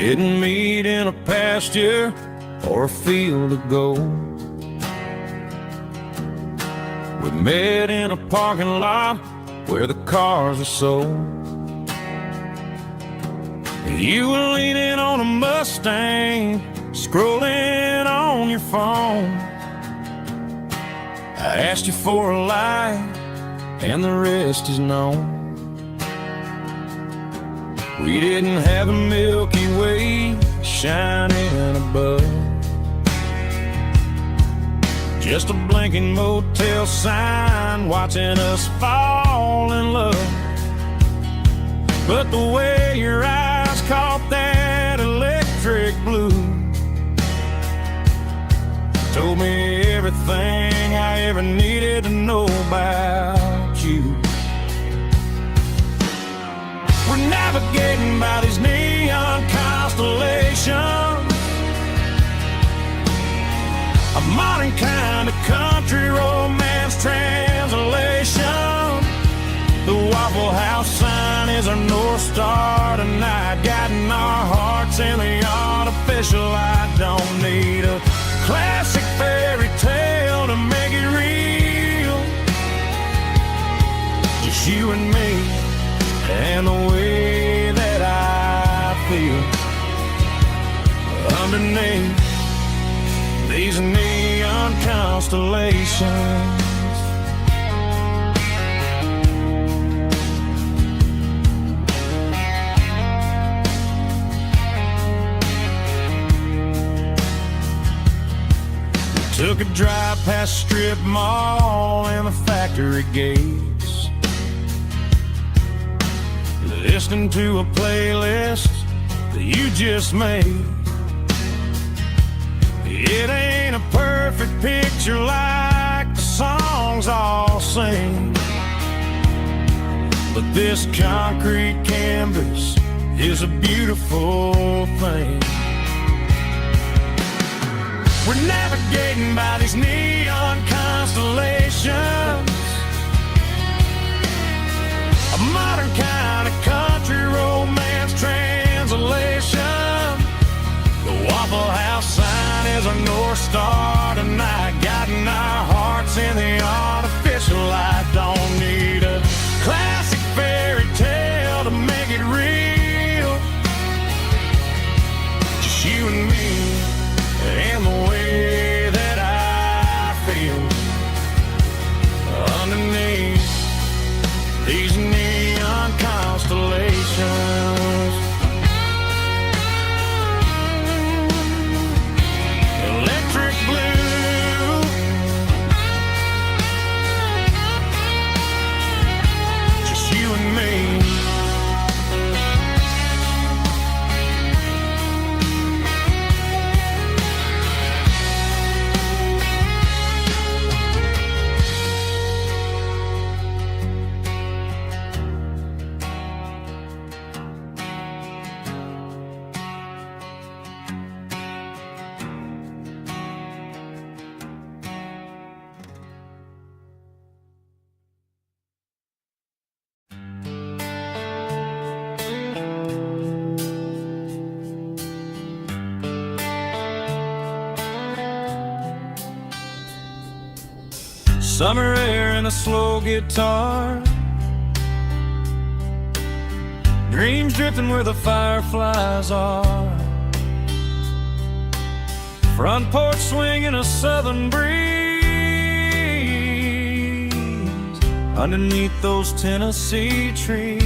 didn't meet in a pasture or a field of gold. We met in a parking lot where the cars are sold. You were leaning on a Mustang, scrolling on your phone. I asked you for a light, and the rest is known. We didn't have a Milky Way shining above, just a blinking motel sign watching us fall in love. But the way your eyes caught that electric blue told me everything I ever needed to know about you. We're navigating by these neon constellations, a modern kind of country romance translation. The Waffle House sign is our North Star tonight, guiding our hearts in the artificial. I don't need a classic fairy tale to make it real, just you and me and the way that I feel underneath these neon constellations. Took a drive past Strip Mall and the factory gates, listening to a playlist that you just made. It ain't a perfect picture like the songs all sing, but this concrete canvas is a beautiful thing. We're navigating by these neon constellations, a modern kind of country romance translation. The Waffle House sign is our North Star tonight, guiding our hearts in the artificial light. Don't need a classic fairy tale to make it real, just you and me and the way that I feel underneath these neon constellations. Electric blue, just you and me. Summer air and a slow guitar, dreams drifting where the fireflies are, front porch swinging a southern breeze underneath those Tennessee trees.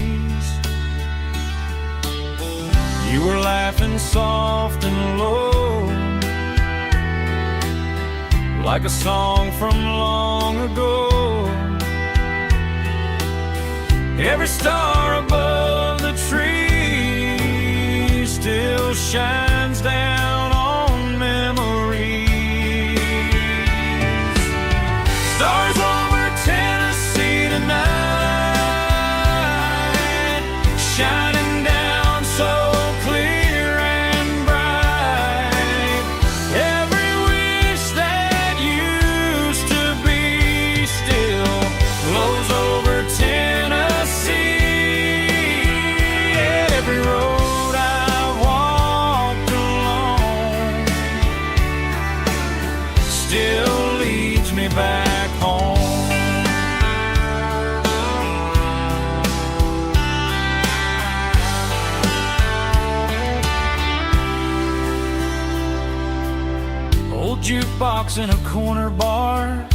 You were laughing soft and low, like a song from long ago. Every star above the tree still shines down on memories. Stars over Tennessee tonight, shining down so clear and bright. Every wish that used to be still flows over Tennessee. Every road I've walked rocks in a corner bar,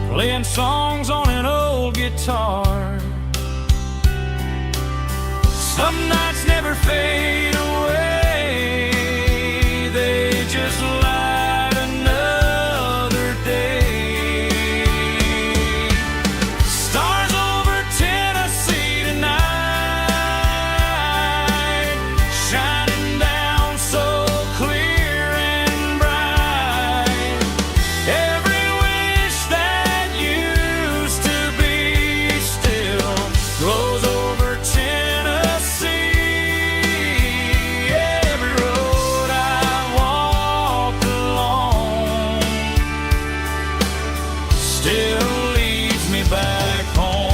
playing songs on an old guitar. Some nights never fade away, they just light another day. Stars over Tennessee tonight, shining down so clear and bright. Every wish that used to be still glows over Tennessee. Every road I've walked along still leads me back home.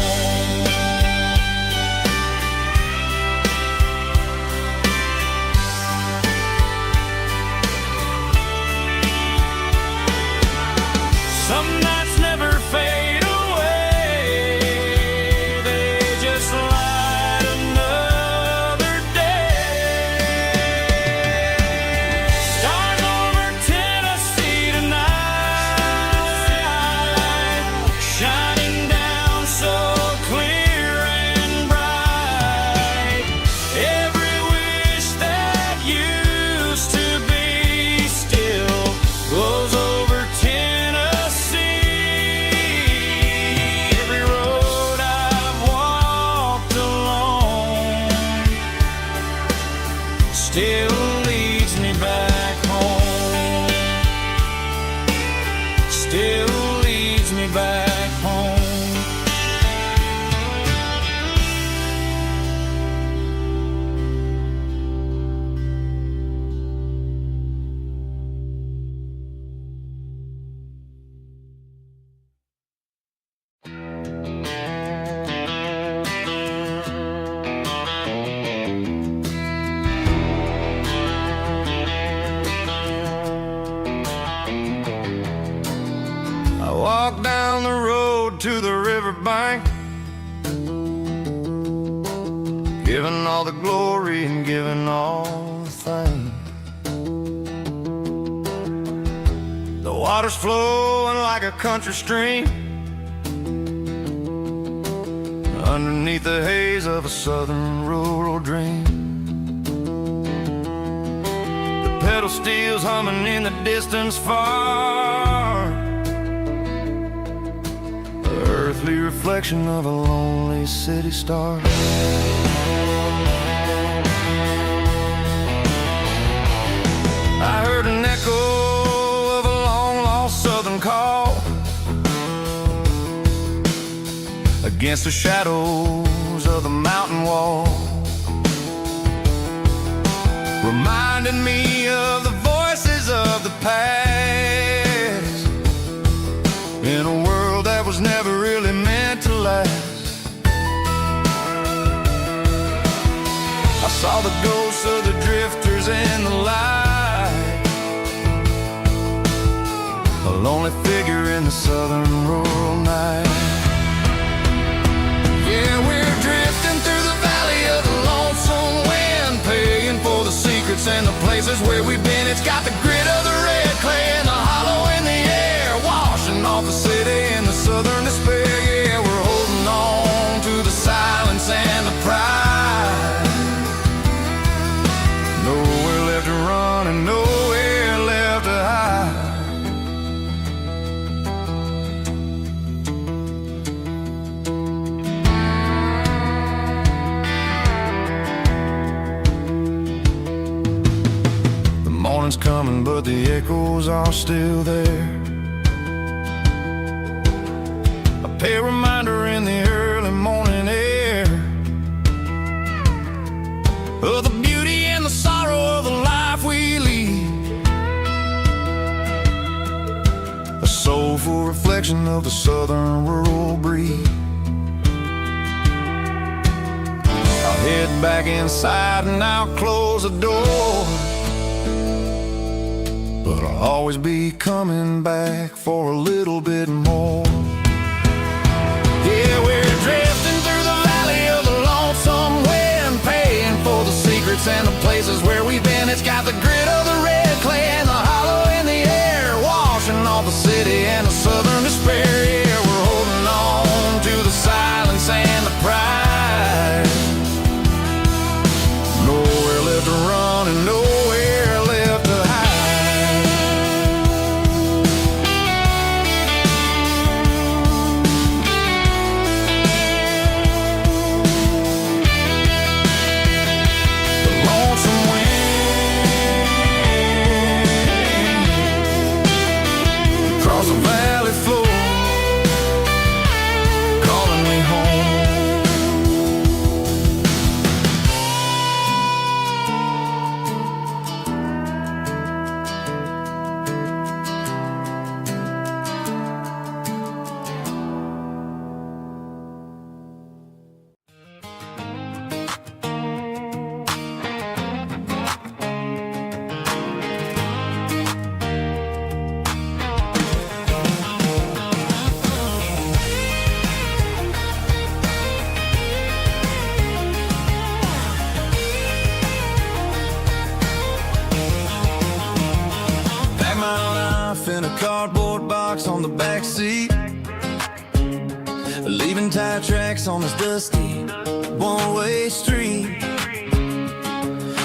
Some nights never fade away, they just light another day. Stars over Tennessee tonight, shining down so clear and bright. Every wish that used to be still glows over Tennessee. Every road I've walked along still leads me back home. Still leads me back home. I walk down the road to the riverbank, giving all the glory and giving all the thanks. The water's flowing like a country stream underneath the haze of a southern rural dream. The pedal steel's humming in the distance far, the earthly reflection of a lonely city star. I heard an echo of a long-lost southern call against the shadows of the mountain wall, reminding me of the voices of the past in a world that was never really meant to last. I saw the ghosts of the drifters in the light, a lonely figure in the southern rural night. Yeah, we're drifting through the valley of the lonesome wind, paying for the secrets and the places where we've been. It's got the grit of the red clay and the hollow in the air, washing off the city in the southern despair. Yeah, we're holding on to the silence and the pride. Nowhere left to run and nowhere left to hide. The morning's coming, but the echoes are still there. A pale reminder in the early morning air of the beauty and the sorrow of the life we lead, a soulful reflection of the southern rural breed. I'll head back inside and I'll close the door, but I'll always be coming back for a little bit more. Yeah, we're drifting through the valley of the lonesome wind, paying for the secrets and the places where we've been. It's got the grit of the red clay and the ticking tire tracks on this dusty one-way street.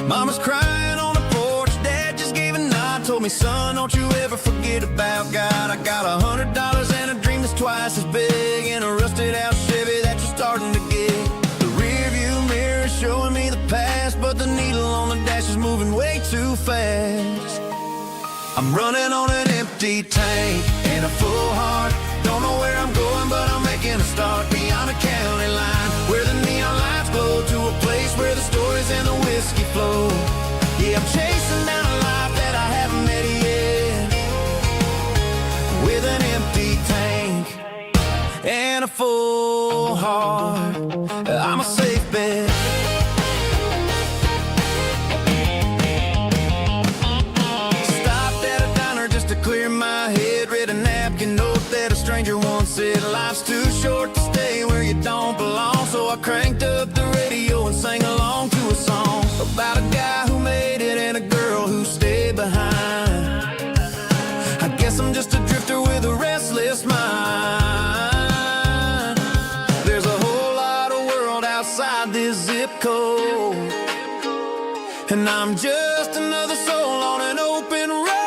Mama's crying on the porch, Dad just gave a nod, told me, son, don't you ever forget about God. I got $100 and a dream that's twice as big, and a rusted out Chevy that you're starting to get. The rear view mirror is showing me the past, but the needle on the dash is moving way too fast. I'm running on an empty tank and a full heart. Don't know where I'm going, but I'm making a start beyond a county line, where the neon lights glow, to a place where the stories and the whiskey flow. Yeah, I'm chasing down a life that I haven't met yet, with an empty tank and a full heart. I'm a safe bet. Clear my head, read a napkin note that a stranger once said, life's too short to stay where you don't belong. So I cranked up the radio and sang along to a song about a guy who made it and a girl who stayed behind. I guess I'm just a drifter with a restless mind. There's a whole lot of world outside this zip code, and I'm just another soul on an open road.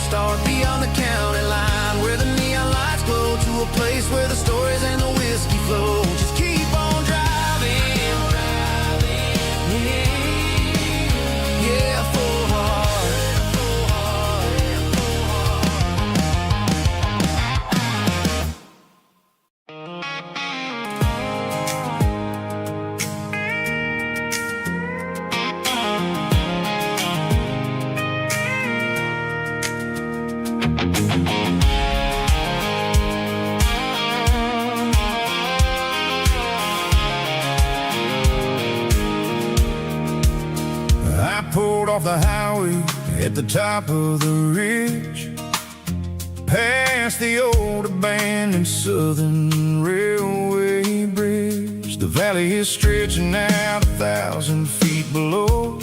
Start beyond the county line, where the neon lights glow, to a place where the stories and the whiskey flow. Just keep on driving, yeah, full heart. I pulled off the highway at the top of the ridge, past the old abandoned Southern Railway bridge. The valley is stretching out 1,000 feet below,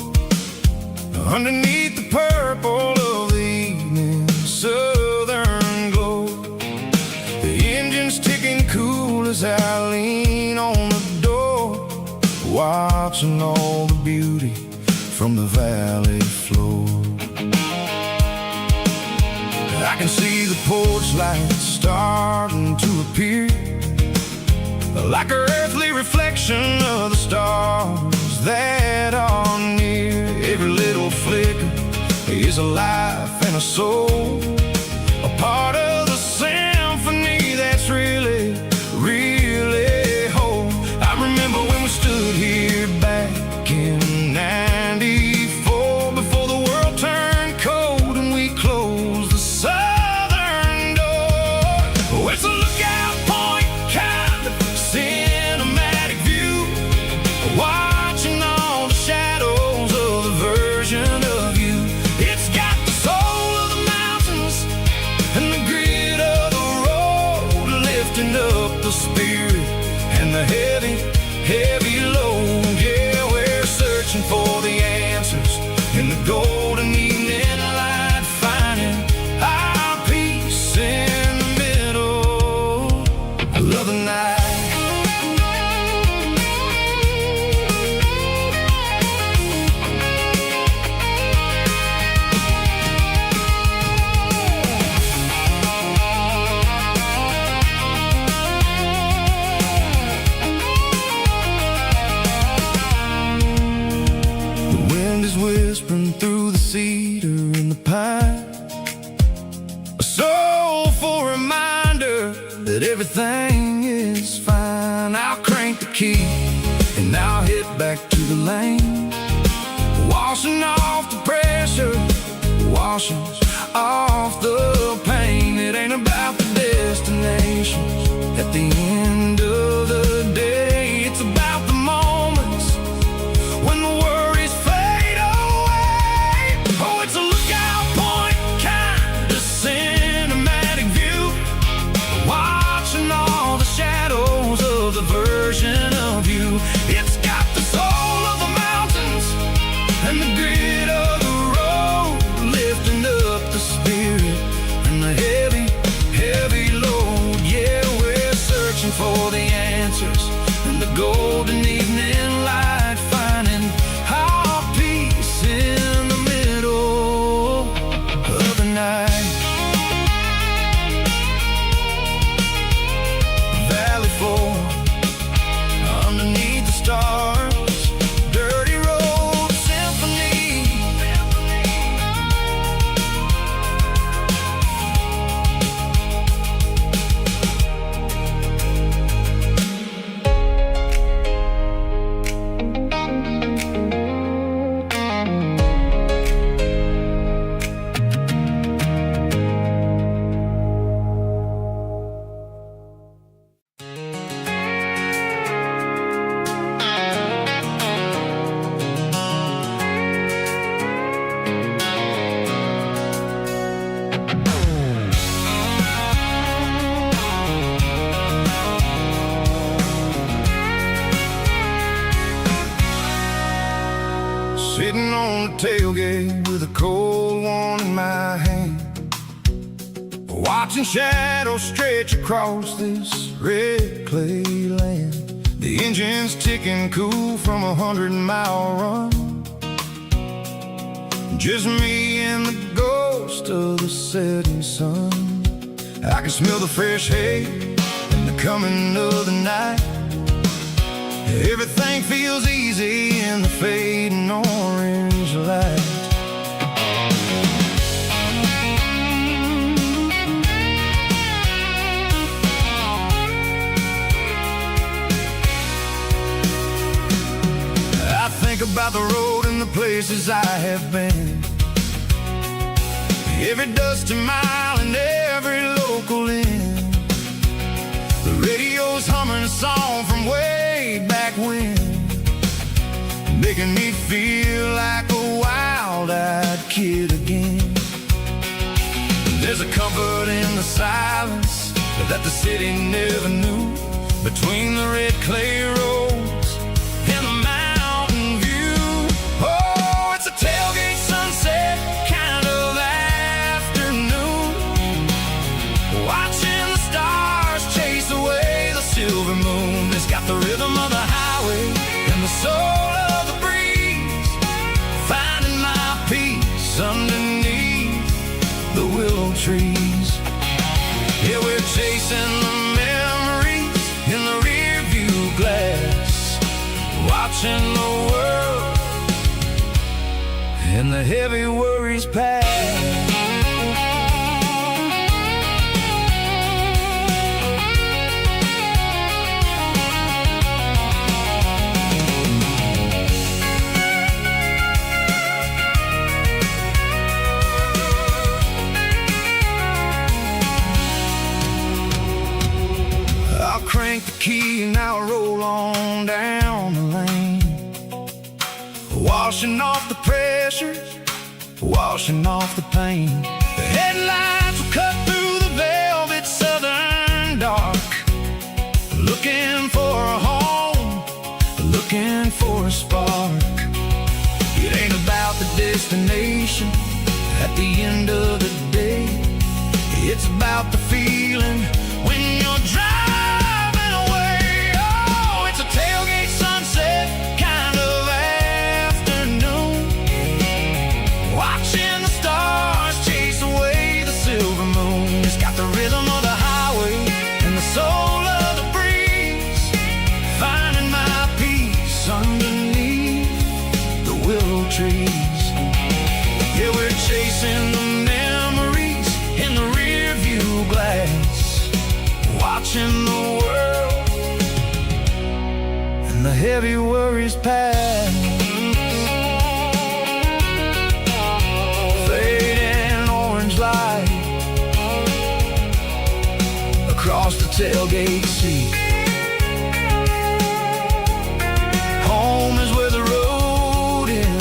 underneath the purple of the evening southern glow. The engine's ticking cool as I lean on the door, watching all the beauty from the valley floor. I can see the porch lights starting to appear, like an earthly reflection of the stars that are near. Every little flicker is a life and a soul, a part of the symphony that's really, really whole. I remember when we stood here back in '94, before the world turned cold and we closed the southern door. Oh, it's a lookout point, kind of cinematic view, watching all the shadows of the version of you. It's got the soul of the mountains and the grit of the road, lifting up the spirit and the heavy, heavy load. Yeah, we're searching for the answers in the golden evening light, finding our peace in the middle of the night. The wind is whispering through the cedar and the pine, a soulful reminder that everything is fine. I'll crank the key and I'll head back to the lane, washing off the pressure, washing off the pain. It ain't about the destination. At the end of the day, searching for the answers in the golden evening light, finding our peace in the middle of the night. Valley floor, underneath the stars, dirty road symphony. Sitting on the tailgate with a cold one in my hand, watching shadows stretch across this red clay land. The engine's ticking cool from 100-mile run. Just me and the ghost of the setting sun. I can smell the fresh hay and the coming of the night. Everything feels easy in the fading orange light. I think about the road and the places I have been, every dusty mile and every local inn. The radio's humming a song from way back when, making me feel like a wild-eyed kid again. There's a comfort in the silence that the city never knew, between the red clay roads and the mountain view. Oh, it's a tailgate sunset kind of afternoon, watching the stars chase away the silver moon. It's got the rhythm of the highway and the soul of the breeze, finding my peace underneath the willow trees. Yeah, we're chasing the memories in the rear view glass, watching the world and the heavy worries pass. Crank the key and I'll roll on down the lane, washing off the pressure, washing off the pain. The headlights will cut through the velvet southern dark, looking for a home, looking for a spark. It ain't about the destination at the end of the day, it's about the feeling when you're driving. Tailgate sunset kind of afternoon, watching the stars chase away the silver moon. It's got the rhythm of the highway and the soul of the breeze, finding my peace underneath the willow trees. Yeah, we're chasing the memories in the rear view glass, watching the world the heavy worries pass. Fading orange light across the tailgate seat. Home is where the road ends.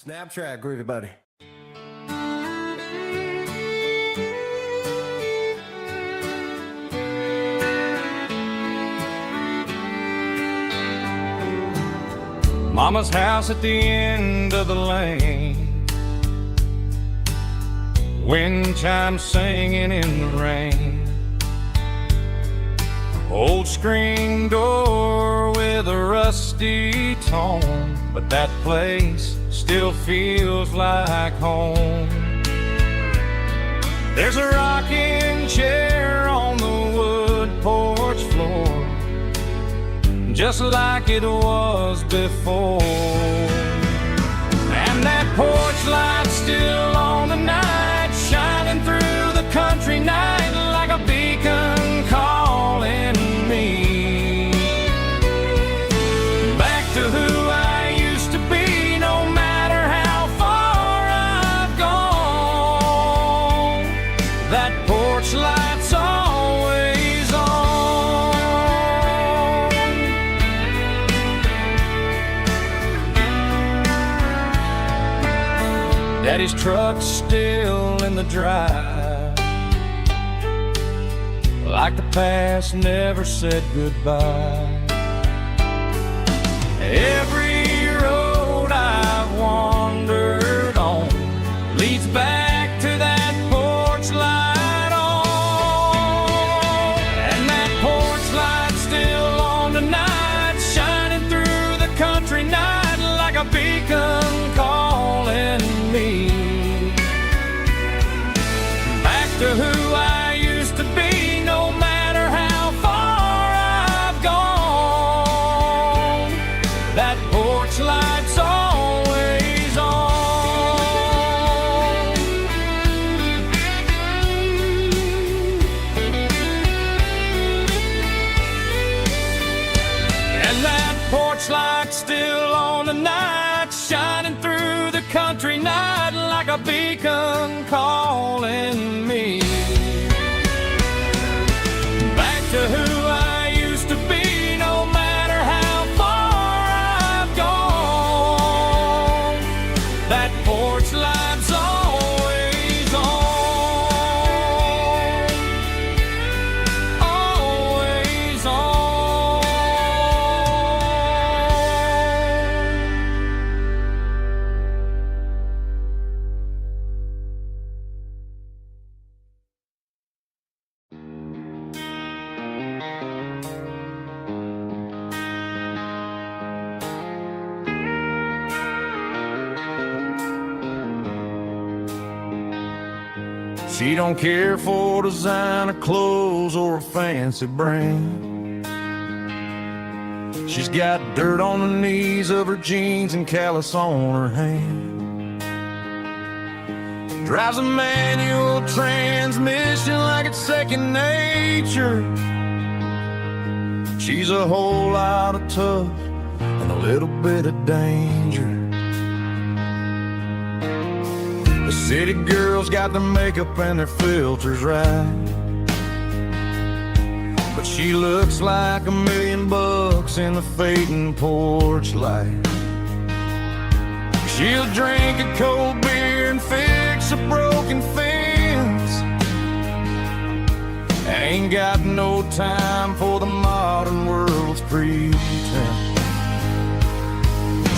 Snap track, groovy buddy. Mama's house at the end of the lane, wind chimes singing in the rain. Old screen door with a rusty tone, but that place still feels like home. There's a rocking chair on the wood porch floor, just like it was before. And that porch light's still on tonight, shining through the country night like a beacon calling me back to who I used to be, no matter how far I've gone. That porch light's always on. Daddy's truck's still in the drive, like the past never said goodbye. Every road I've wandered on leads back to that porch light on. And that porch light's still on tonight, shining through the country night like a beacon calling me back to who I used to be, no matter how far I've gone. That porch light's always on. And that porch light's still on tonight, shining through the country night like a beacon calling me back to who I used to be, no matter how far I've gone. That porch light's always on, always on. She don't care for designer clothes or a fancy brand. She's got dirt on the knees of her jeans and callus on her hand. Drives a manual transmission like it's second nature. She's a whole lot of tough and a little bit of danger. The city girls got their makeup and their filters right, but she looks like $1 million in the fading porch light. She'll drink a cold beer and fix a broken fence, ain't got no time for the modern world's pretense.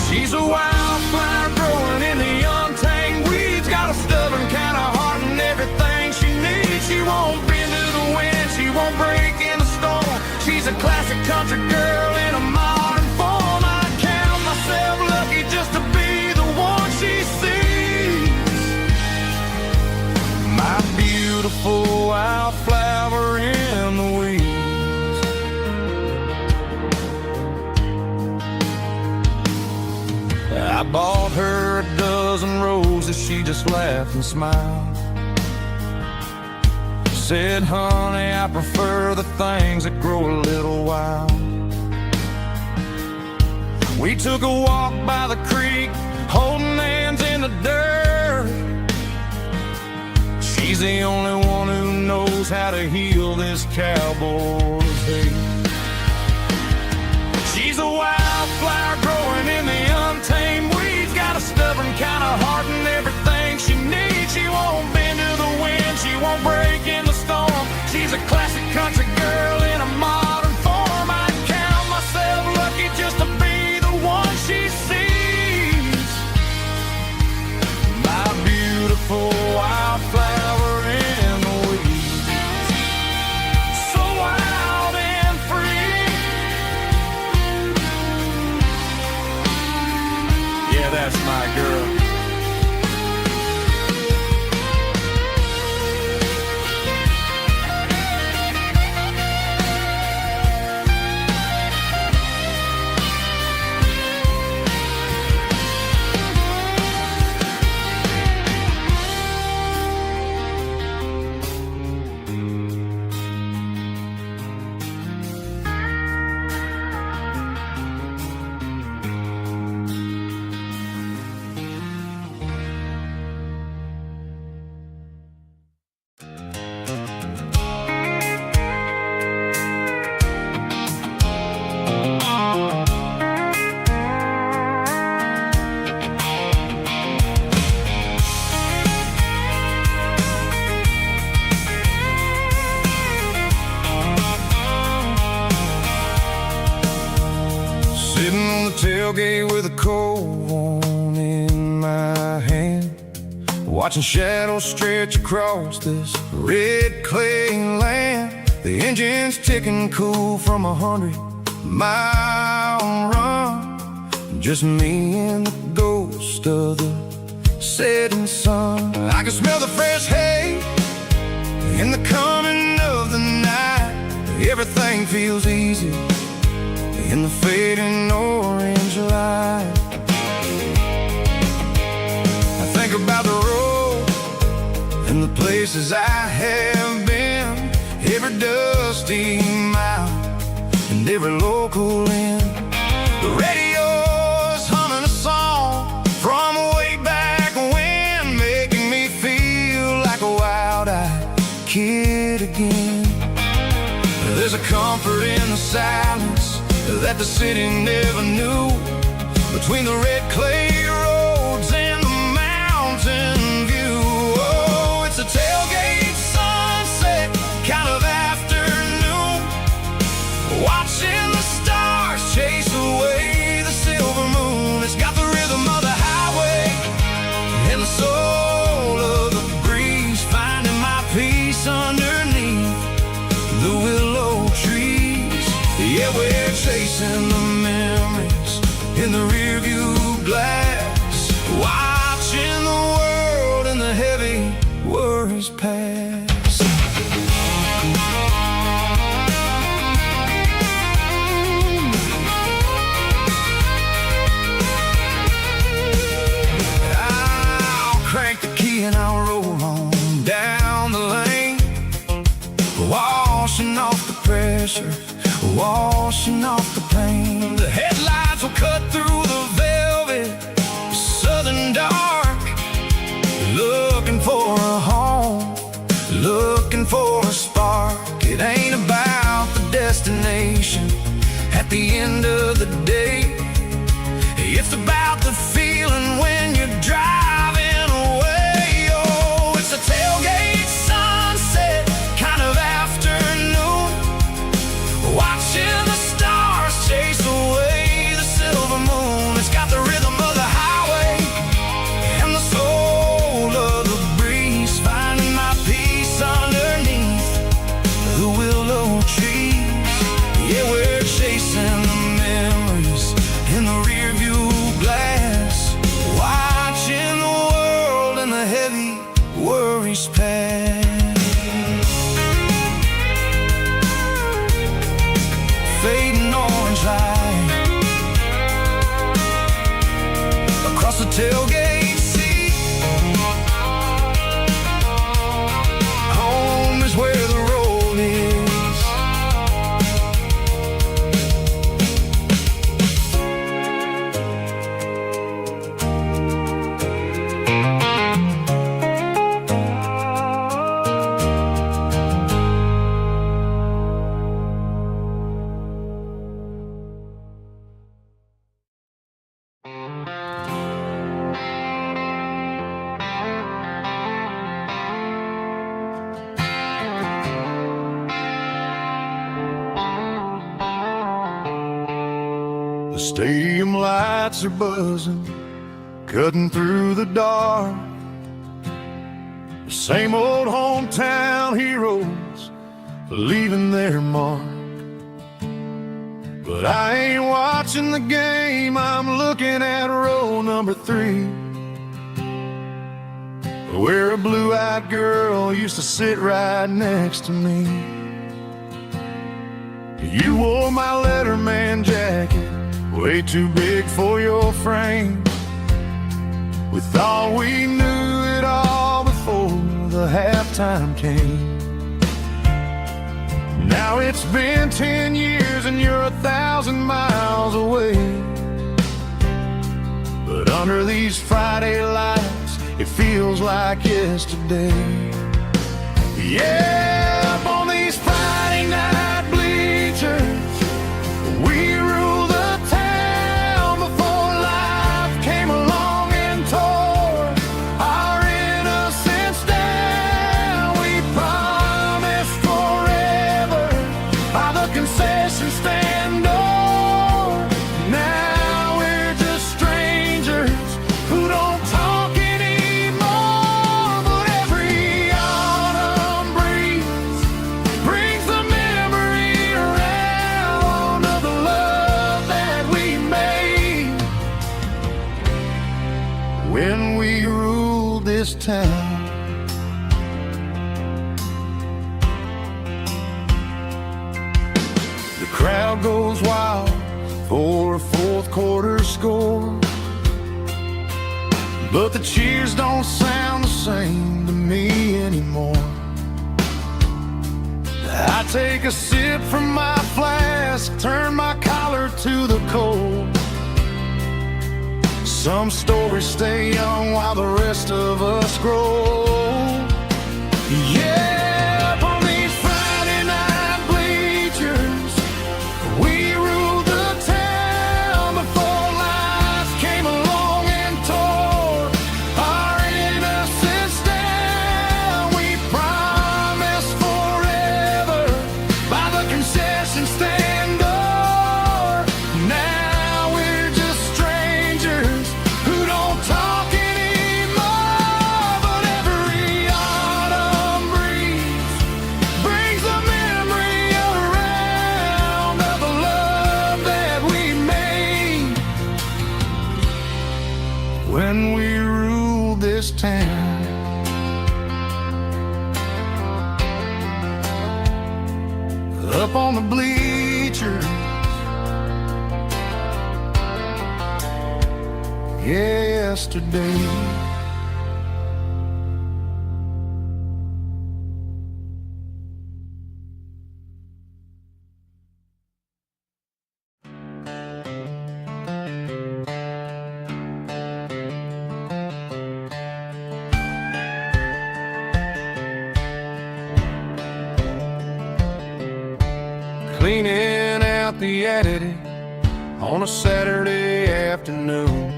She's a wildflower growing in the untamed weeds, got a stubborn kind of heart and everything she needs. She won't bend to the wind, she won't break in the storm. She's a classic country girl in a modern form. I count myself lucky just to be the one she sees. My beautiful wildflower in the weeds. I bought her a dozen roses, she just laughed and smiled. Said, honey, I prefer the things that grow a little wild. We took a walk by the creek, holding hands in the dirt. She's the only one who knows how to heal this cowboy's hate. She's a wildflower growing in the untamed weeds, got a stubborn kind of a heart and everything she needs. She won't bend to the wind, she won't break in the storm. She's a classic country girl in a modern form. I count myself lucky just to be the one she sees. My beautiful wildflower in the weeds, so wild and free. Yeah, that's my girl. Sitting on the tailgate with a cold one in my hand, watching shadows stretch across this red clay land. The engine's ticking cool from 100-mile run. Just me and the ghost of the setting sun. I can smell the fresh hay in the coming of the night. Everything feels easy in the fading orange light. I think about the road and the places I have been, every dusty mile and every local inn. The radio's humming a song from way back when, making me feel like a wild-eyed kid again. There's a comfort in the silence that the city never knew, between the red clay roads and the mountain view. Oh, it's a tailgate sunset kind of afternoon, watching the stars chase away the silver moon. It's got the rhythm of the highway and the soul of the breeze, finding my peace underneath the willow trees. Yeah, we're chasing the memories in the rearview glass, watching the world and the heavy worries pass. I'll crank the key and I'll roll on down the lane, washing off the pressure, washing off the pain. The headlights will cut through the velvet southern dark, looking for a home, looking for a spark. It ain't about the destination at the end of the day, it's about the feeling when you're driving away. Oh, it's a tailgate sunset kind of afternoon, watching the stars chase away the silver moon. It's got the rhythm of the highway and the soul of the breeze, finding my peace underneath the willow trees. Yeah, we're chasing the memories in the rearview glass, watching the world and the heavy worries pass. Fading orange light across the tailgate seat. Home is where the road is. stadium lights are buzzing, cutting through the dark. The same old hometown heroes leaving their mark. But I ain't watching the game, I'm looking at row number 3, where a blue-eyed girl used to sit right next to me. You wore my Letterman jacket, way too big for your frame. We thought we knew it all before the halftime came. Now it's been 10 years and you're 1,000 miles away. But under these Friday lights, it feels like yesterday. Yeah, up on these Friday night bleachers, we rule the town before life came along and tore our innocence down. We promised forever by the concession stand door. Now we're just strangers who don't talk anymore. But every autumn breeze brings the memory around of the love that we made when we ruled this town. The crowd goes wild for a fourth quarter score, but the cheers don't sound the same to me anymore. I take a sip from my flask, turn my collar to the cold. Some stories stay young while the rest of us grow. Yeah, up on these Friday night bleachers, we ruled the town before life came along and tore our innocence down. We promised forever by the concession stand door. Now we're just strangers who don't talk anymore. But every autumn breeze brings the memory around of the love that we made when we ruled this town. Up on the bleachers, yesterday. Cleaning out the attic on a Saturday afternoon,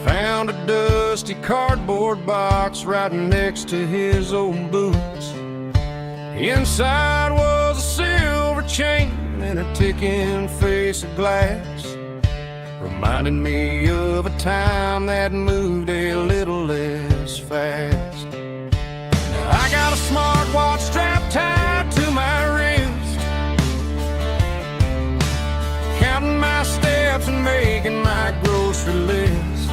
found a dusty cardboard box right next to his old boots. Inside was a silver chain and a ticking face of glass, reminding me of a time that moved a little less fast. Now I got a smartwatch strapped tied to my wrist, counting my steps and making my grocery list.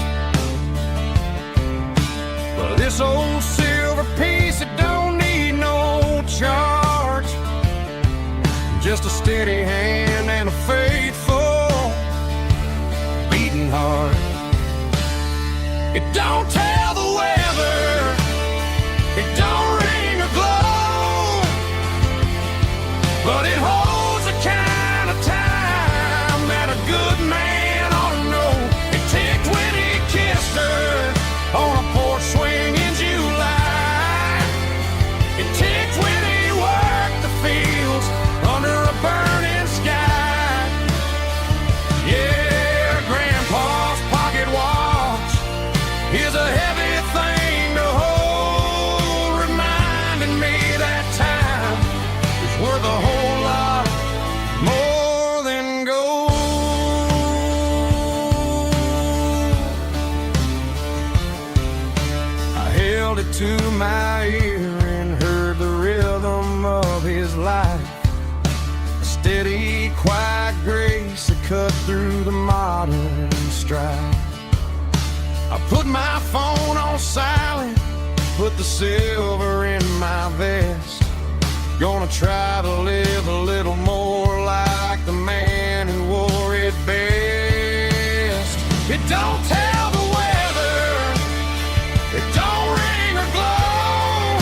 But this old silver piece, it don't need no charge, just a steady hand and a faithful beating heart. It don't tell the weather, it don't ring or glow, but it holds the kind of time that a good man ought to know. It ticked when he kissed her on a porch swing in July. It ticked when he worked the fields under a burning sky. Yeah, Grandpa's pocket watch is a heavy thing to hold, reminding me that time is worth a whole lot to my ear and heard the rhythm of his life. A steady, quiet grace that cut through the modern strife. I put my phone on silent, put the silver in my vest. Gonna try to live a little more like the man who wore it best. It don't tell the weather, it don't ring or glow,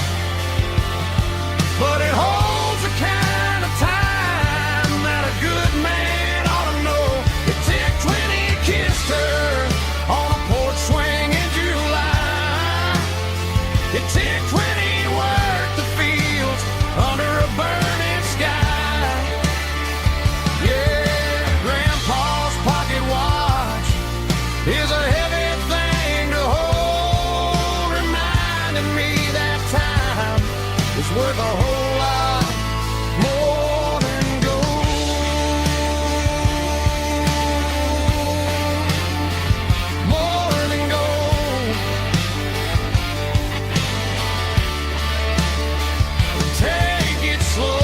but it holds the kind of time that a good man ought to know. It ticked when he kissed her on a porch swing in July. It ticked when he worked the fields under a burning sky. Yeah, Grandpa's pocket watch is a heavy thing to hold, reminding me that time is worth a whole lot more than gold. More than gold. Take it slow.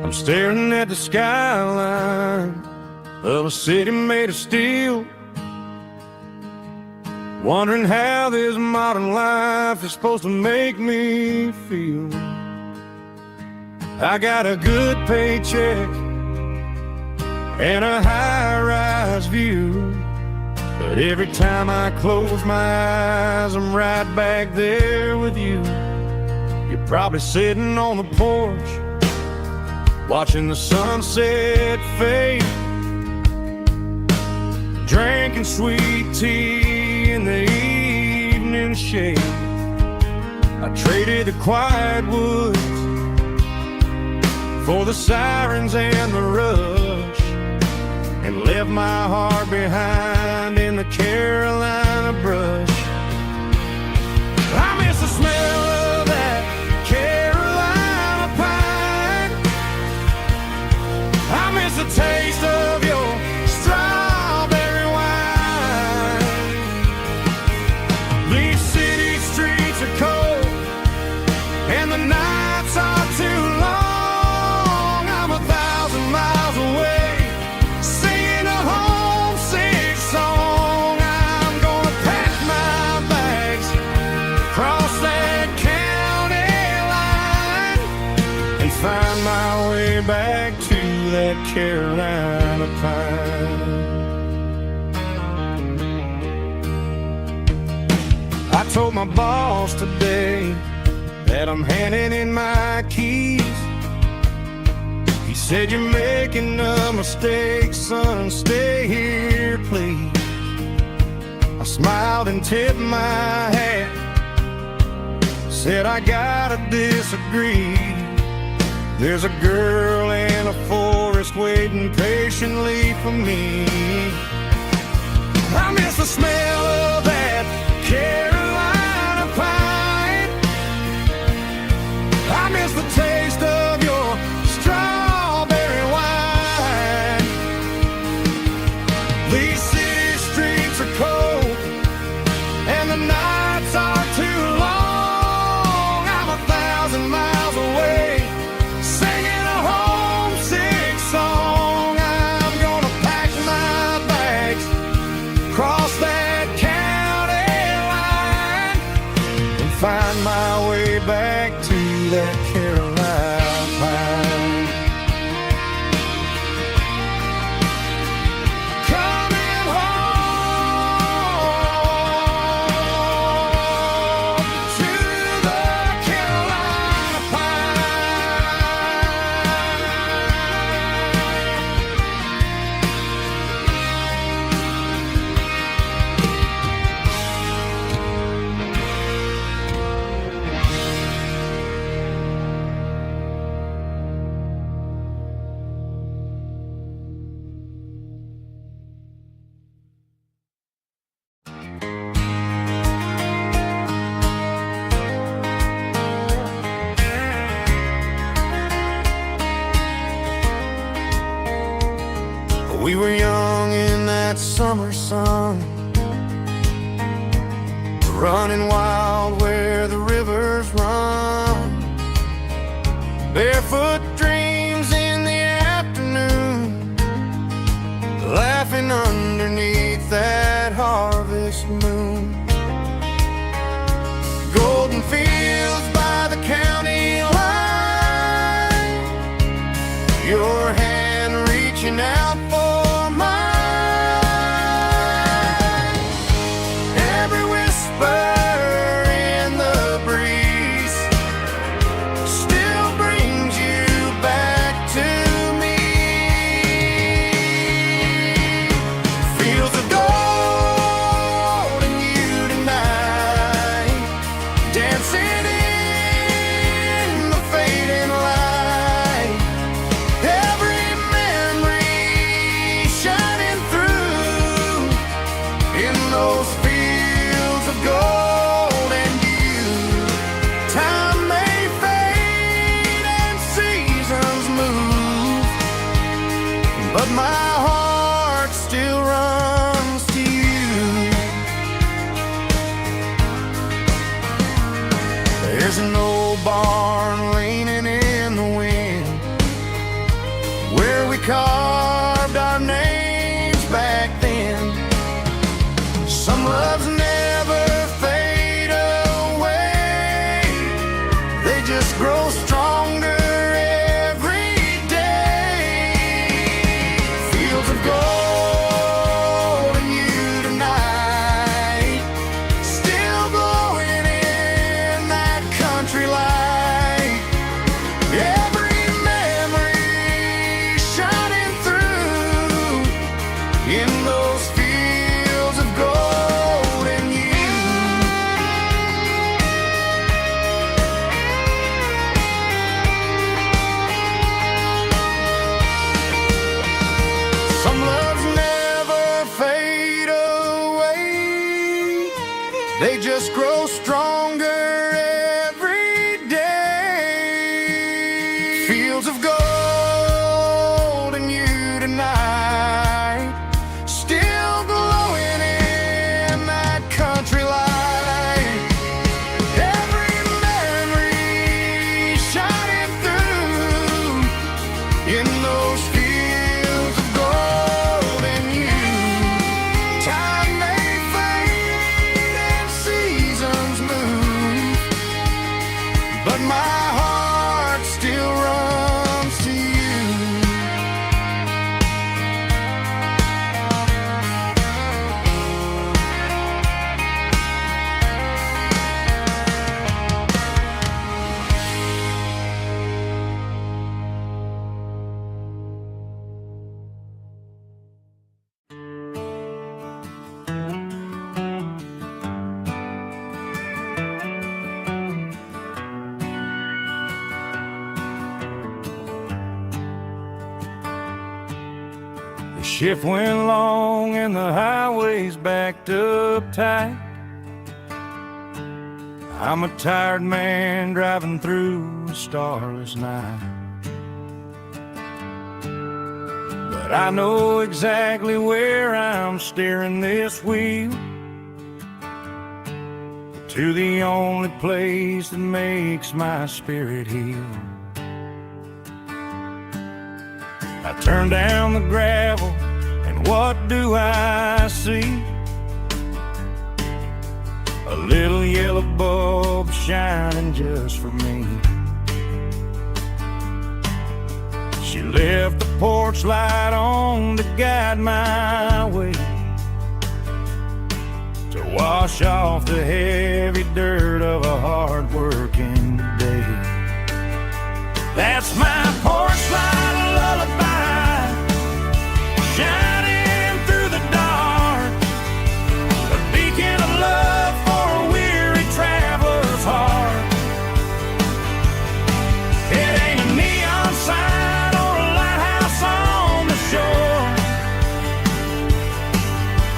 I'm staring at the skyline of a city made of steel, wondering how this modern life is supposed to make me feel. I got a good paycheck and a high-rise view, but every time I close my eyes, I'm right back there with you. You're probably sitting on the porch, watching the sunset fade, drinking sweet tea in the evening shade. I traded the quiet woods for the sirens and the rush, and left my heart behind in the Carolina brush. I miss the smell of that Carolina pine. I miss the taste of your strawberry wine. These city streets are cold and the nights are too long. I'm 1,000 miles away, singing a homesick song. I'm gonna pack my bags, cross that county line, and find my way back to that Carolina pine. I told my boss today that I'm handing in my keys. He said, "You're making a mistake, son, stay here, please." I smiled and tipped my hat, said, "I gotta disagree. There's a girl in a forest waiting patiently for me." I miss the smell of that Carolina pine. I miss the taste of your strawberry wine. These city streets are cold and the nights are too long. I'm 1,000 miles away, singing a homesick song. I'm gonna pack my bags, find my way back to that Carolina pine. Coming home to the Carolina We were young in that summer sun, running wild where the rivers run, barefoot dreams in the afternoon, laughing underneath that harvest moon. Golden fields by the county line, your hand reaching out for but my heart still runs to you. There's an old barn leaning in the wind, where we carved our names back then. Some loves never fade away, they just grow stronger. They just grow stronger every day. Fields of gold and you tonight, still glowing in that country light. Every memory shining through in those fields of gold and you. Time may fade and seasons move, but my heart still runs to you. The shift went long and the highway's backed up tight. I'm a tired man driving through a starless night, but I know exactly where I'm steering this wheel, to the only place that makes my spirit heal. I turn down the gravel, and what do I see? a little yellow bulb shining just for me. She left the porch light on to guide my way, to wash off the heavy dirt of a hard-working day. That's my porch light lullaby, shining through the dark, a beacon of love for a weary traveler's heart. It ain't a neon sign or a lighthouse on the shore,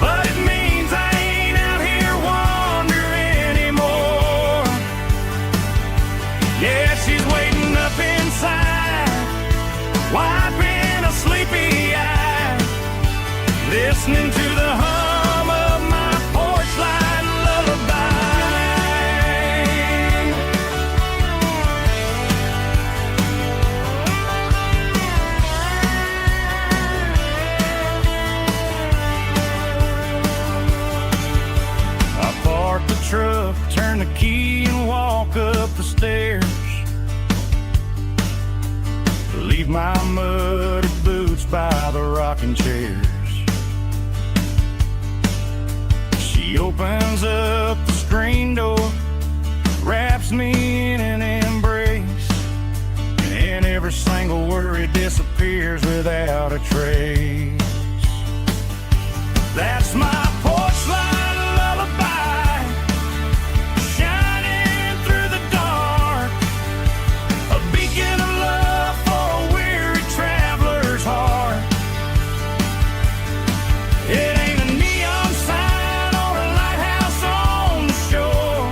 but it means I ain't out here wandering anymore. Yeah, she's waiting up inside, wiping a sleepy eye, listening to the hum of my porch light lullaby. I park the truck, turn the key and walk up the stairs, leave my muddy boots by the rocking chairs. She opens up the screen door, wraps me in an embrace, and every single worry disappears without a trace. That's my porch light lullaby, shining through the dark, a beacon of love for a weary traveler's heart. It ain't a neon sign or a lighthouse on the shore,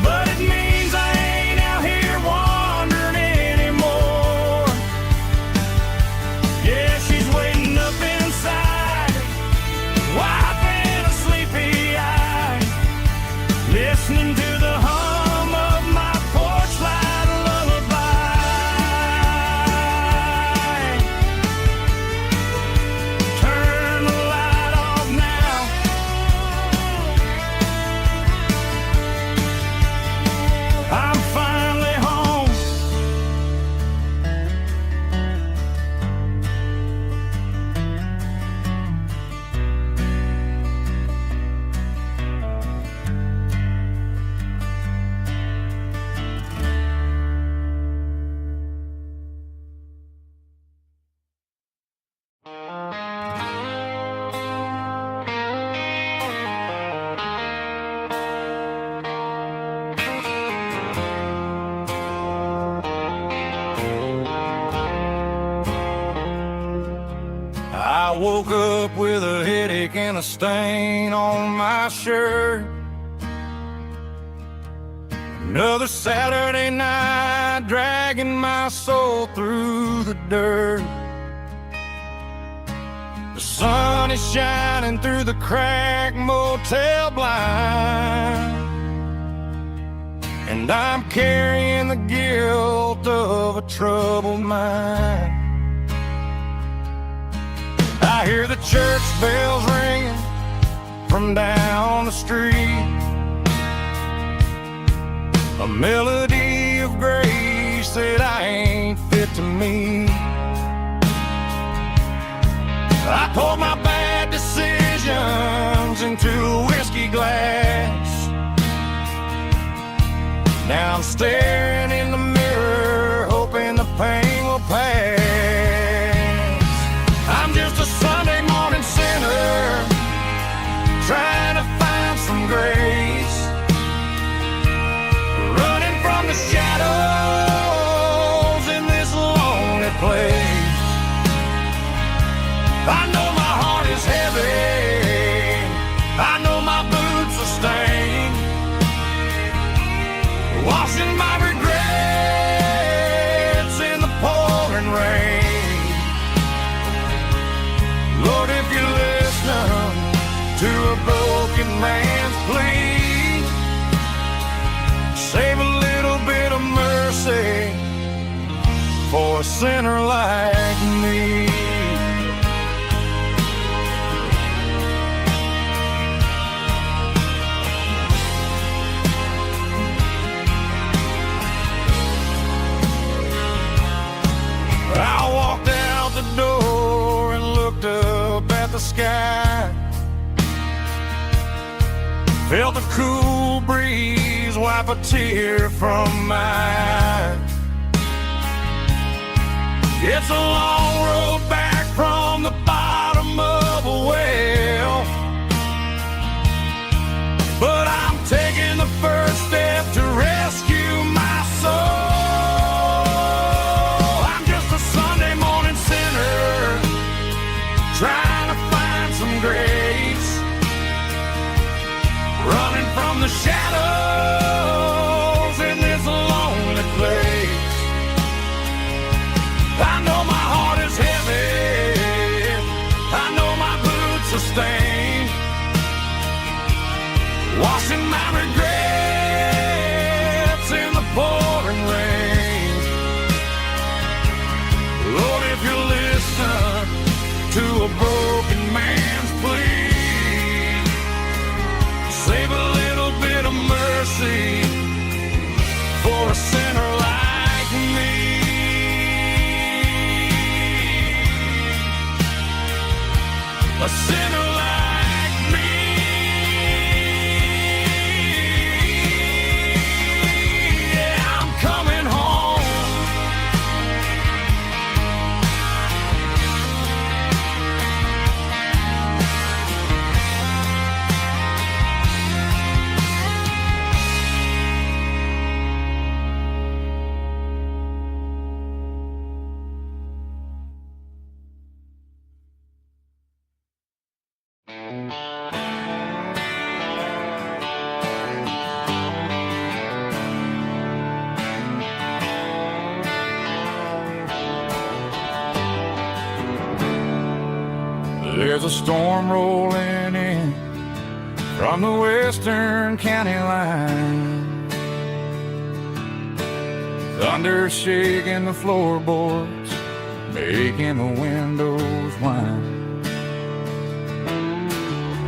but it means I ain't out here wandering anymore. Yeah, she's waiting up inside, wiping a sleepy eye, listening to the hum of my porch light lullaby. Turn the light off now, I'm finally home. I woke up with a headache and a stain on my shirt. Another Saturday night, dragging my soul through the dirt. The sun is shining through the cracked motel blind, and I'm carrying the guilt of a troubled mind. I hear the church bells ringing from down the street, a melody of grace that I ain't fit to meet. I poured my bad decisions into a whiskey glass. Now I'm staring in the mirror, hoping the pain will pass. I'm just a Sunday morning sinner, trying to find some grace, running from the shadows in this lonely place. I know my heart is heavy, I know my boots are stained, washing my regrets in the pouring rain. Lord, if you listen to a broken man's plea, save a little bit of mercy for a sinner like me. sky. Felt the cool breeze wipe a tear from my eye. It's a long road back from the bottom of a well, but I'm taking the first step to rescue my soul. I'm just a Sunday morning sinner trying to find some grace, running from the shadows in this lonely place. I know my heart is heavy, I know my boots are stained, washing my regrets in the pouring rain. Lord, if you listen to a broken man's plea, save a little bit of mercy for a sinner like me. A sinner like me. Yeah, I'm coming home. There's a storm rolling in from the western county line, thunder shaking the floorboards, making the windows whine.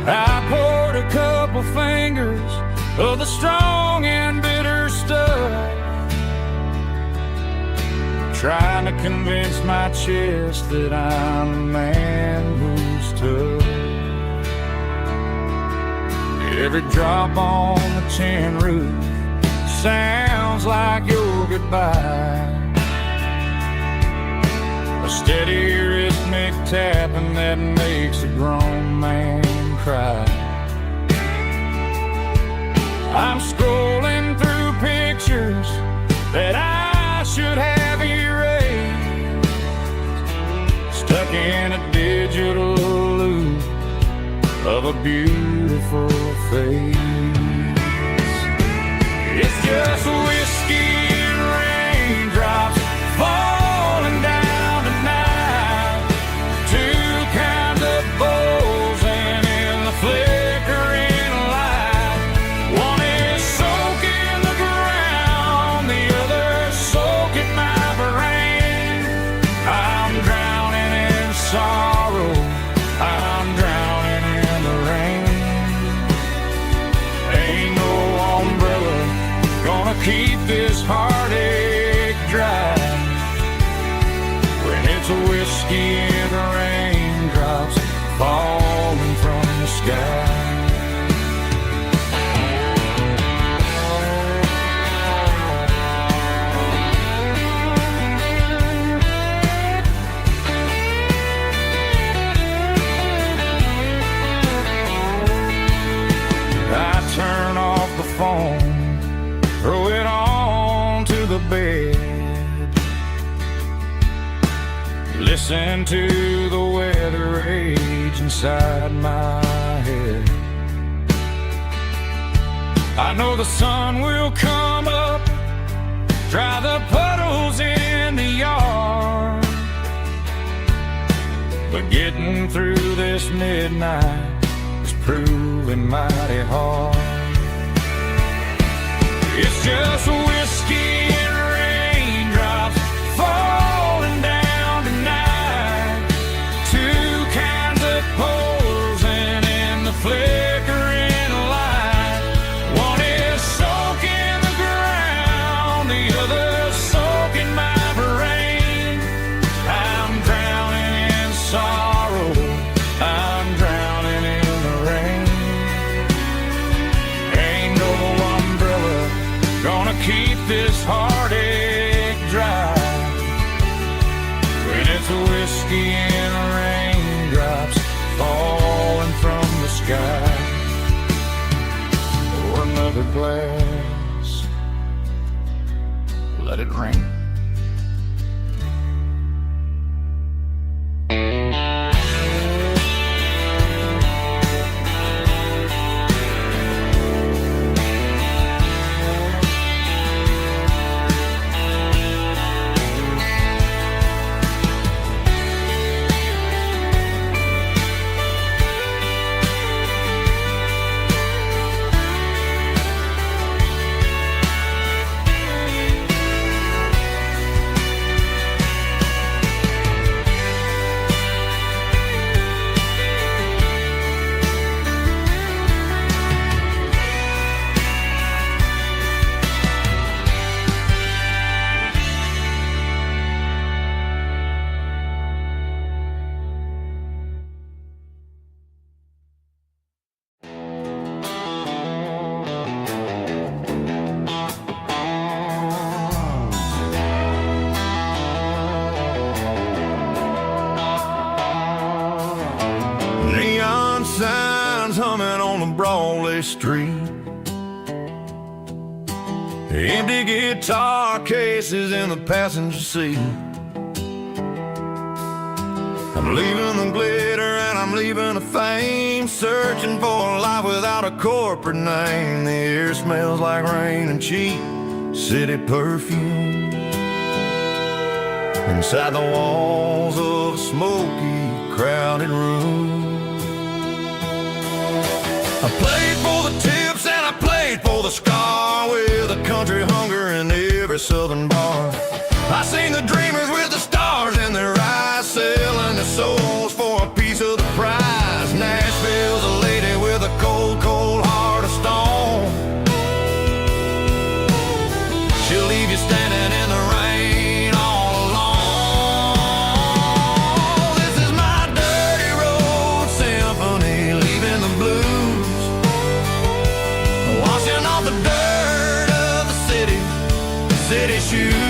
I poured a couple fingers of the strong and bitter stuff, trying to convince my chest that I'm a man who's tough. Every drop on the tin roof sounds like your goodbye, a steady rhythmic tapping that makes a grown man cry. I'm scrolling through pictures that I should have erased, stuck in a digital loop of a beautiful face. It's just whiskey and raindrops falling down tonight, two kinds of bowls and in the flickering light. One is soaking the ground, the other soaking my brain. I'm drowning in sorrow, I'm drowning in the rain. Ain't no umbrella gonna keep this heartache dry when it's a whiskey and the raindrops falling from the sky. I turn off the phone, throw it on to the bed, listen to the weather rage inside my head. I know the sun will come up, dry the puddles in the yard, but getting through this midnight is proving mighty hard. It's just whiskey and raindrops falling down tonight, two kinds of poles and in the flickering light. One is soaking the ground, the other soaking my brain. I'm drowning in sorrow, I'm drowning keep this heartache dry. When it's whiskey and raindrops falling from the sky. Pour another glass, let it rain. Neon signs humming on the Broadway street. Empty guitar cases in the passenger seat. I'm leaving the glitter and I'm leaving the fame, searching for a life without a corporate name. The air smells like rain and cheap city perfume. Inside the walls of a smoky, crowded room. I played for the tips and I played for the scar, with a country hunger in every southern bar. I seen the dreamers with the stars in their eyes, selling their souls for a piece of the prize. Nashville's a lady with a cold, cold heart of stone. She'll leave you standing in the rain all alone. This is my dirty road symphony, leaving the blues, washing off the dirt of the city shoes.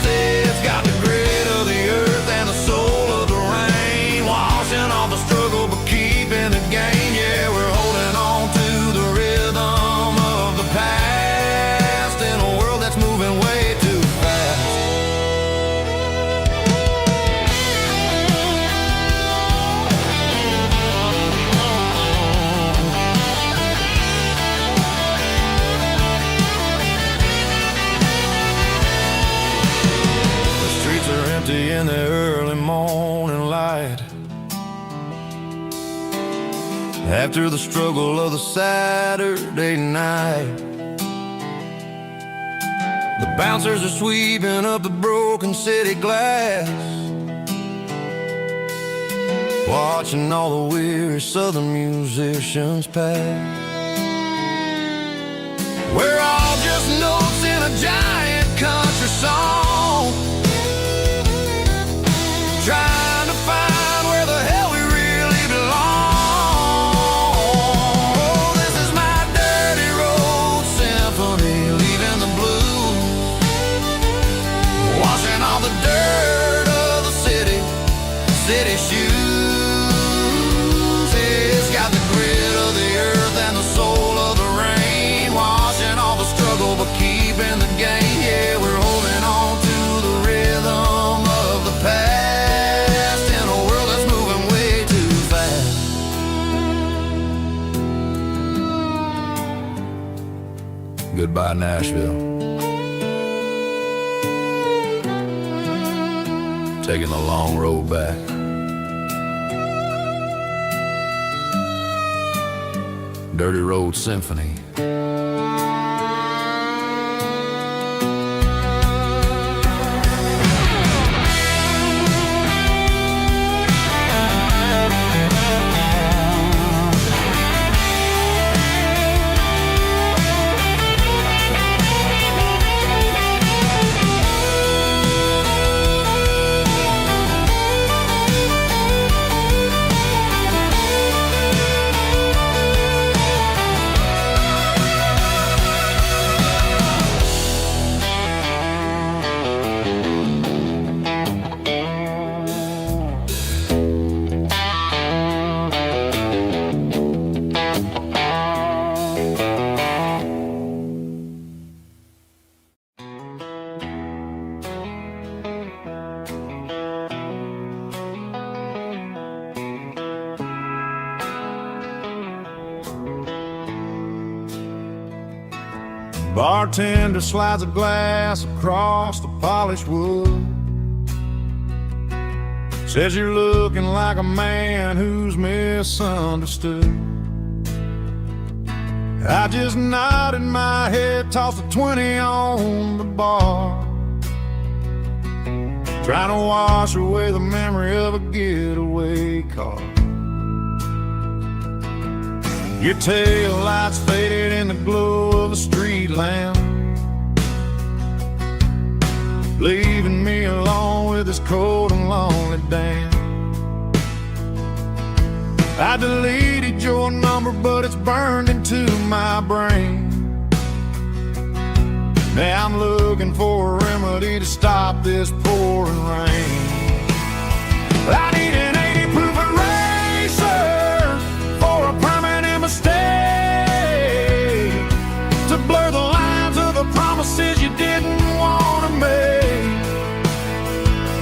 It's got the grit of the earth and the soul of the rain, washing off the struggle but keeping the gain. Yeah, we're holding on to the rhythm of the past in a world that's moving way too fast. In the early morning light, after the struggle of the Saturday night, the bouncers are sweeping up the broken city glass, watching all the weary southern musicians pass. We're all just notes in a giant country song, trying to find where the hell we really belong. Oh, this is my dirty road symphony, leaving the blues, washing all the dirt of the city shoes. It's got the grit of the earth and the soul of the rain, washing all the struggle but keeping the gain. Yeah, we're holding on to the rhythm of the past. Goodbye, Nashville. Taking the long road back. Dirty Road Symphony. Bartender slides a glass across the polished wood. Says you're looking like a man who's misunderstood. I just nodded my head, tossed a 20 on the bar, trying to wash away the memory of a getaway car. Your tail lights faded in the glow of a street lamp, leaving me alone with this cold and lonely dance. I deleted your number, but it's burned into my brain. Now I'm looking for a remedy to stop this pouring rain. I need an 80 proof eraser for a permanent mistake, to blur the lines of the promises you didn't want to make.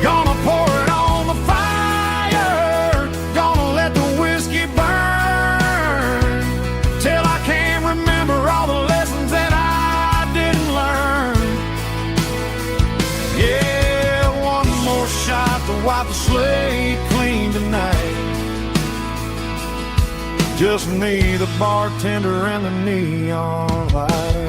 Gonna pour it on the fire, gonna let the whiskey burn, till I can't remember all the lessons that I didn't learn. Yeah, one more shot to wipe the slate clean tonight. Just me, the bartender, and the neon light.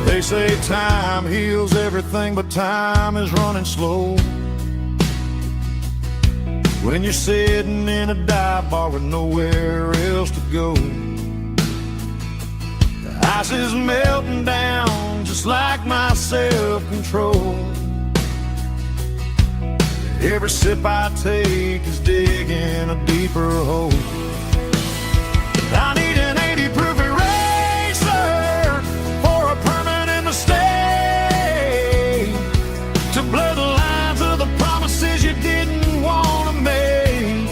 They say time heals everything, but time is running slow when you're sitting in a dive bar with nowhere else to go. The ice is melting down just like my self-control. Every sip I take is digging a deeper hole. I need an 80 proof eraser for a permanent mistake, to blur the lines of the promises you didn't want to make.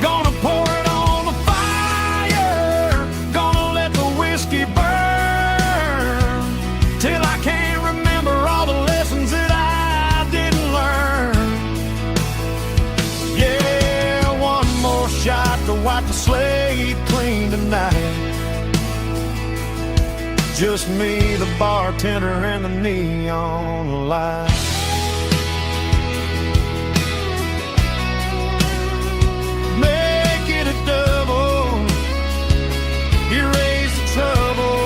Gonna pour it on the fire, gonna let the whiskey burn, till I can't remember all the lessons that I didn't learn. Yeah, one more shot to wipe the slate clean tonight. Just me, the bartender, and the neon light. Make it a double, erase the trouble.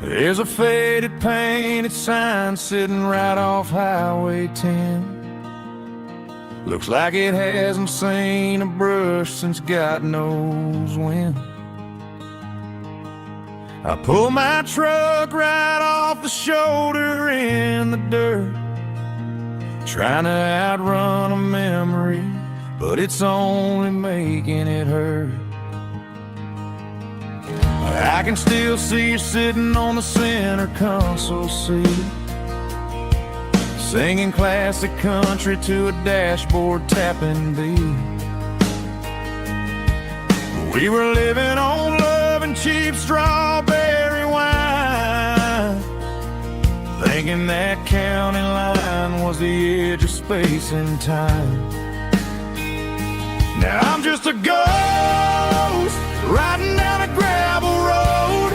There's a faded painted sign sitting right off Highway 10. Looks like it hasn't seen a brush since God knows when. I pull my truck right off the shoulder in the dirt, trying to outrun a memory, but it's only making it hurt. I can still see you sitting on the center console seat, singing classic country to a dashboard tapping beat. We were living on love and cheap strawberry wine, thinking that county line was the edge of space and time. Now I'm just a ghost riding down a gravel road,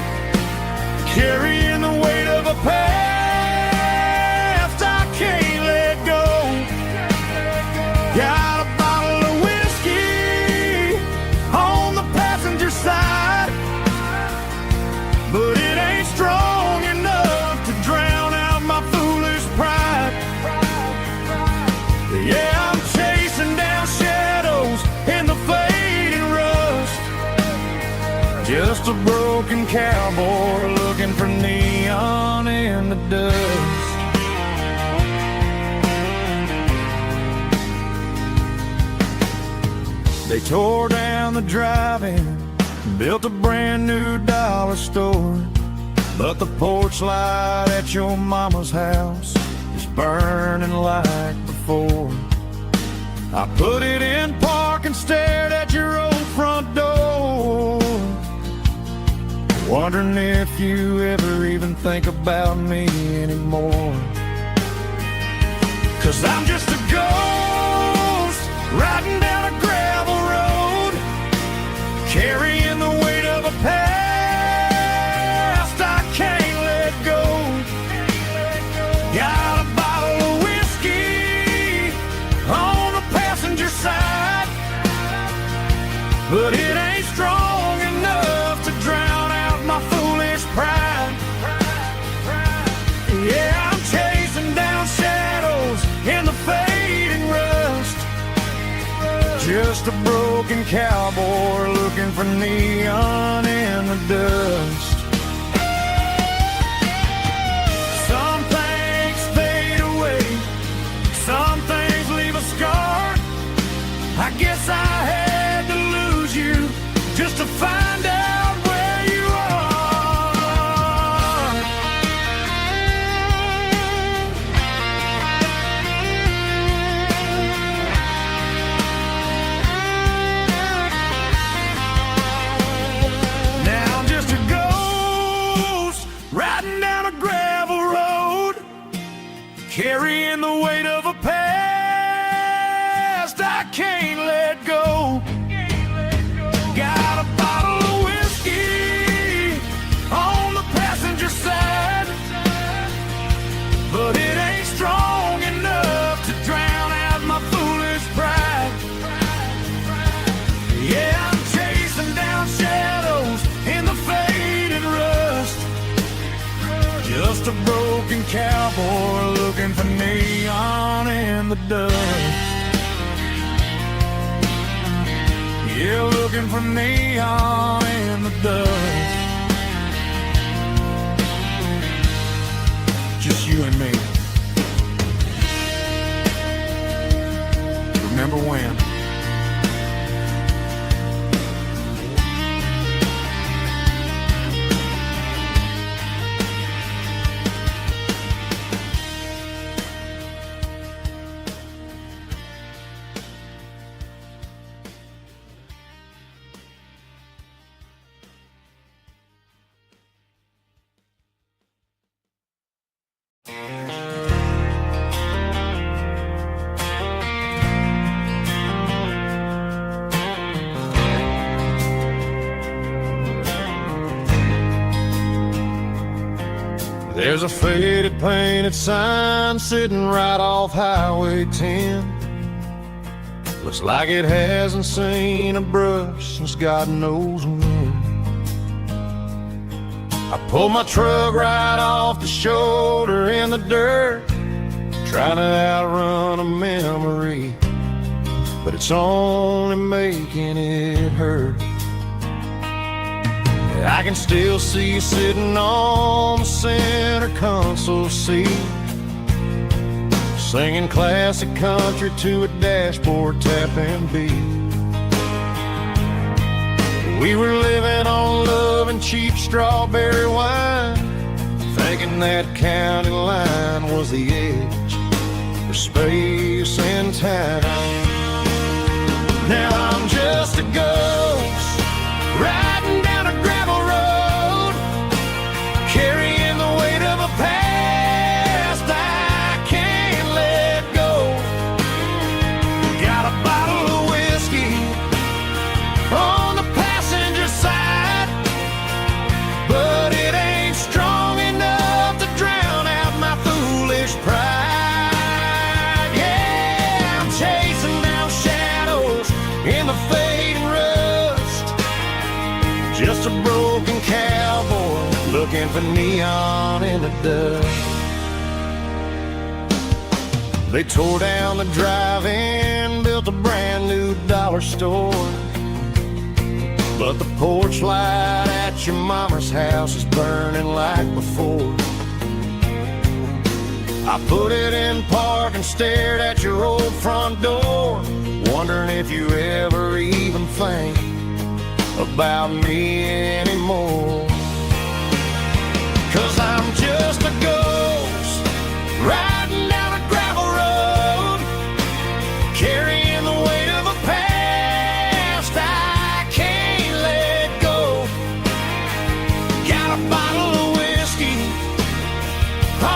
carrying the weight of a past I can't let go. Got a bottle of whiskey on the passenger side, but it ain't strong enough to drown out my foolish pride. Yeah, I'm chasing down shadows in the fading road, Just a broken cowboy looking for neon in the dust. They tore down the drive-in, built a brand new dollar store, but the porch light at your mama's house is burning like before. I put it in park and stared at your old front door, wondering if you ever even think about me anymore. 'Cause I'm just a ghost riding down a gravel road, carrying the weight of a past I can't let go. Got a bottle of whiskey on the passenger side, but it ain't strong enough to drown out my foolish pride. Yeah, I'm chasing down shadows in the fading rust, just a broken cowboy looking for neon in the dust. Some things fade away, some things leave a scar. I guess I had to lose you just to find out where you are. Now I'm just a ghost riding down a gravel road, carrying the weight of a past I can't let go. Got a bottle of whiskey on the passenger side, but it ain't strong enough to drown out my foolish pride. Yeah, I'm chasing down shadows in the fading rust, just a broken cowboy looking for neon in the dust. Yeah, looking for neon in the dust. Just you and me. Remember when? There's a faded painted sign sitting right off Highway 10. Looks like it hasn't seen a brush since God knows when. I pulled my truck right off the shoulder in the dirt, trying to outrun a memory, but it's only making it hurt. I can still see you sitting on the center console seat, singing classic country to a dashboard tapping beat. We were living on love and cheap strawberry wine, thinking that county line was the edge for space and time. Now I'm just a ghost riding down a gravel road, carrying the weight of a past I can't let go. Got a bottle of whiskey on the passenger side, but it ain't strong enough to drown out my foolish pride. Yeah, I'm chasing down shadows in the fading rust, just a broken cowboy looking for neon in the dust. They tore down the drive-in, built a brand new dollar store, but the porch light at your mama's house is burning like before. I put it in park and stared at your old front door, wondering if you ever even think about me anymore. 'Cause I'm just a ghost riding down a gravel road, carrying the weight of a past I can't let go. Got a bottle of whiskey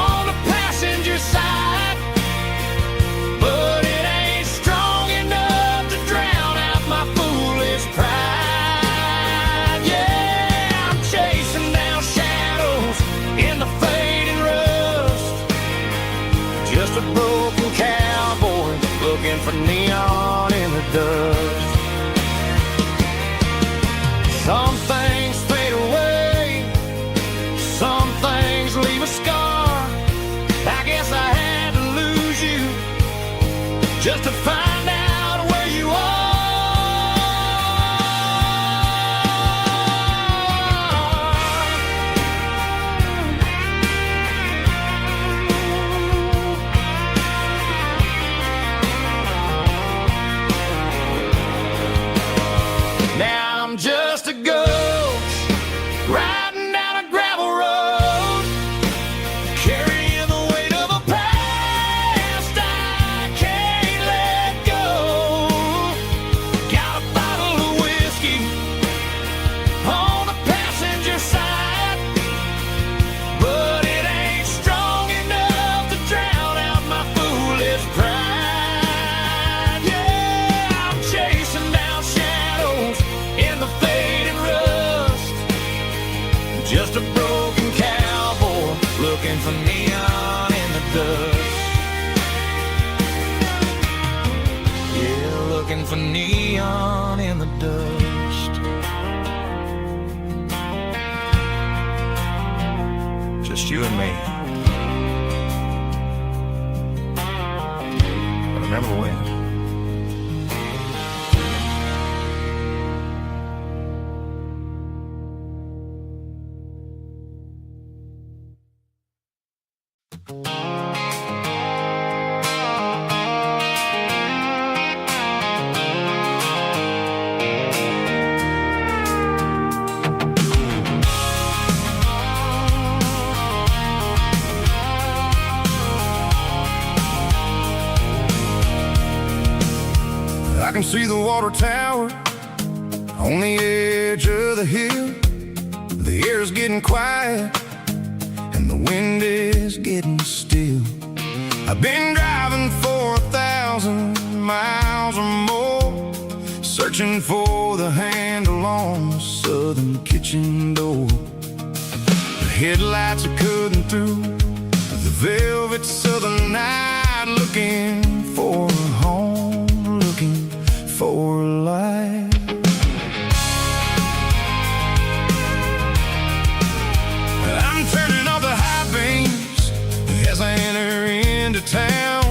on the passenger side, but it ain't strong enough to drown out my foolish pride. Yeah, I'm chasing down shadows in the fading rust, just a broken cowboy looking for neon in the dust. Some things fade away, some things leave a scar. I guess I had to lose you just to find out where you are. Now I'm just a ghost riding down a gravel road, carrying the weight of a past I can't let go. Got a bottle of whiskey on the passenger side, but it ain't strong enough to drown out my foolish pride. Yeah, I'm chasing down shadows in the fading rust, just a broken cowboy looking for neon in the dust. Yeah, looking for neon in the dust. Just you and me. But remember when? I can see the water tower on the edge of the hill. The air is getting quiet and the wind is getting still. I've been driving for 1,000 miles or more, searching for the handle on the southern kitchen door. The headlights are cutting through the velvet southern night, looking for a home, looking for life. I'm turning off the high beams as I enter into town,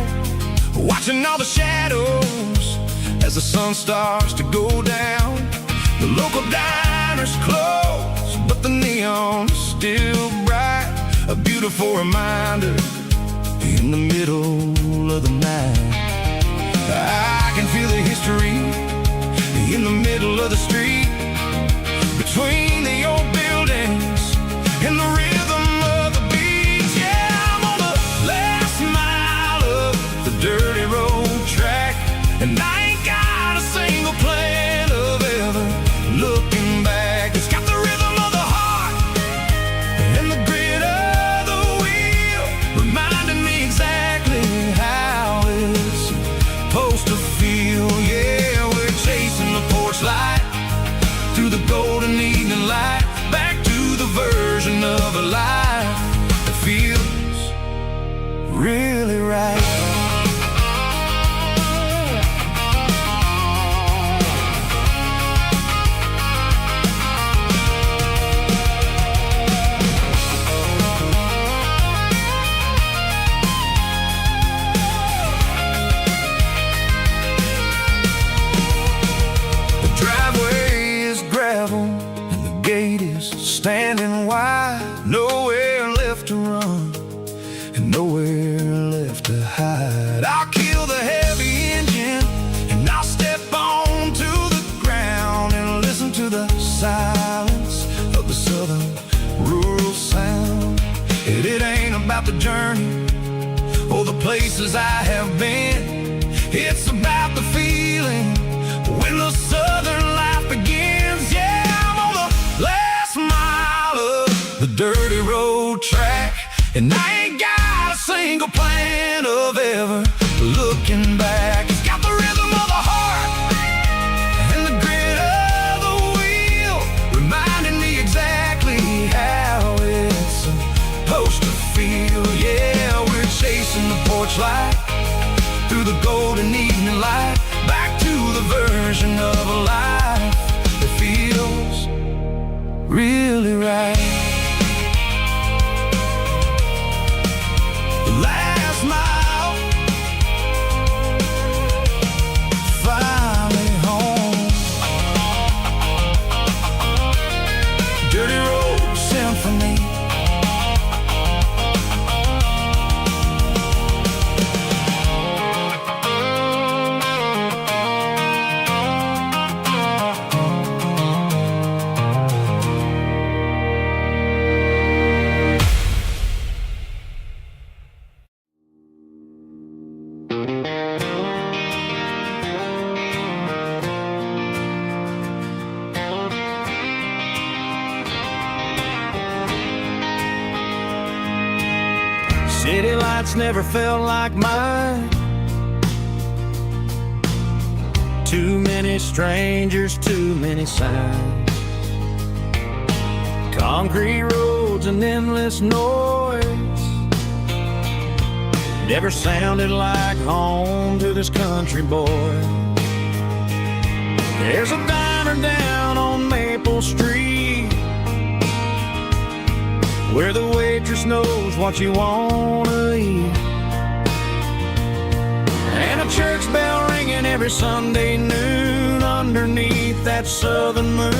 watching all the shadows as the sun starts to go down. The local diner's closed, but the neon is still bright, a beautiful reminder in the middle of the night. I can feel the history in the middle of the street, between the old buildings and the rhythm of the beat. Yeah, I'm on the last mile of the dirty road track, and I ain't got a single plan of ever looking back. It's got the rhythm of the heart and the grit of the wheel, reminding me exactly how it's supposed to feel. Yeah, we're chasing the porch light through the golden evening light, back to the version of a life that feels really right. standing wide, nowhere left to run, and nowhere left to hide. I'll kill the heavy engine, and I'll step onto the ground and listen to the silence of the southern rural sound. And it ain't about the journey or the places I have been, it's about the feeling when the southern life begins. Yeah, I'm on the last mile of the dirty road track, and I ain't got a single plan of ever looking back. It's got the rhythm of the heart and the grit of the wheel, reminding me exactly how it's supposed to feel. Yeah, we're chasing the porch light through the golden evening light, back to the version of a life that feels really right. The last mile, finally home. Dirty road symphony. City lights never felt like mine. Too many strangers, too many signs. Concrete roads and endless noise never sounded like home to this country boy. There's a diner down on Maple Street where the waitress knows what you wanna eat, and a church bell ringing every Sunday noon underneath that southern moon.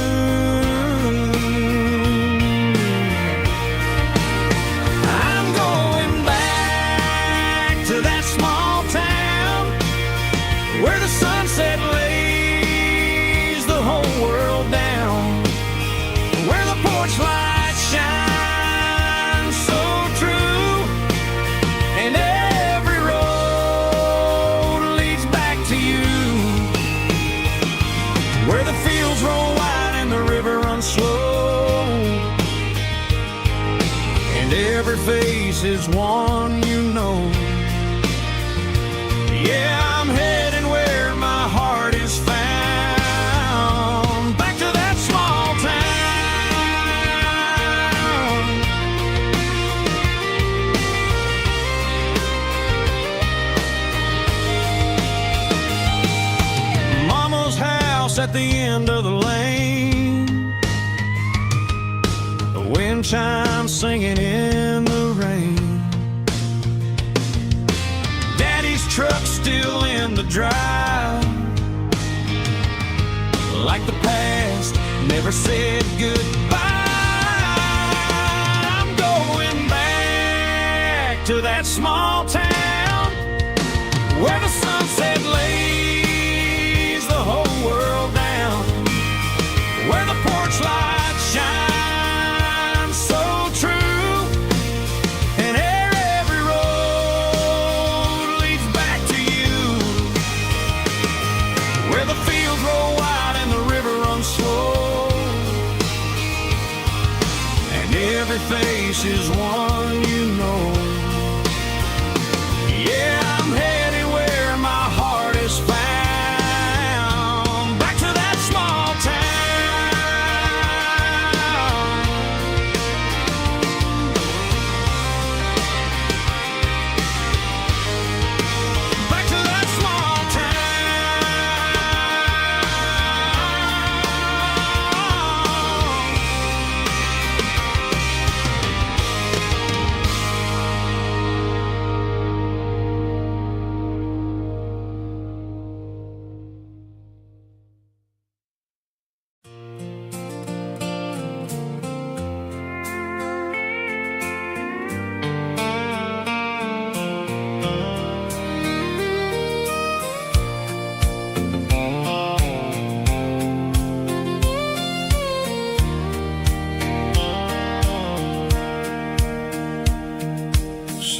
I'm going back to that small town where the sunset lays the whole world down, where the porch lights shine slow, and every face is one you know. Yeah, I'm heading where my heart is found, back to that small town. Mama's house at the end of the lane, wind chimes singing in the rain. Daddy's truck still in the drive, like the past never said goodbye. I'm going back to that small town where the sunset lays the whole world down, where the porch lights shine face is one you know. Yeah, I'm heading where my heart is found, back to that small town. Back to that small town.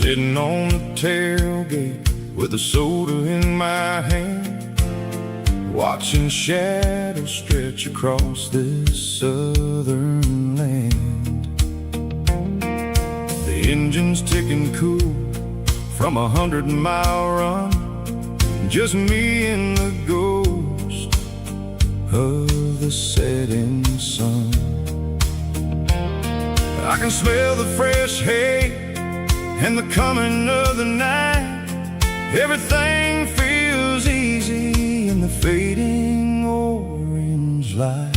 Sitting on the tailgate with a soda in my hand, watching shadows stretch across this southern land. The engine's ticking cool from 100-mile run, just me and the ghost of the setting sun. I can smell the fresh hay and the coming of the night. Everything feels easy in the fading orange light.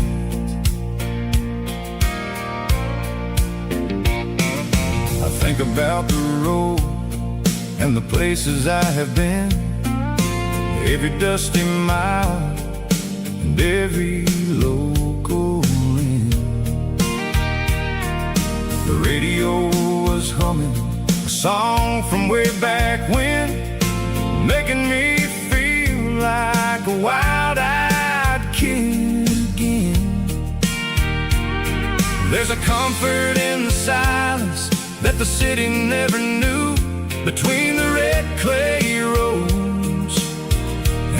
I think about the road and the places I have been, every dusty mile and every local inn. The radio was humming a song from way back when, making me feel like a wild-eyed kid again. There's a comfort in the silence that the city never knew, between the red clay roads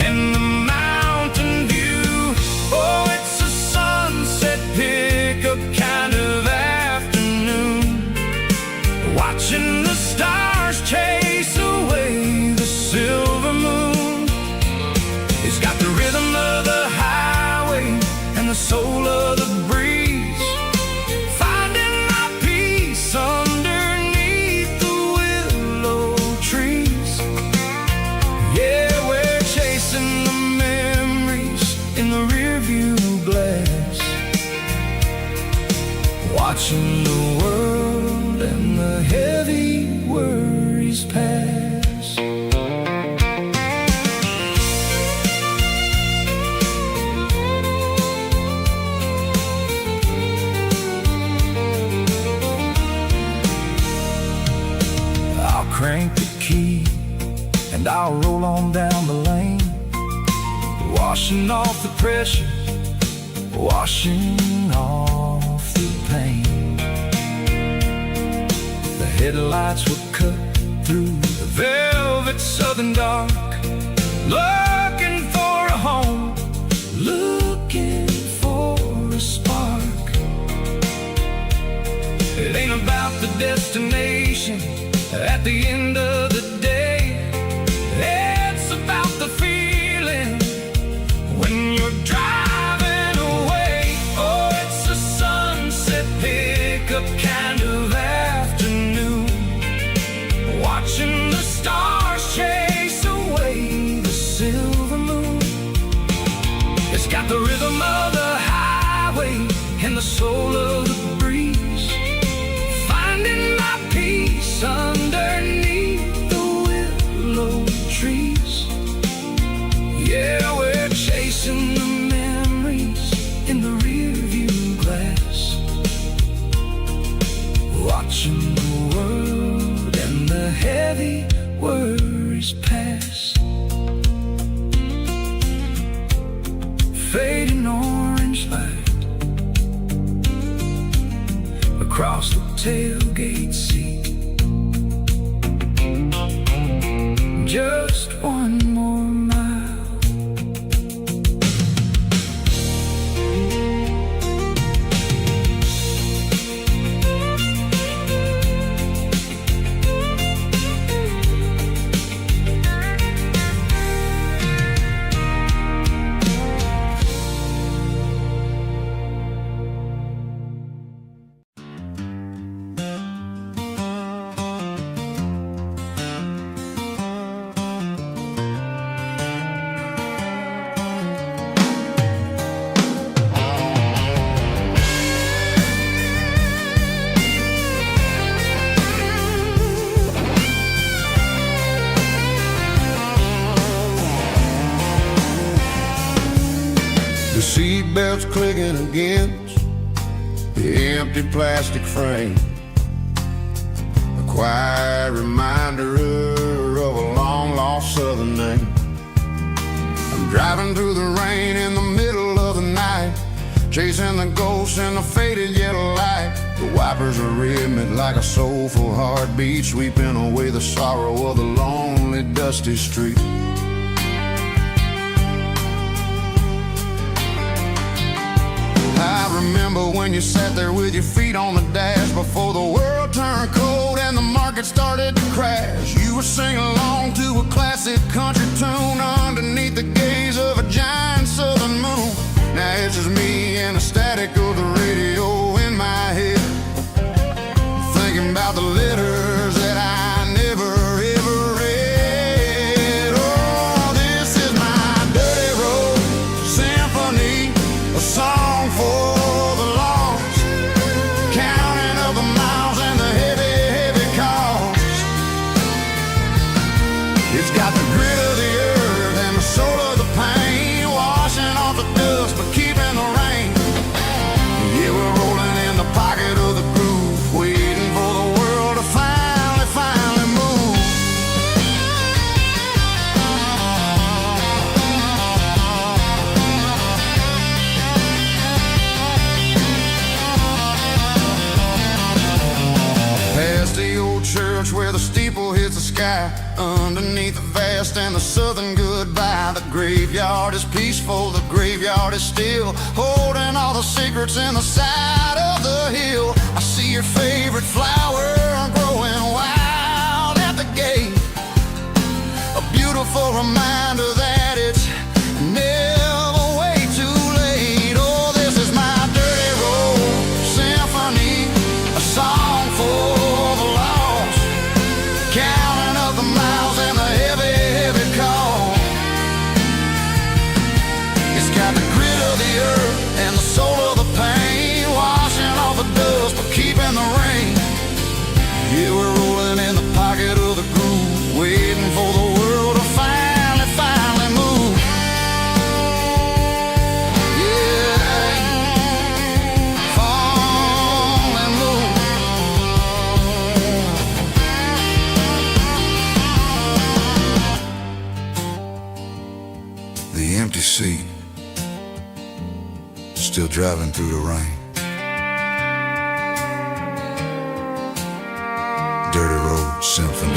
and the mountain view. Oh, it's a sunset pickup kind of afternoon, watching the stars chase away the silver moon. It's got the rhythm of the highway and the soul of the breeze, finding my peace underneath the willow trees. Yeah, we're chasing the memories in the rearview glass, watching the world and the heavy worries pass. I'll crank the key and I'll roll on down the lane, washing off the pressure, washing off the pain. The headlights were cut through the velvet southern dark, looking for a home, looking for a spark. It ain't about the destination at the end of the day, it's about the feeling when you're driving away. Oh, it's a sunset pickup kind of afternoon, watching the stars chase away the silver moon. It's got the rhythm of the highway and the soul of the breeze, finding my peace underneath the willow trees. Yeah, we're chasing the memories in the rearview glass, watching the world and the heavy worries pass. Fading orange light across the tailgate seat, just one more mile. The seatbelt's clicking against the empty plastic frame, a quiet reminder of a long-lost southern name. I'm driving through the rain in the middle of the night, chasing the ghosts in the faded yellow light. The wipers are rhythmic like a soulful heartbeat, sweeping away the sorrow of the lonely, dusty street. I remember when you sat there with your feet on the dash before the world turned cold and the market started to crash. You were singing along to a classic country tune underneath the gaze of a giant southern moon. Now it's just me and the static of the radio in my head, thinking about the letters that I never ever read. Oh, this is my dirty road symphony, a song for the lost, counting up the miles and the heavy, heavy cost. It's got the grit of the earth and the soul of the pain, washing off the dust but keeping the rain. Yeah, we're rolling in the pocket of the groove, waiting for the world to finally move. Past the old church where the steeple hits the sky, underneath the vast and the southern goodbye. The graveyard is peaceful, the graveyard is still, holding all the secrets in the side of the hill. I see your favorite flower growing wild at the gate, a beautiful reminder that it's never way too late. Oh, this is my dirty road symphony, a song for the lost, counting up the miles and the heavy, heavy call. It's got the grit of the earth and the soul of the pain, washing off the dust but keeping the rain. Yeah, we're rolling in the pocket of the groove, waiting for the world to finally move. Yeah, finally move. The empty seat, still driving through the rain. Dirty Road Symphony.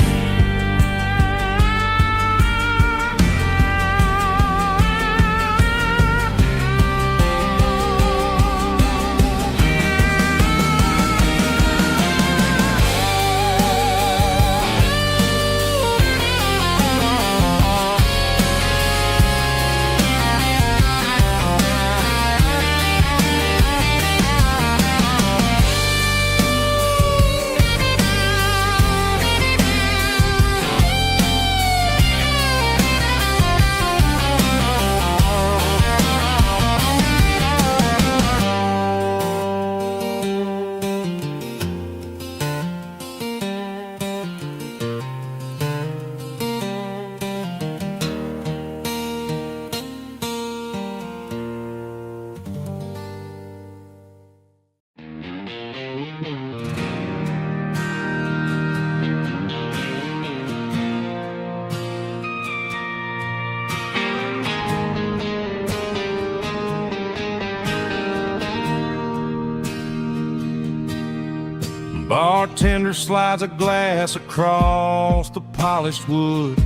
Bartender slides a glass across the polished wood,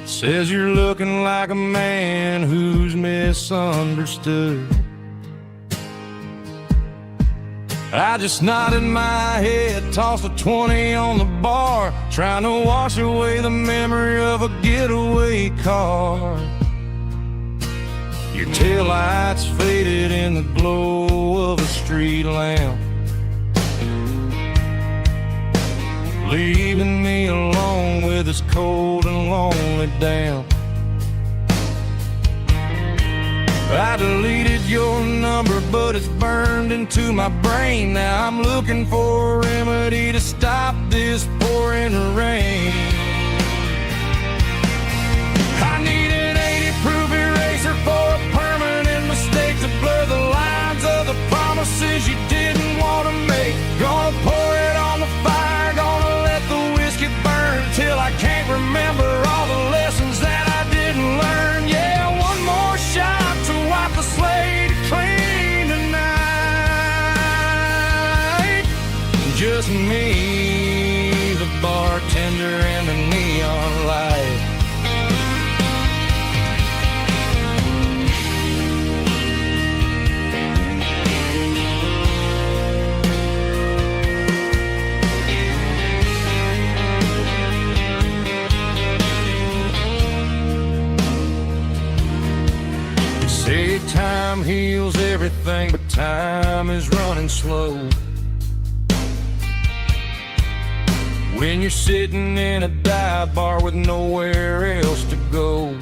says you're looking like a man who's misunderstood. I just nodded my head, tossed a 20 on the bar, trying to wash away the memory of a getaway car. Your taillights faded in the glow of a street lamp, leaving me alone with this cold and lonely damp. I deleted your number, but it's burned into my brain. Now I'm looking for a remedy to stop this pouring rain. I need an 80-proof eraser for a permanent mistake to blur the lines of the promises you didn't want to make. Gonna pour it on the fire, gonna let the whiskey burn till I can't remember all the lessons that I didn't learn. Yeah, one more shot to me, the bartender and the neon light. Say time heals everything, but time is running slow. When you're sitting in a dive bar with nowhere else to go,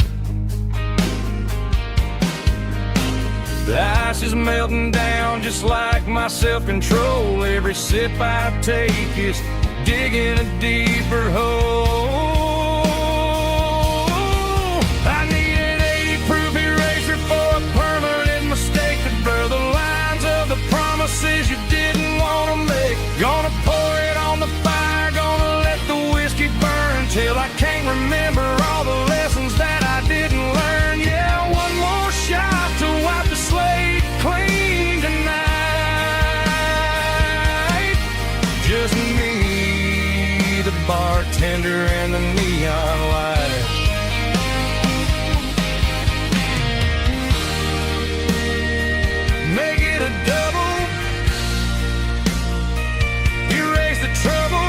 the ice is melting down just like my self-control. Every sip I take is digging a deeper hole. I need an 80-proof eraser for a permanent mistake to blur the lines of the promises you didn't want to make. Gonna pour it on the fire, gonna let the whiskey burn till I can't remember all the lessons that I didn't learn. Yeah, one more shot to wipe the slate clean tonight. Just me, the bartender and the neon light. Make it a double, erase the trouble.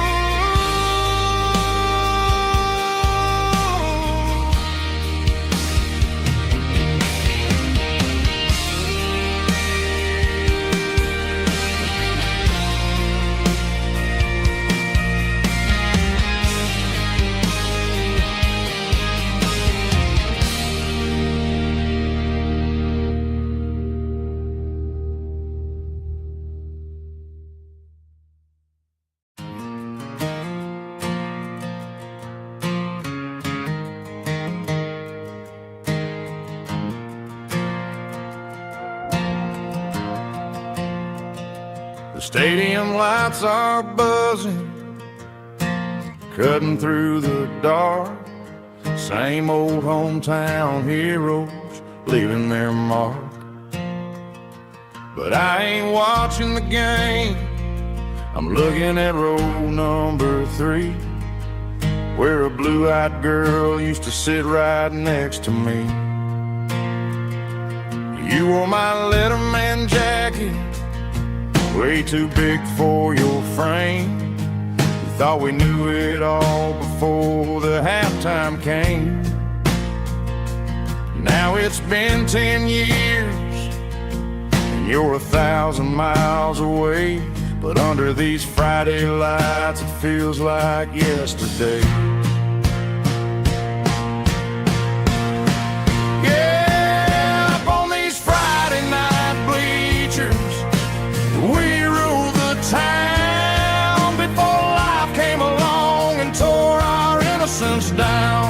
The stadium lights are buzzing, cutting through the dark. Same old hometown heroes leaving their mark. But I ain't watching the game, I'm looking at row number 3, where a blue-eyed girl used to sit right next to me. You wore my Letterman jacket, way too big for your frame. We thought we knew it all before the halftime came. Now it's been 10 years, and you're 1,000 miles away. But under these Friday lights, it feels like yesterday. Yeah, up on these Friday night bleachers, we ruled the town before life came along and tore our innocence down.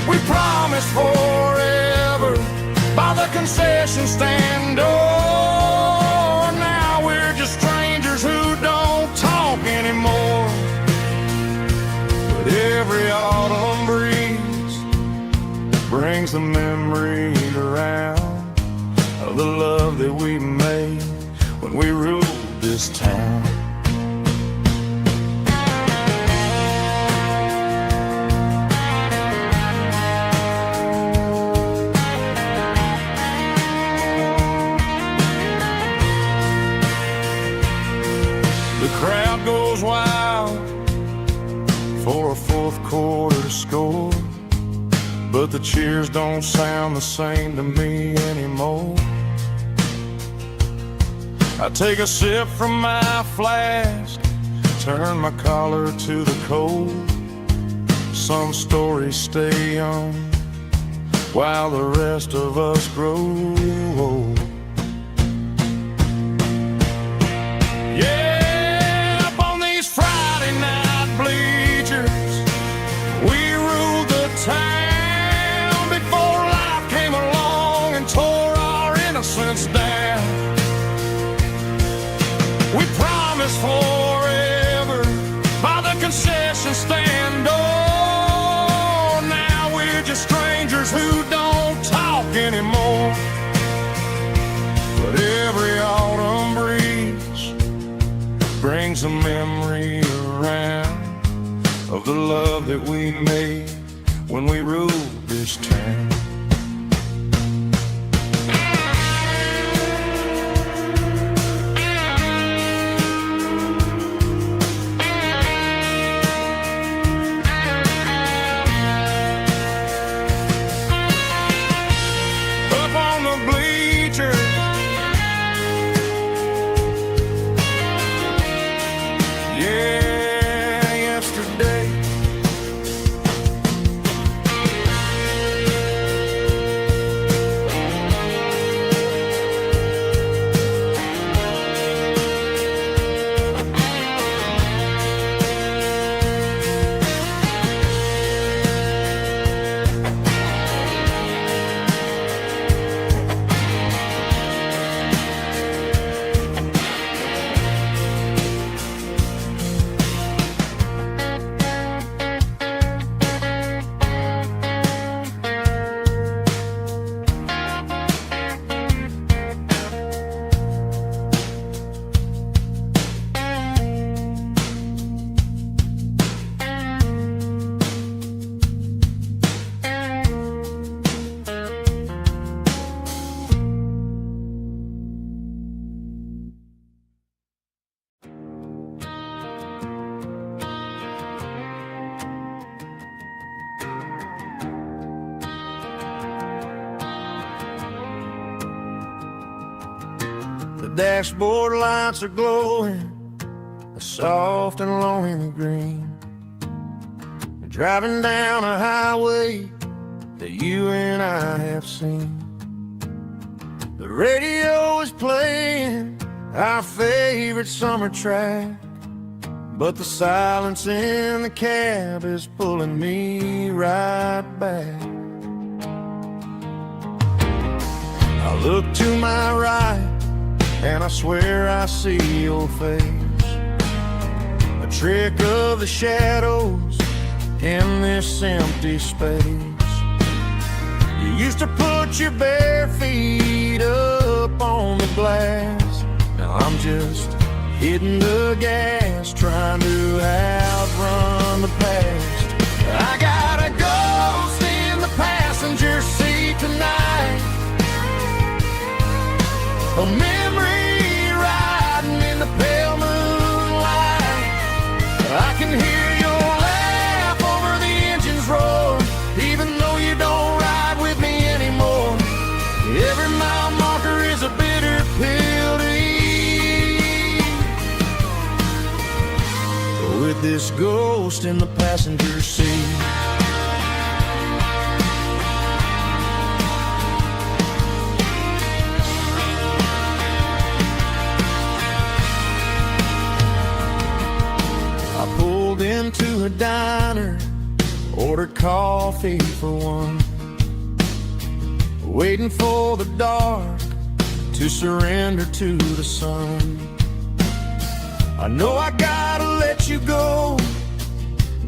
We promised forever by the concession stand door. Now we're just strangers who don't talk anymore. But every autumn breeze brings the memory around of the love that we made when we ruled this town. The crowd goes wild for a fourth quarter score, but the cheers don't sound the same to me anymore. I take a sip from my flask, turn my collar to the cold. Some stories stay young while the rest of us grow old. Yeah, up on these Friday night bleachers, we ruled the town before life came along and tore our innocence down. We promised forever by the concession stand door. Now we're just strangers who don't talk anymore. But every autumn breeze brings a memory around of the love that we made when we ruled this town. Up on the bleachers, yeah, yesterday. The dashboard lights are glowing a soft and lonely green. We're driving down a highway that you and I have seen. The radio is playing our favorite summer track, but the silence in the cab is pulling me right back. I look to my right and I swear I see your face, a trick of the shadows in this empty space. You used to put your bare feet up on the glass. Now I'm just hitting the gas, trying to outrun the past. I got a ghost in the passenger seat tonight, a memory riding in the pale moonlight. I can hear your laugh over the engine's roar, even though you don't ride with me anymore. Every mile marker is a bitter pill to eat, with this ghost in the passenger seat. Into a diner, ordered coffee for one, waiting for the dark to surrender to the sun. I know I gotta let you go,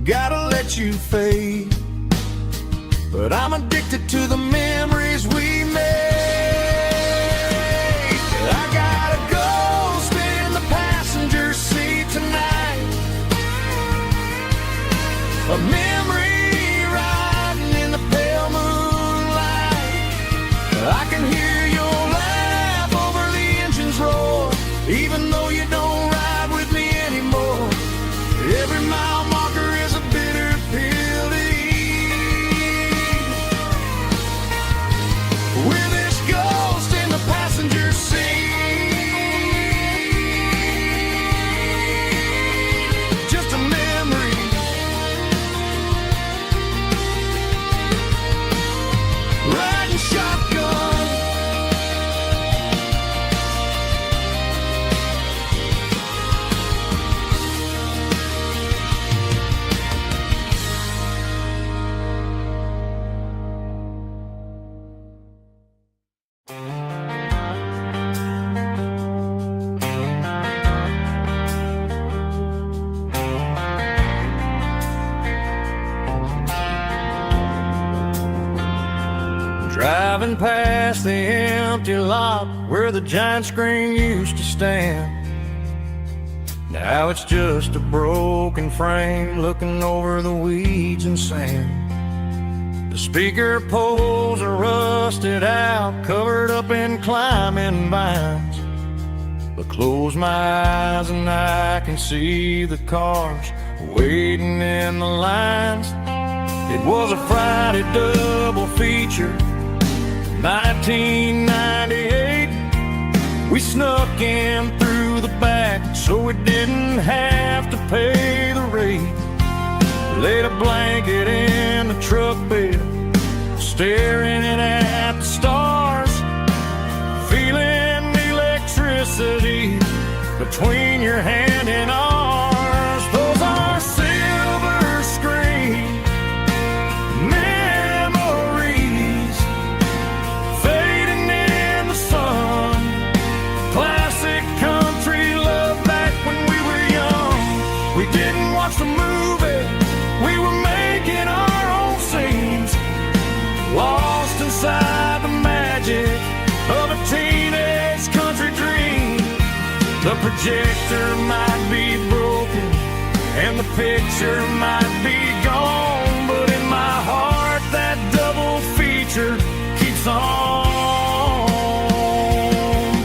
gotta let you fade, but I'm addicted to the memories we made. I got a ghost in the passenger seat tonight, a memory riding in the pale moonlight. I can hear your laugh over the engine's roar, even though you don't ride with me anymore. Every mile marker is a bitter pill to eat, with this ghost in the passenger seat. Just a memory, riding shotgun. Driving past the empty lot where the giant screen used to stand, Now it's just a broken frame looking over the weeds and sand. The speaker poles are rusted out, covered up in climbing vines. But close my eyes and I can see the cars waiting in the lines. It was a Friday double feature, 1998. We snuck in through the back so we didn't have to pay the rate. Laid a blanket in the truck bed, staring at the stars, feeling the electricity between your hand and ours. Those are silver screen memories fading in the sun. Classic country love back when we were young. We didn't watch the movie, we were making our own scenes, lost inside the magic of a teenage country dream. The projector might be broken and the picture might be gone, but in my heart that double feature keeps on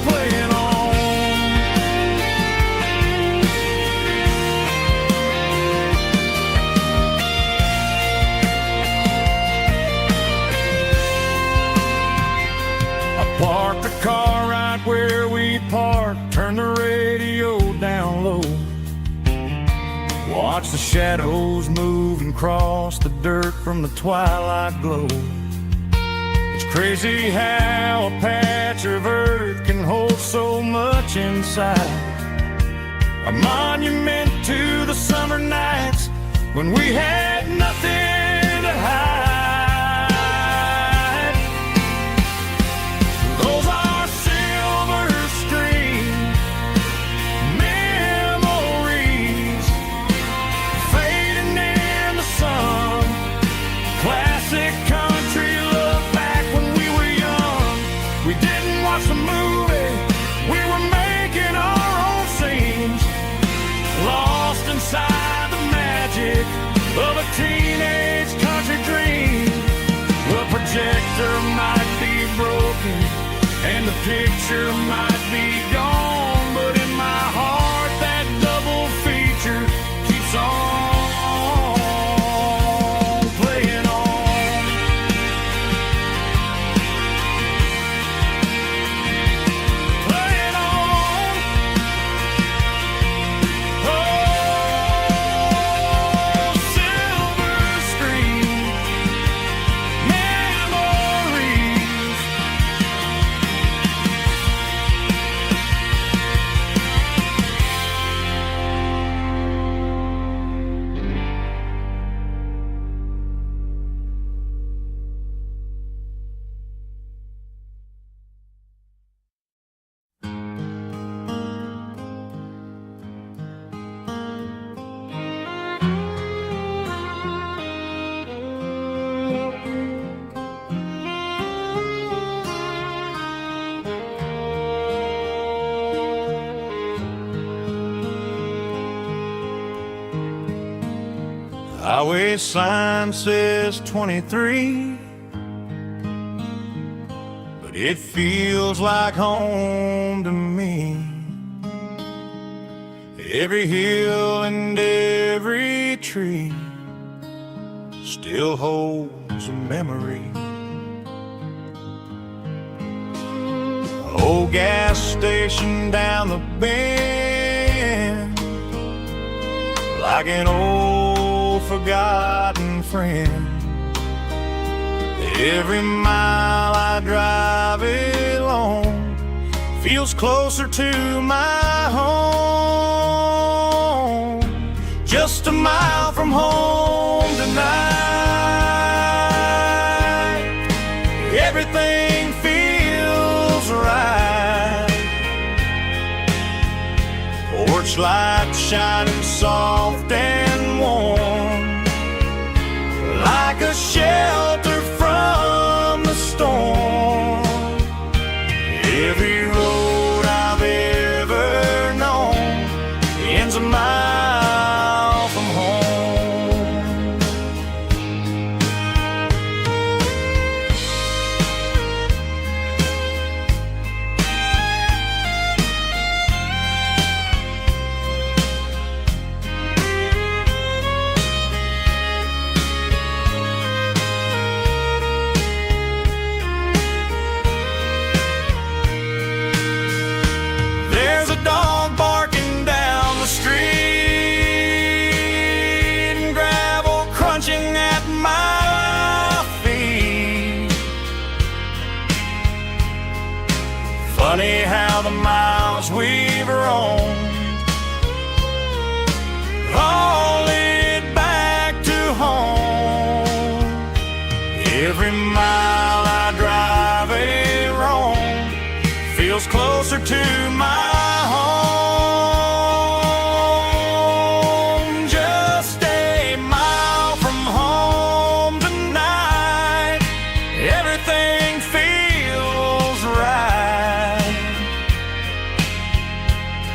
playing on. I parked the car right where we parked, turned the radio down low, watch the shadows move and cross the dirt from the twilight glow. It's crazy how a patch of earth can hold so much inside. A monument to the summer nights when we had nothing to hide. Those are silver screen memories fading in the sun. Classic country love back when we were young. We didn't watch the movie, we were making our own scenes, lost inside the magic of a teenage country dream. The projector might be broken and the picture might be gone, but in my heart that double feature keeps on playing on. Playing on. Oh, silver screen memories. Highway sign says 23, but it feels like home to me. Every hill and every tree still holds a memory. Old gas station down the bend, like an old forgotten friend. Every mile I drive it alone feels closer to my home. Just a mile from home tonight, everything feels right. Porch light shining soft and warm, like a shelter from the storm. Every road I've ever known ends a Funny how the miles we've roamed all lead back to home. Every mile I drive a roam feels closer to my home. Just a mile from home tonight, everything feels right.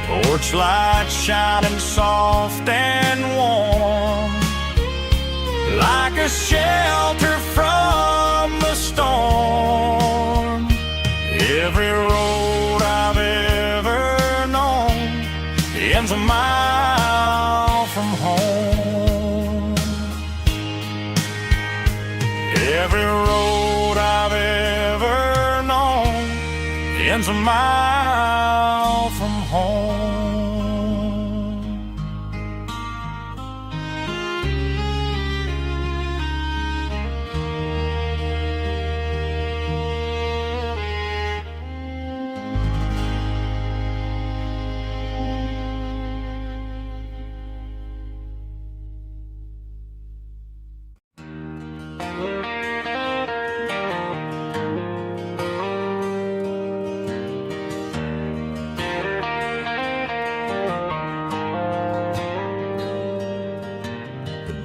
Porch light shining soft and warm, like a shelter from the storm. Every road I've ever known ends a mile from home. Every road I've ever known ends a mile from home.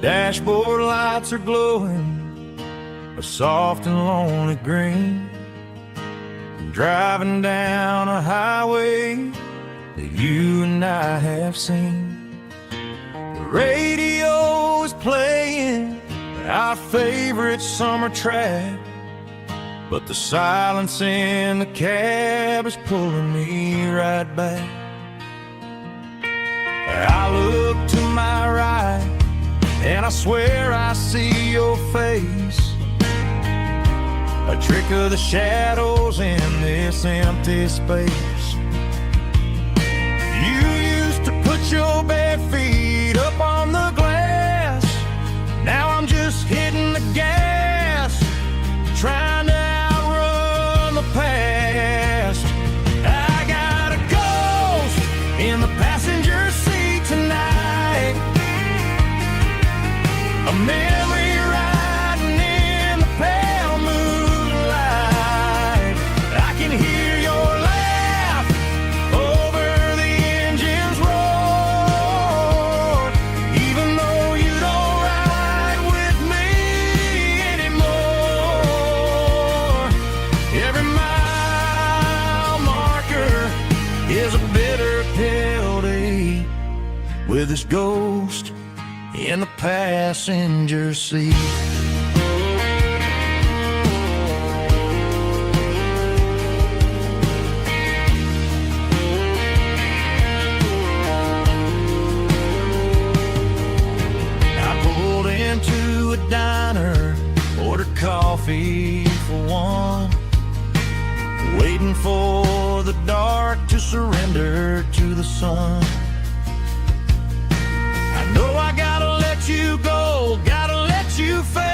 Dashboard lights are glowing a soft and lonely green. I'm driving down a highway that you and I have seen. The radio is playing our favorite summer track, but the silence in the cab is pulling me right back. I look to my right and I swear I see your face, a trick of the shadows in this empty space. You used to put your bare feet up on the glass. Now I'm just hitting the gas, trying to outrun the past. I got a ghost in the passenger seat tonight, a memory riding in the pale moonlight. I can hear your laugh over the engine's roar, even though you don't ride with me anymore. Every mile marker is a bitter pill to eat, with this ghost in the passenger seat. I pulled into a diner, ordered coffee for one, waiting for the dark to surrender to the sun. I know I gotta let you go, gotta let you fade,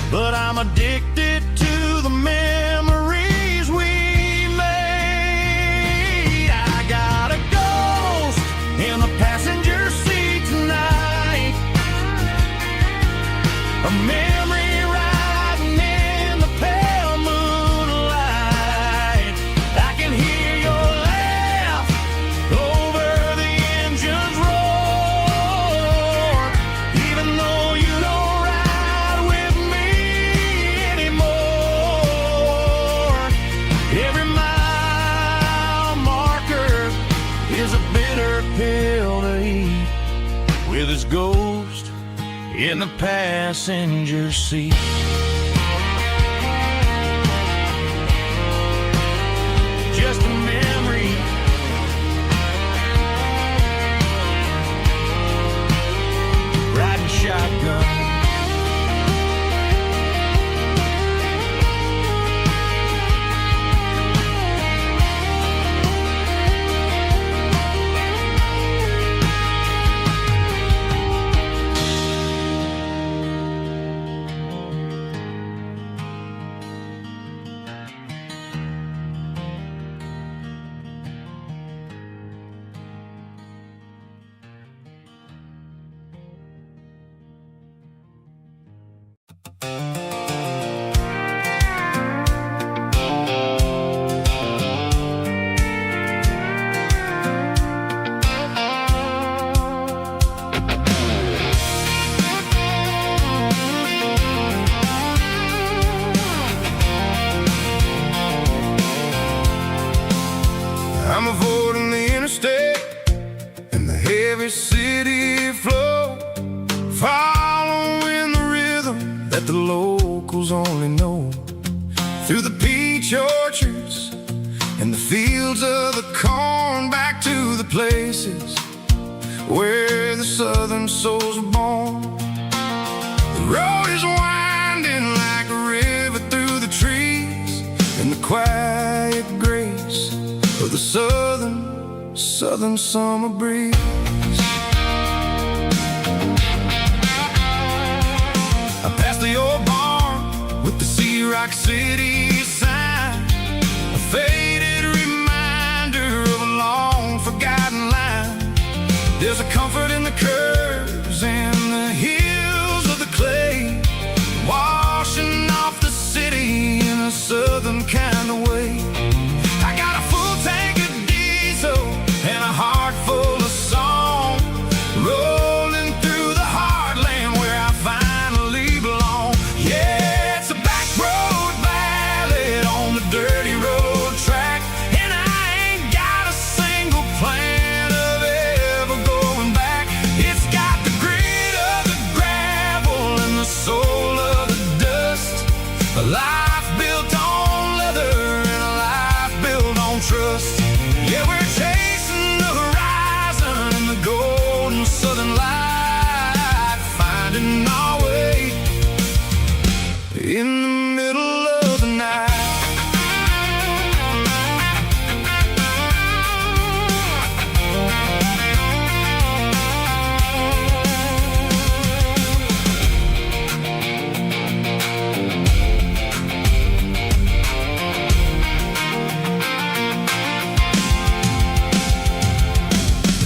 but I'm addicted to the memories we made. I got a ghost in the passenger seat tonight, a memory riding in the pale moonlight. I can hear your laugh over the engine's roar, even though you don't ride with me anymore. Every mile marker is a bitter pill to eat, with his ghost in the passenger seat. Just a memory, riding shotgun. every city flow, following the rhythm that the locals only know. Through the peach orchards and the fields of the corn, back to the places where the southern souls were born. The road is winding like a river through the trees, in the quiet grace of the southern summer breeze. I passed the old barn with the Sea Rock City sign, a faded reminder of a long forgotten line. There's a comfort in the curves and the hills of the clay, washing off the city in a southern kind of way. I got a full tank of diesel and a heart full of song, rolling through the heartland where I finally belong. Yeah, it's a back road ballad on the dirty road track, and I ain't got a single plan of ever going back. It's got the grit of the gravel and the soul of the dust, a life built on leather and a life built on trust. Yeah, we're chasing the horizon in the golden southern light, finding our way in the middle of the night.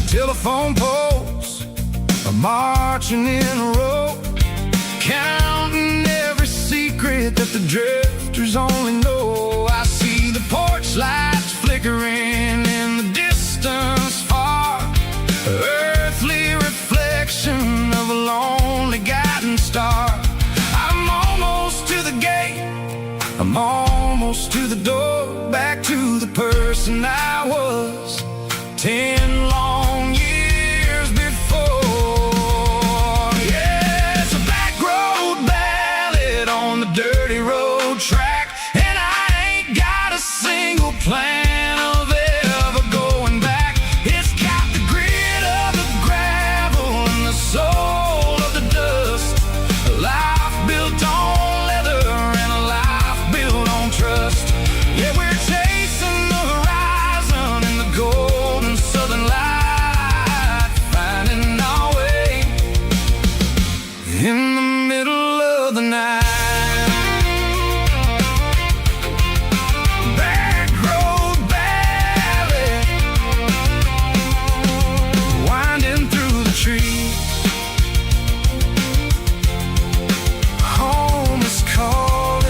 Telephone poles are marching in a row, counting every secret that the drifters only know. I see the porch lights flickering in the distance far, earthly reflection of a lonely guiding star. I'm almost to the gate, I'm almost to the door, back to the person I was 10 long years before. Yeah, it's a back road ballad on the dirty road track, and I ain't got a single plan of ever going back. It's got the grit of the gravel and the soul of the dust, a life built on leather and a life built on trust. Yeah, we're chasing the horizon in the golden southern light, finding our way in the middle of the night. Back road ballad, winding through the trees. Home is calling.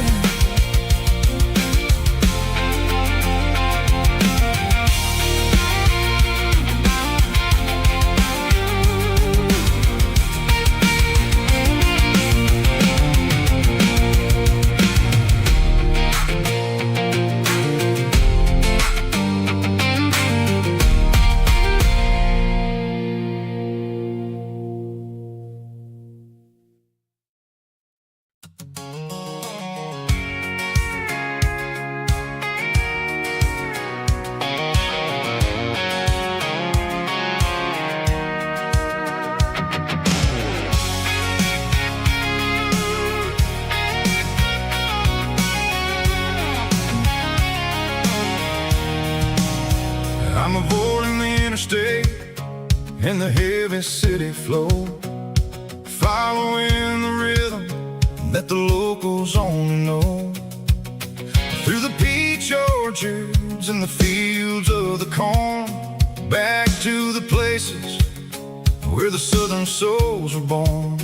I'm avoiding the interstate and the heavy city flow, following the rhythm that the locals only know. Through the peach orchards and the fields of the corn, back to the places where the southern souls were born.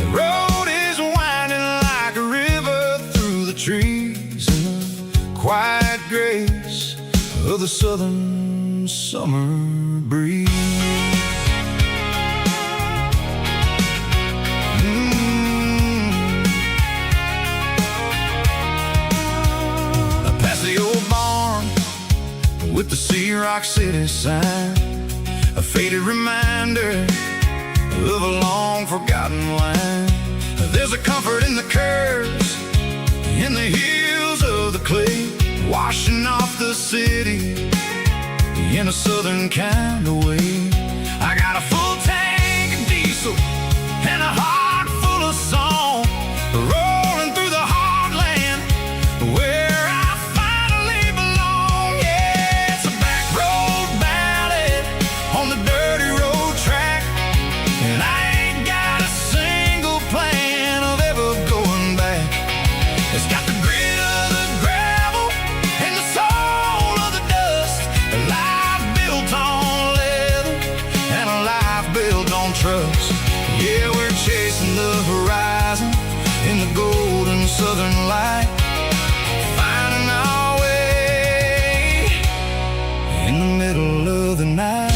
The road is winding like a river through the trees in the quiet grace of the southern summer breeze. I passed the old barn with the Sea Rock City sign, a faded reminder of a long forgotten line. There's a comfort in the curves, in the heels of the clay, washing off the city in a southern kind of way. I got a full tank of diesel and a heart full of song, rolling through the heartland where I finally belong. Yeah, it's a back road ballad on the dirty road track, and I ain't got a single plan of ever going back. It's got the grit of the gravel and the soul of the dust, a life built on leather and a life built on trust. Yeah, we're chasing the horizon in the golden southern light, finding our way in the middle of the night.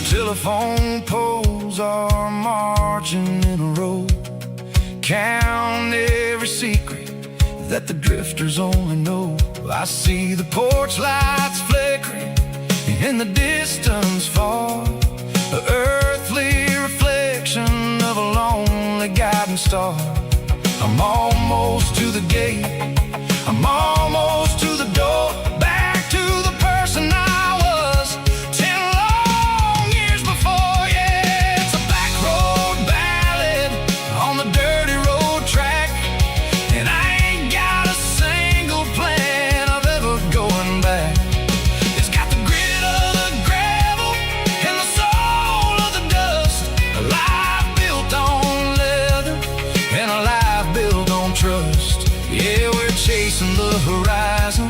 Telephone poles are marching in a row, count every secret that the drifters only know. I see the porch lights flickering in the distance far, an earthly reflection of a lonely guiding star. I'm almost to the gate, I'm almost to the door, back to the person I was 10 long years before. Yeah, it's a back road ballad on the dirty road track, and I ain't got a single plan of ever going back. It's got the grit of the gravel and the soul of the dust, a life built on leather and a life built on trust. Yeah, we're chasing the horizon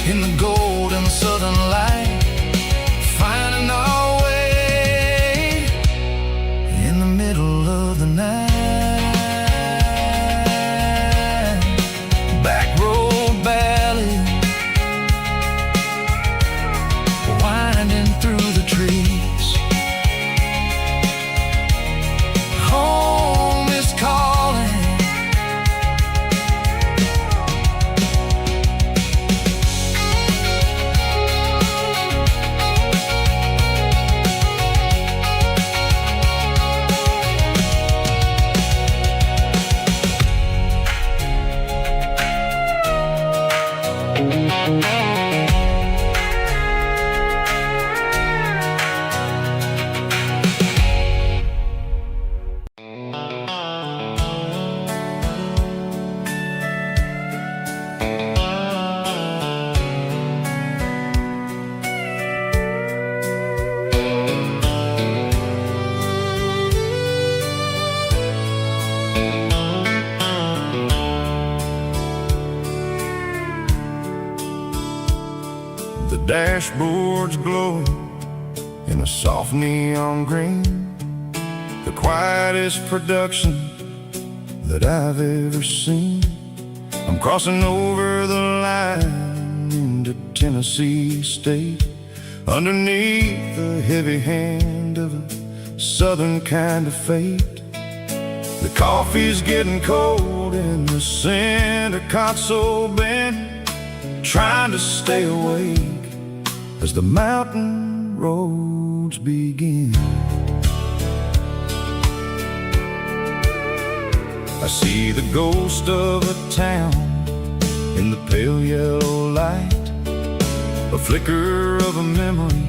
in the golden southern light, finding our way in the middle of the night. Back road ballad, winding through the trees. Home is calling. The dashboard's glowing in a soft neon green, the quietest production that I've ever seen. I'm crossing over the line into Tennessee State, underneath the heavy hand of a southern kind of fate. The coffee's getting cold in the center console bin, trying to stay awake as the mountain roads begin. I see the ghost of a town in the pale yellow light, a flicker of a memory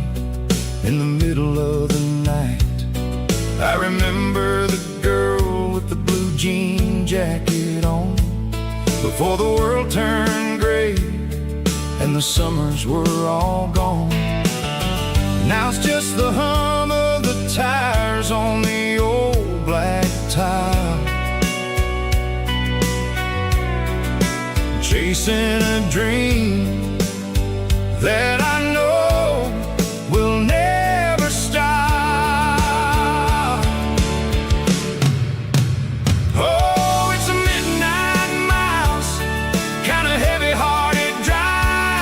in the middle of the night. I remember the girl with the blue jean jacket on, before the world turned gray and the summers were all gone. Now it's just the hum of the tires on the old black tile, chasing a dream that I know will never stop. Oh, it's a midnight miles, kind of heavy-hearted drive,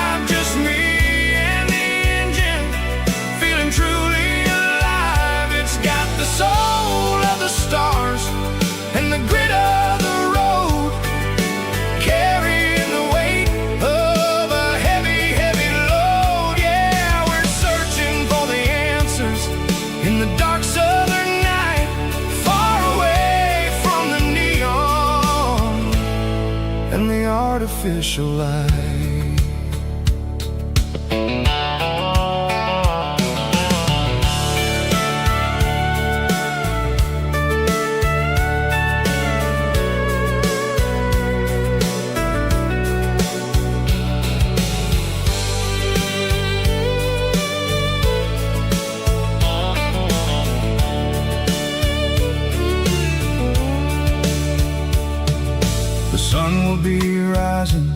artificial light. The sun will be rising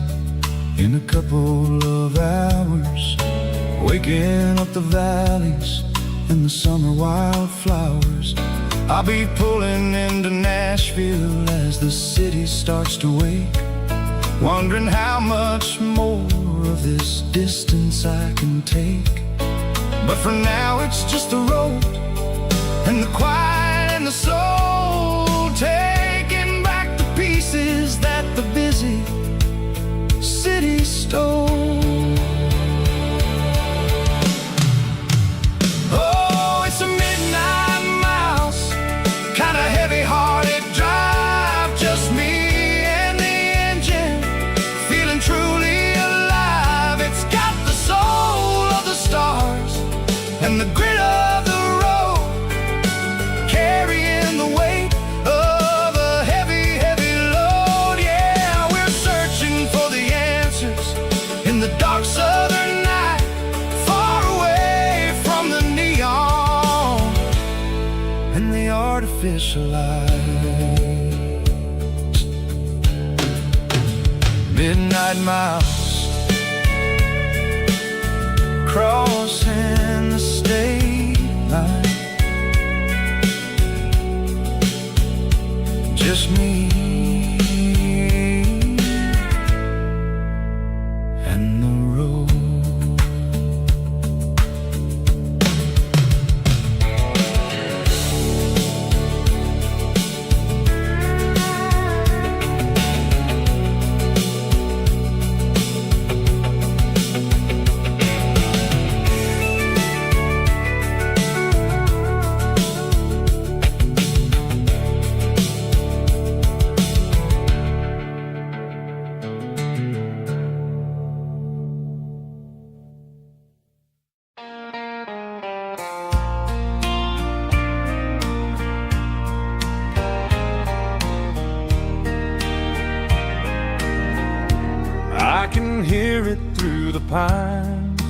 in a couple of hours, waking up the valleys and the summer wildflowers. I'll be pulling into Nashville as the city starts to wake, wondering how much more of this distance I can take. But for now it's just the road and the quiet and the soul, taking back the pieces that the busy city stole. Oh, it's a midnight mouse, kinda heavy-hearted drive, just me and the engine, feeling truly alive. It's got the soul of the stars and the grit of the road, carrying the weight of a heavy, heavy load. Yeah, we're searching for the answers in the dark southern night, far away from the neon and the artificial lights. Midnight mouse, crossing the state line, just me and the road. I can hear it through the pines,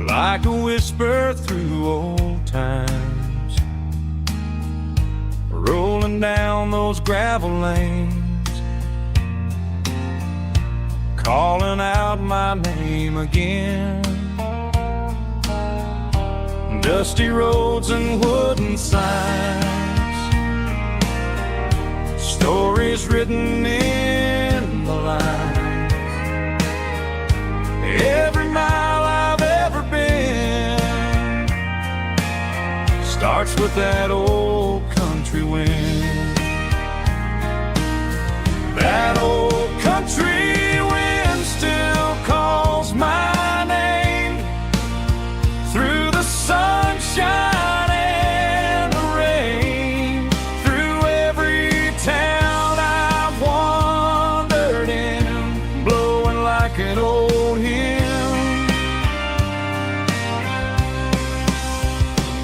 like a whisper through old times, rolling down those gravel lanes, calling out my name again. Dusty roads and wooden signs, stories written in the lines. Every mile I've ever been starts with that old country wind. That old country wind still calls my name through the sunshine and the rain, through every town I've wandered in, blowing like an old hymn.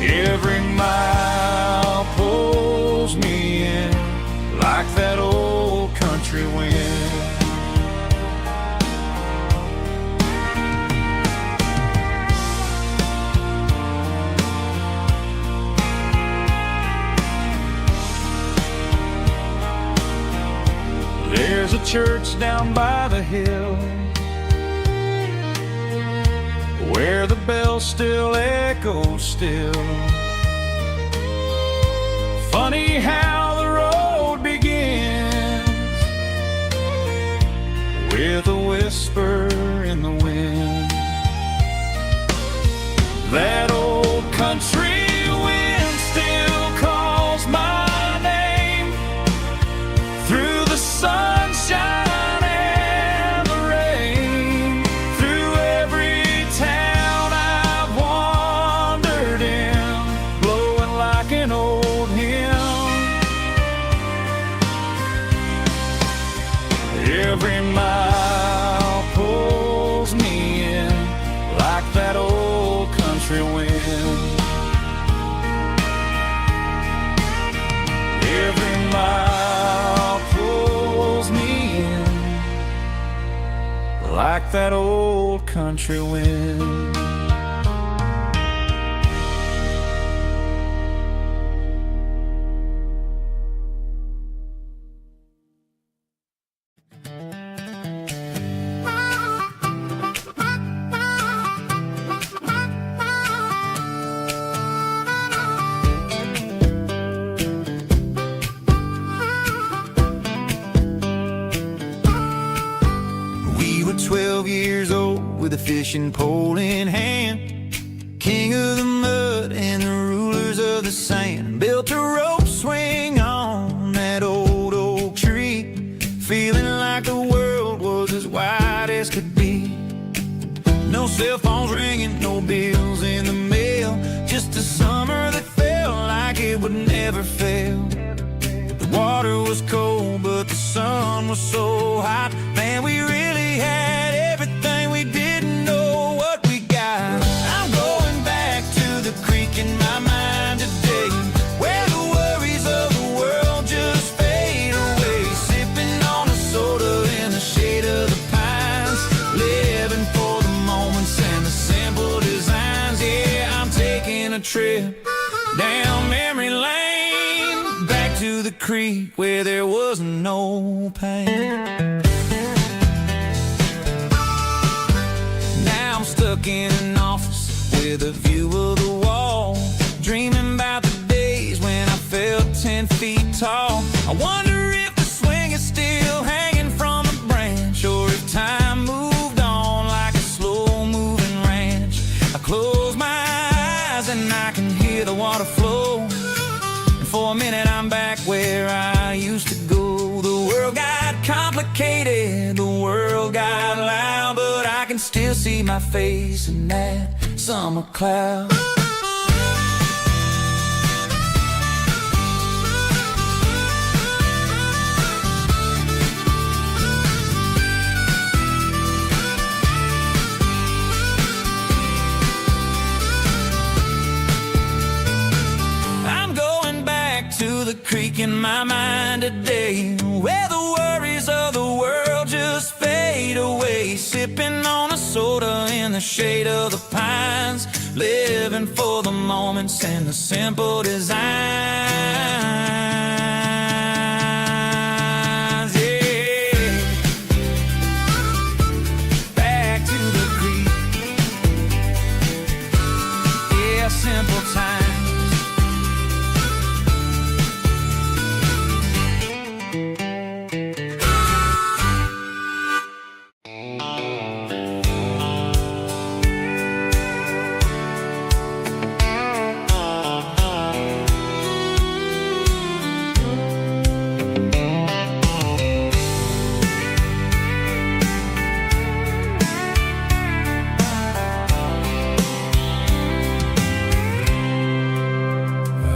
Every mile pulls me in like that old country wind. There's a church down by the hill where the bells still echo still. Funny how the road begins with a whisper in the wind. That old country wind still calls my name through the sunshine and the rain, through every town I've wandered in, blowing like an old hymn. like that old country wind. We were 12 years old with a fishing pole in hand, king of the mud and the rulers of the sand. Built a rope swing on that old oak tree, feeling like the world was as wide as could be. No cell phones ringing, no bills in the mail, just a summer that felt like it would never fail. The water was cold, but the sun was so hot. Man, we really had everything, we didn't know what we got. I'm going back to the creek in my mind today, where the worries of the world just fade away. Sipping on a soda in the shade of the pines, living for the moments and the simple designs. Yeah, I'm taking a trip down memory lane, back to the creek where there was no pain. Now I'm stuck in an office with a view of the wall, dreaming about the days when I felt 10 feet tall. I wonder if the swing is still hanging from a branch, or if time moved on like a slow-moving ranch. I close my eyes and I can hear the water flow, and for a minute I'm back where I used to go. The world got complicated, the world got loud, but I can still see my face in that summer cloud. I'm going back to the creek in my mind today, where the worries of the world just fade away. Sipping on a soda in the shade of the pines, living for the moments and the simple designs. Yeah, back to the creek. Yeah, simple times.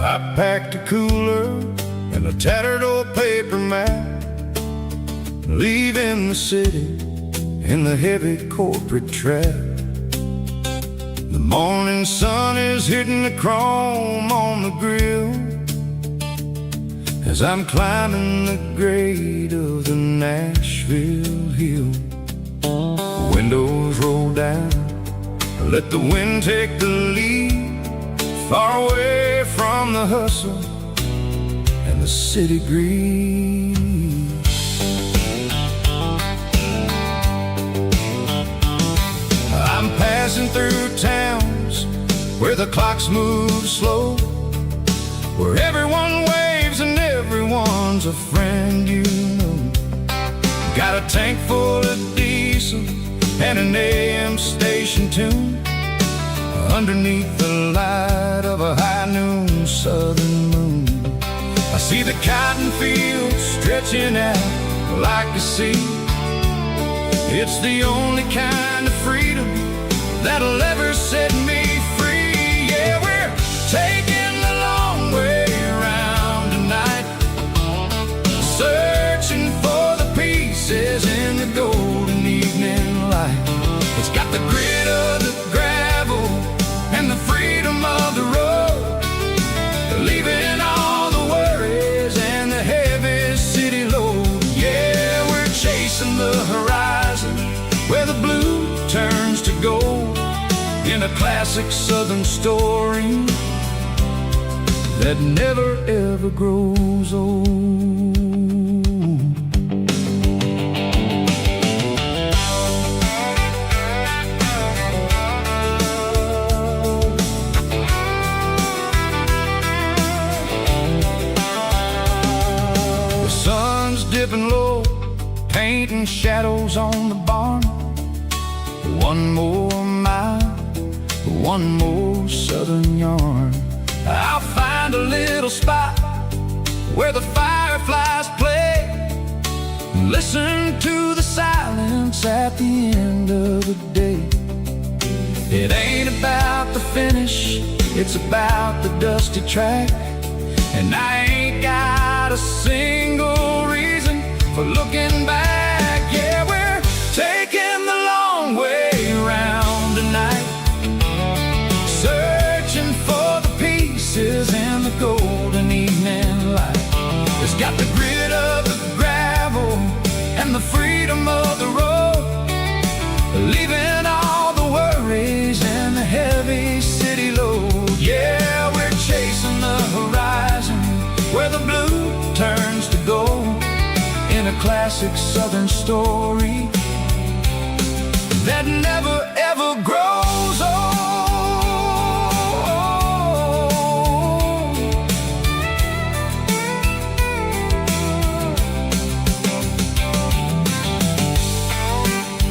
I packed a cooler and a tattered old paper map, leaving the city in the heavy corporate trap. The morning sun is hitting the chrome on the grill as I'm climbing the grade of the Nashville hill. Windows roll down, let the wind take the lead, far away from the hustle and the city breeze. I'm passing through towns where the clocks move slow, where everyone waves and everyone's a friend you know. Got a tank full of diesel and an AM station tune, underneath the light of a high noon southern moon. I see the cotton fields stretching out like a sea. It's the only kind of freedom that'll ever set me free. Yeah, we're taking the long way around tonight, searching for the pieces in the golden evening light. It's got the grit of the gravel and the freedom of the road, leaving all the worries and the heavy city load. Yeah, we're chasing the horizon where the blue classic Southern story that never ever grows old. The sun's dipping low, painting shadows on the barn. One more mile, one more Southern yarn. I'll find a little spot where the fireflies play, and listen to the silence at the end of the day. It ain't about the finish, it's about the dusty track. And I ain't got a single reason for looking back. Yeah, we're taking the long way around tonight, searching for the pieces in the golden evening light. It's got the grit of the gravel and the freedom of the road, leaving all the worries and the heavy city load. Yeah, we're chasing the horizon where the blue turns to gold, in a classic Southern story that never ever grows old.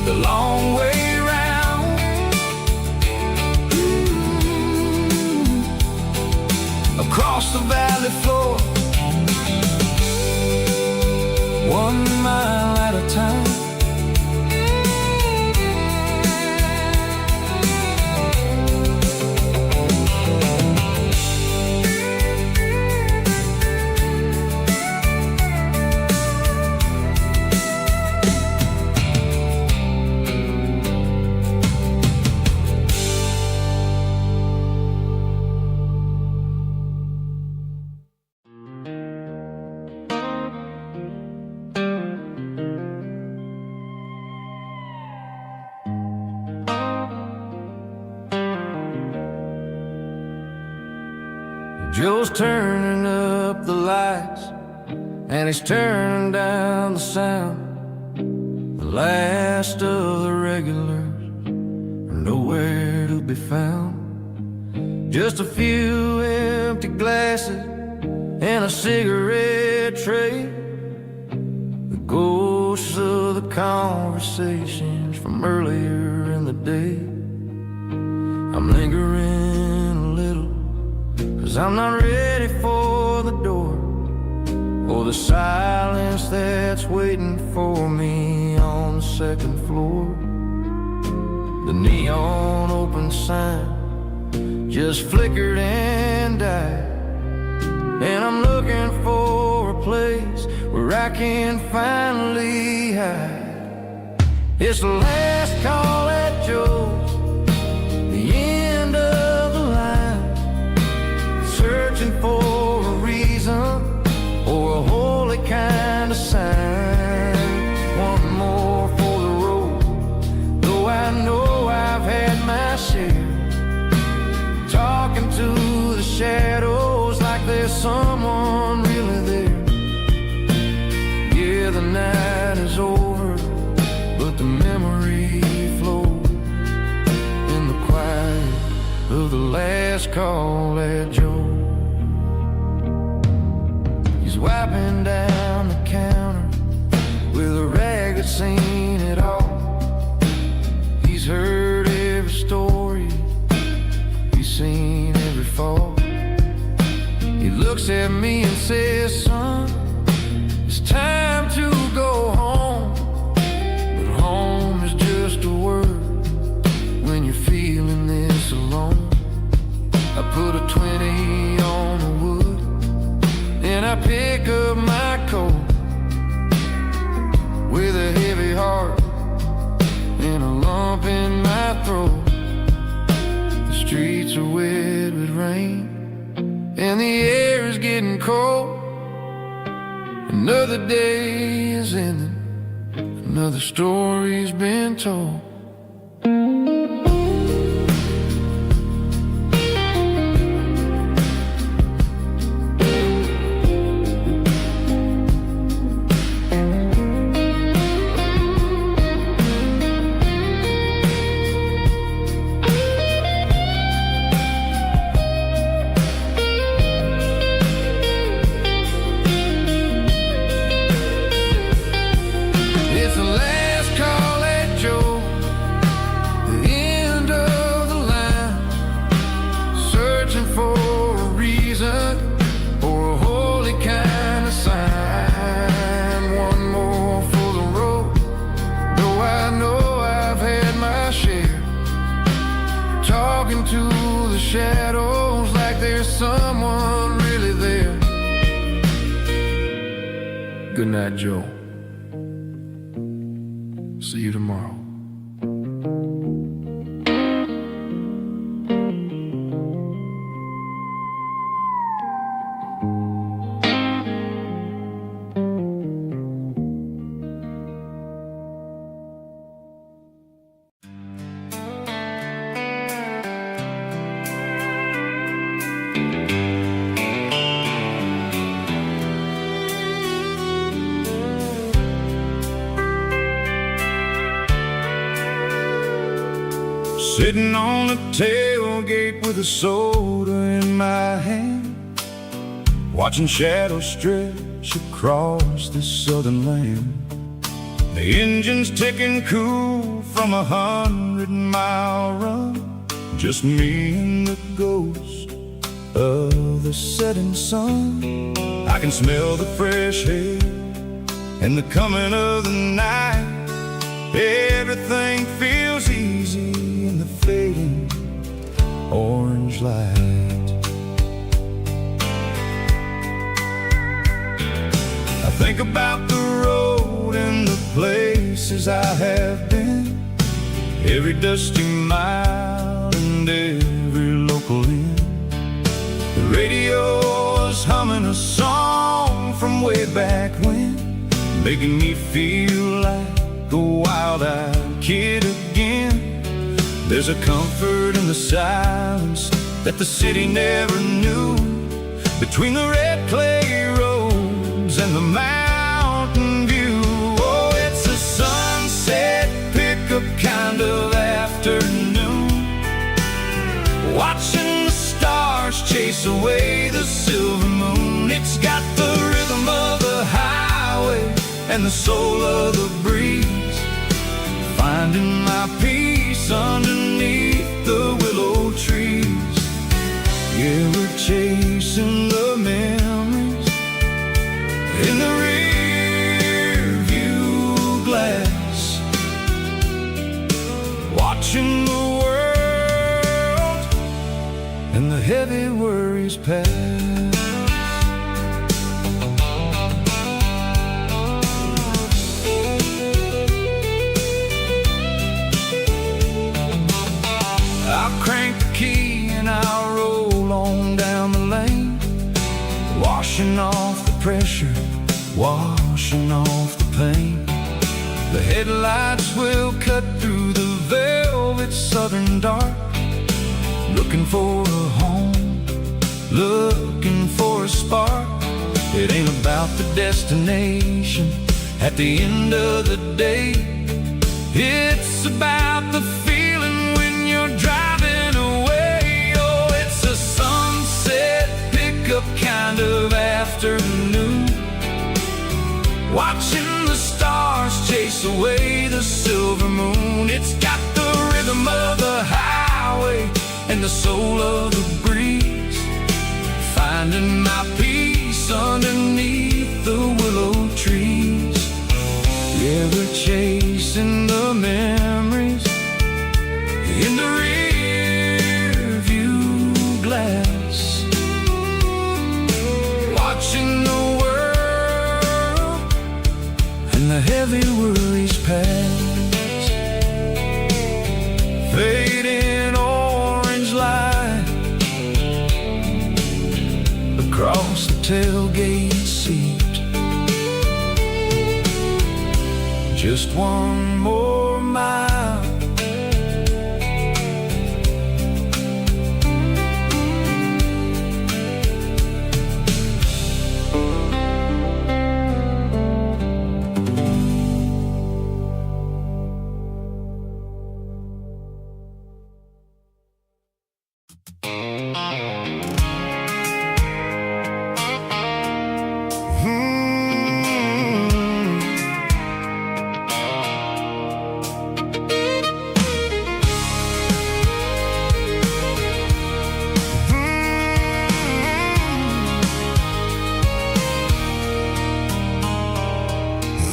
The long way round, across the valley floor, 1 mile at a time. Joe's turning up the lights, and he's turning down the sound. The last of the regulars are nowhere to be found. Just a few empty glasses and a cigarette tray, the ghosts of the conversations from earlier in the day. I'm lingering a little, 'cause I'm not ready for the door, or the silence that's waiting for me on the second floor. The neon open sign just flickered and died, and I'm looking for a place where I can finally hide. It's the last call at Joe's, the end of the line, searching for a reason or a holy kind of sign. One more for the road, though I know I've had my share, talking to the shadows like there's someone really there. Yeah, the night is over, but the memory flows in the quiet of the last call at Joe. He's wiping down the counter with a rag that's seen it all. He's heard every story, he's seen every fall. He looks at me and says, son, it's time to go home. But home is just a word when you're feeling this alone. I put a 20 on the wood, and I pick up my coat with a heavy heart and a lump in my throat. The streets are wet with rain, and the air is getting cold. Another day is ending, another story's been told. Good night, Joe. See you tomorrow. Sitting on the tailgate with a soda in my hand, watching shadows stretch across this southern land. The engine's ticking cool from 100-mile run, just me and the ghost of the setting sun. I can smell the fresh air and the coming of the night. Everything feels easy in the fading orange light. I think about the road and the places I have been, every dusty mile and every local inn. The radio is humming a song from way back when, making me feel like a wild-eyed kid again. There's a comfort in the silence that the city never knew, between the red clay roads and the mountain view. Oh, it's a sunset pickup kind of afternoon, watching the stars chase away the silver moon. It's got the rhythm of the highway and the soul of the breeze, finding my peace underneath the willow trees. Yeah, we're chasing the memories in the rear view glass, watching the world and the heavy worries pass. Crank the key and I'll roll on down the lane, washing off the pressure, washing off the pain. The headlights will cut through the velvet southern dark, looking for a home, looking for a spark. It ain't about the destination at the end of the day, it's about the feeling when you're driving away. Oh, it's a sunset pickup kind of afternoon, watching the stars chase away the silver moon. It's got the rhythm of the highway and the soul of the breeze, finding my peace underneath the willow trees. Yeah, we're chasing the memories in the rear view glass, watching the world and the heavy worries pass. Fading orange light across the tailgate seat, just one more mile.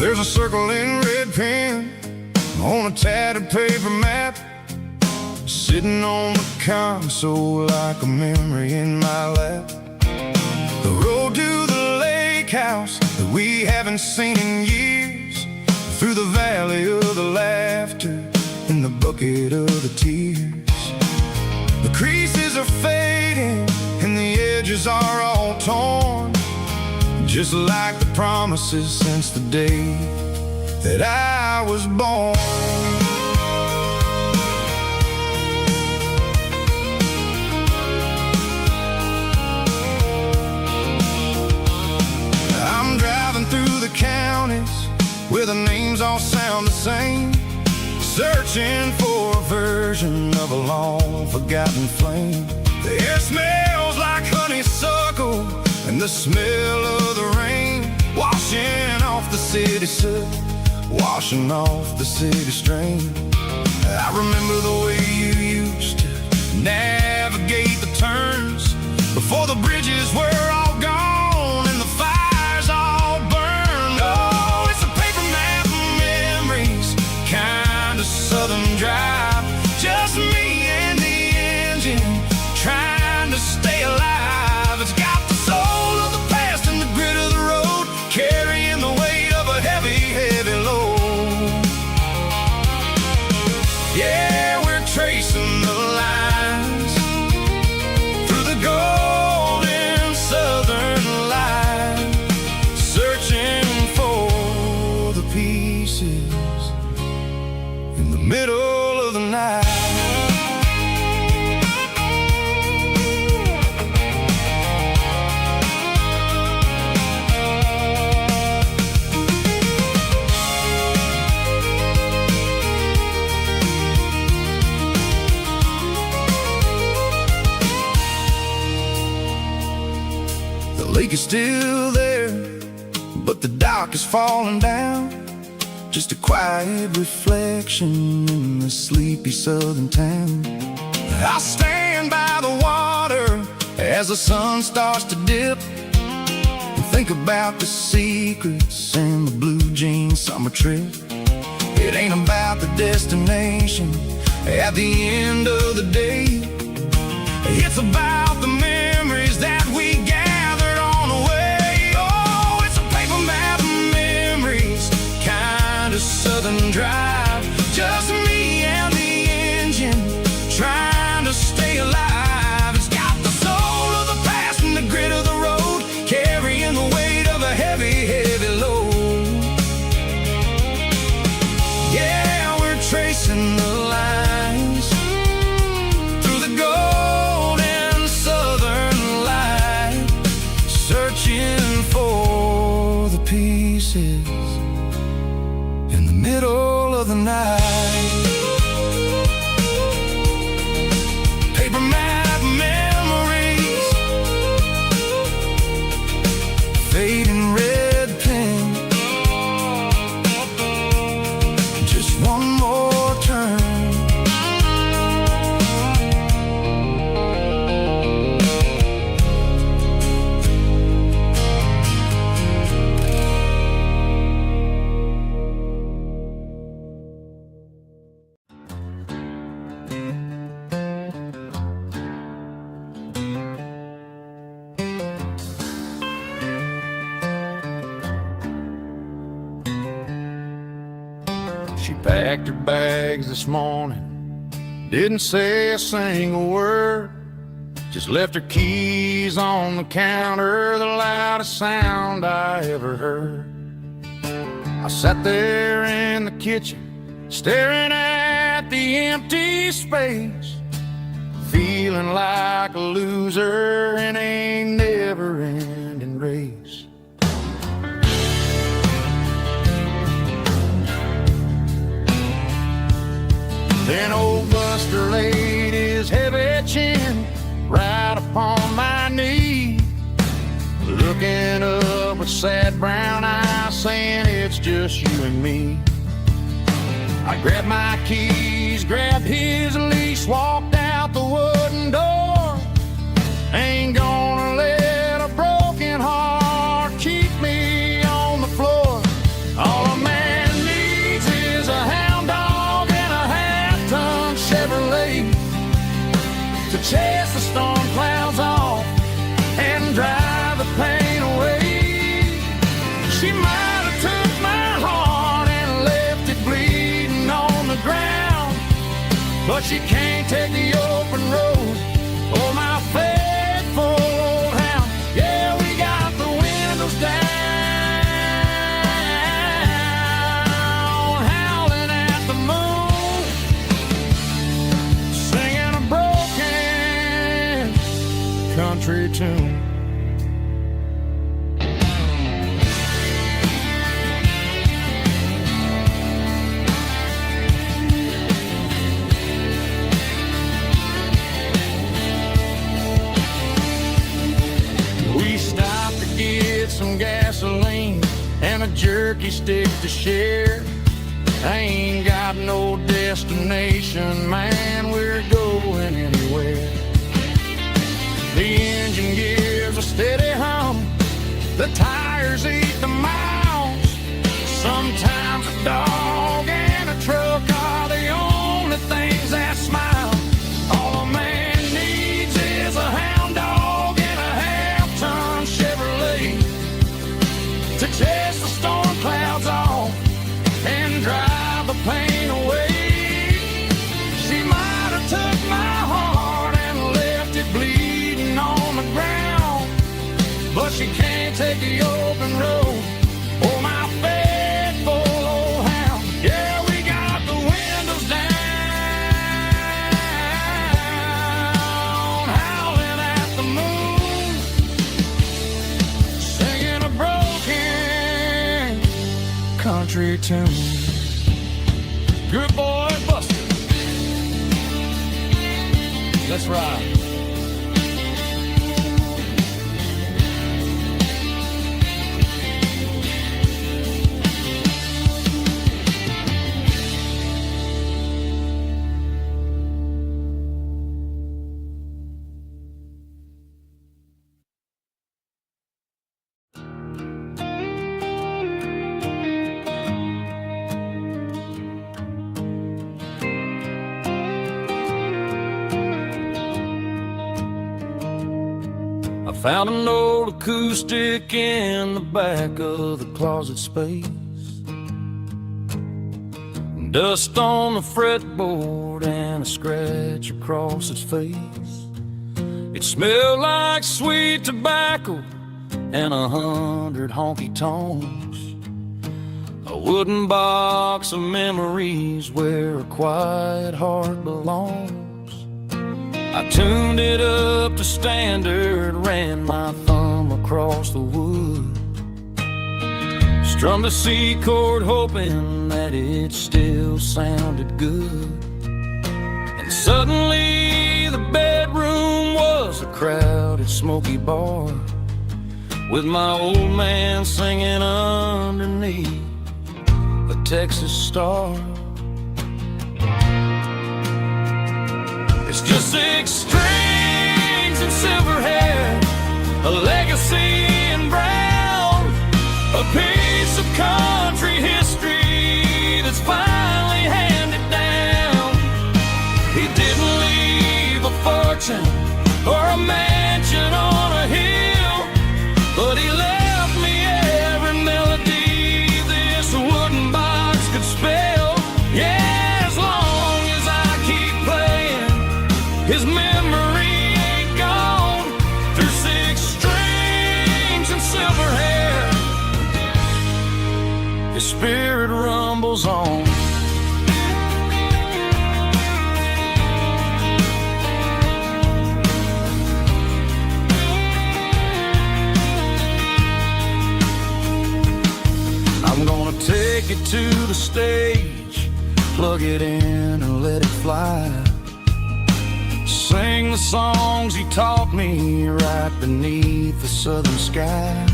There's a circle in red pen on a tattered paper map, sitting on the console like a memory in my lap. The road to the lake house, the that we haven't seen in years, through the valley of the laughter and the bucket of the tears. The creases are fading and the edges are all torn, just like the promises since the day that I was born. I'm driving through the counties where the names all sound the same, searching for a version of a long-forgotten flame. The air smells like honeysuckle and the smell of the rain, washing off the city soot, washing off the city strain. I remember the way you used to navigate the turns before the bridges were all gone and the fires all burned. Oh, it's a paper map of memories, kind of southern drive, just me and the engine trying to stay alive. It's got the soul of the past and the grit of the road, carrying the weight of a heavy, heavy load. Yeah, we're tracing the lines through the golden southern light, searching for the pieces in the middle of the night. The lake is still there, but the dock is falling down, just a quiet reflection in the sleepy southern town. I stand by the water as the sun starts to dip and think about the secrets and the blue jean summer trip. It ain't about the destination at the end of the day, it's about the memories that we gathered on the way. Oh, it's a paper map of memories, kind of southern drive, just me and the engine trying to stay alive. It's got the soul of the past and the grit of the road, carrying the weight of a heavy, heavy load. Yeah, we're tracing the lines through the golden southern light, searching for the pieces in the middle of the night. Paper map memories, fading red pen, just one more turn. She packed her bags this morning, didn't say a single word, just left her keys on the counter, the loudest sound I ever heard. I sat there in the kitchen, staring at the empty space, feeling like a loser in a never-ending race. Then old Buster laid his heavy chin right upon my knee, looking up with sad brown eyes, saying it's just you and me. I grabbed my keys, grabbed his leash, walked out the wooden door. Ain't gonna let a broken heart keep me on the floor. All a man needs is a hound dog and a half-ton Chevrolet to chase the storm clouds off and drive the pain away. She she can't take the open road. Oh, my faithful old hound. Yeah, we got the windows down, howling at the moon, singing a broken country tune. Some gasoline and a jerky stick to share. I ain't got no destination, man, we're going anywhere. The engine gives a steady hum, the tires eat the miles. Sometimes a dog and a truck are the only things that smile. All a man needs is a hound dog and a half-ton Chevrolet to chase the storm clouds off and drive the pain away. She might have took my heart and left it bleeding on the ground, but she can't take the open road. Oh, my faithful old hound. Yeah, we got the windows down, howling at the moon, singing a broken country tune. Good boy, Buster. Let's ride. I found an old acoustic in the back of the closet space. Dust on the fretboard and a scratch across its face. It smelled like sweet tobacco and 100 honky tonks. A wooden box of memories where a quiet heart belongs. I tuned it up to standard, ran my thumb across the wood, strummed a C chord hoping that it still sounded good. And suddenly the bedroom was a crowded smoky bar, with my old man singing underneath the Texas star. It's just 6 strings and silver hair, a legacy in brown, a piece of country history that's finally handed down. He didn't leave a fortune or a mansion on a hill, but he left me every melody this wooden box could spell. Yeah, as long as I keep playing, his memory ain't gone. Through 6 strings and silver hair, his spirit rumbles on. I'm gonna take it to the stage, plug it in and let it fly. Sing the songs he taught me right beneath the southern sky.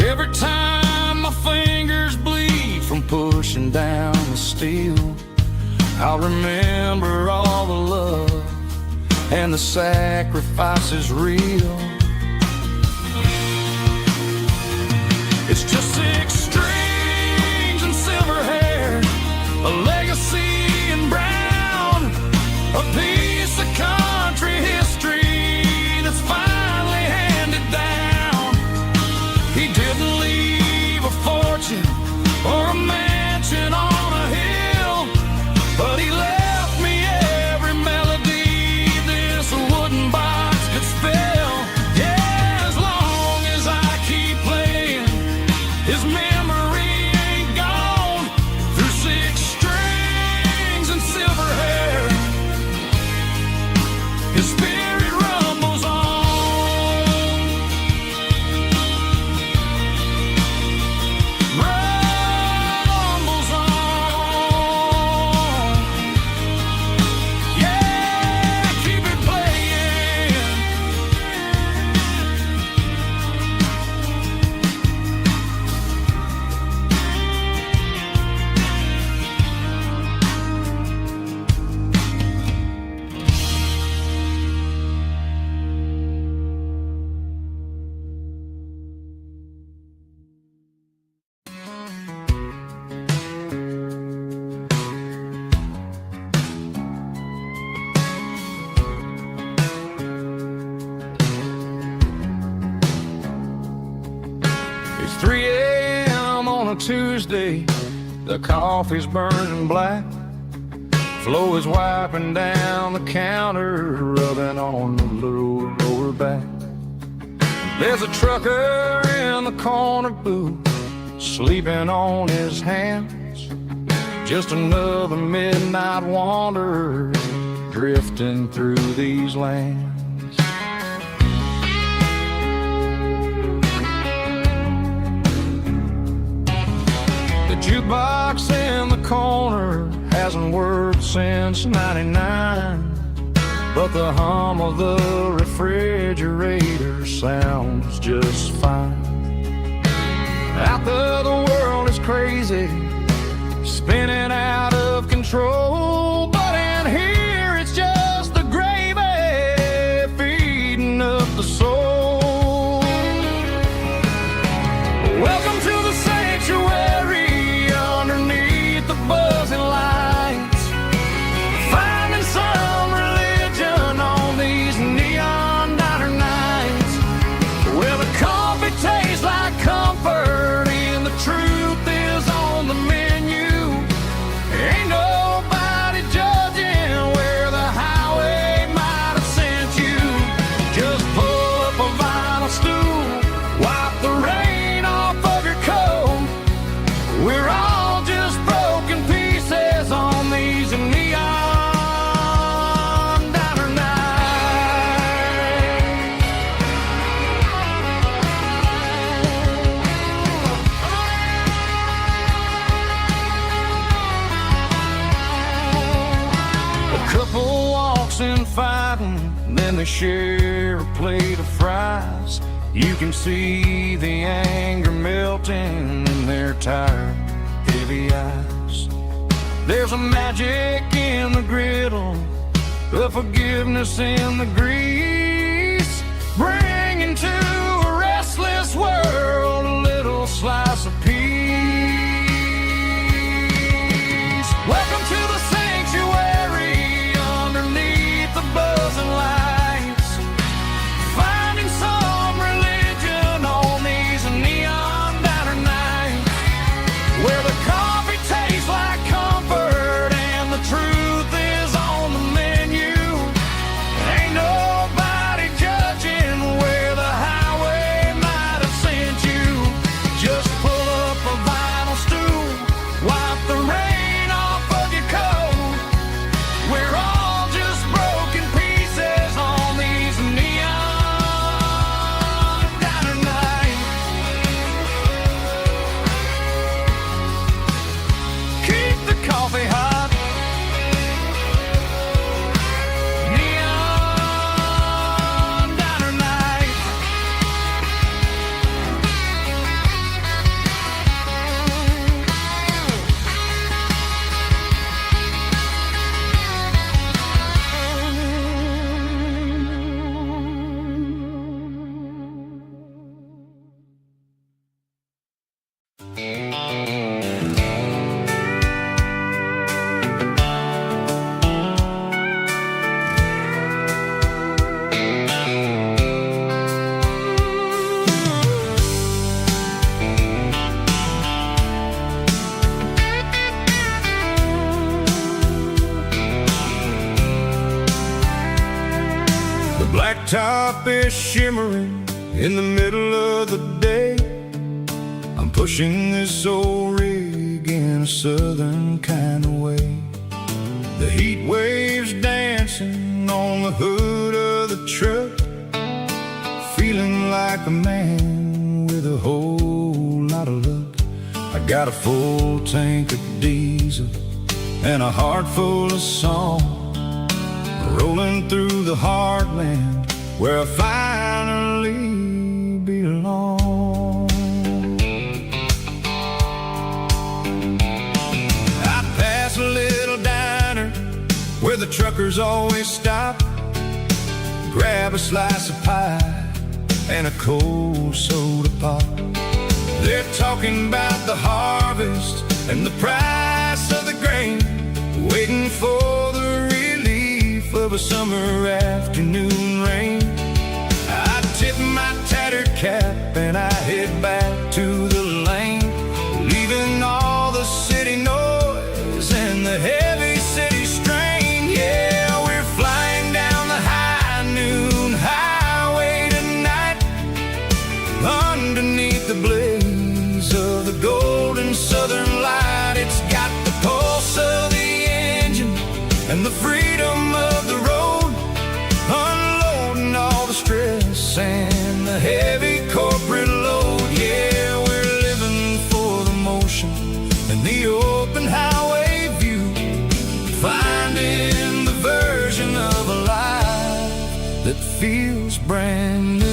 Every time my fingers bleed from pushing down the steel, I'll remember all the love and the sacrifices real. It's just 6 strings and silver hair, a legacy in brown, a piece of country history that's finally handed down. He didn't leave a fortune or a mansion on a hill, but he left me It's 3 a.m. on a Tuesday. The coffee's burning black. Flo is wiping down the counter, rubbing on the little lower back. There's a trucker in the corner booth, sleeping on his hands. Just another midnight wanderer drifting through these lands. The jukebox in the corner hasn't worked since '99, but the hum of the refrigerator sounds just fine. Out there the world is crazy, spinning out of control, but in here it's just the gravy feeding up the soul. Welcome to the sanctuary underneath the buzzing lights, finding some religion on these neon diner nights, where the coffee tastes like comfort and the truth is on the menu. Ain't nobody judging where the highway might have sent you. Just pull up a vinyl stool, wipe the rain off of your coat. We're all just broken pieces on these neon diner nights. A couple walks in fighting, then they share a plate of fries. You can see the anger melting in their tired, heavy eyes. There's a magic in the griddle, a forgiveness in the grease, bringing to a restless world a little slice of peace. Welcome to the sanctuary underneath the buzzing lights, finding some religion on these neon diner nights, where the coffee tastes like comfort and the truth is on the menu. Ain't nobody judging where the highway might have sent you. Just pull up a vinyl stool, wipe the rain off of your coat. We're all just broken pieces on these neon diner nights. Keep the coffee hot. Neon diner nights. The blacktop is shimmering in the middle of the day. I'm pushing this old rig in a southern kind of way. The heat waves dancing on the hood of the truck, feeling like a man with a whole lot of luck. I got a full tank of diesel and a heart full of song, rolling through the heartland where I finally belong. I pass a little diner where the truckers always stop, grab a slice of pie and a cold soda pop. They're talking about the harvest and the price of the grain, waiting for the relief of a summer afternoon rain. I tip my tattered cap and I head headed back to the lane, leaving all the city noise and the heavy city strain. Yeah, we're flying down the high noon highway tonight, underneath the blaze of the golden southern light. It's got the pulse of the engine and the freedom of the road, unloading all the stress and the heavy corporate load. Yeah, we're living for the motion and the open highway view, finding the version of a life that feels brand new.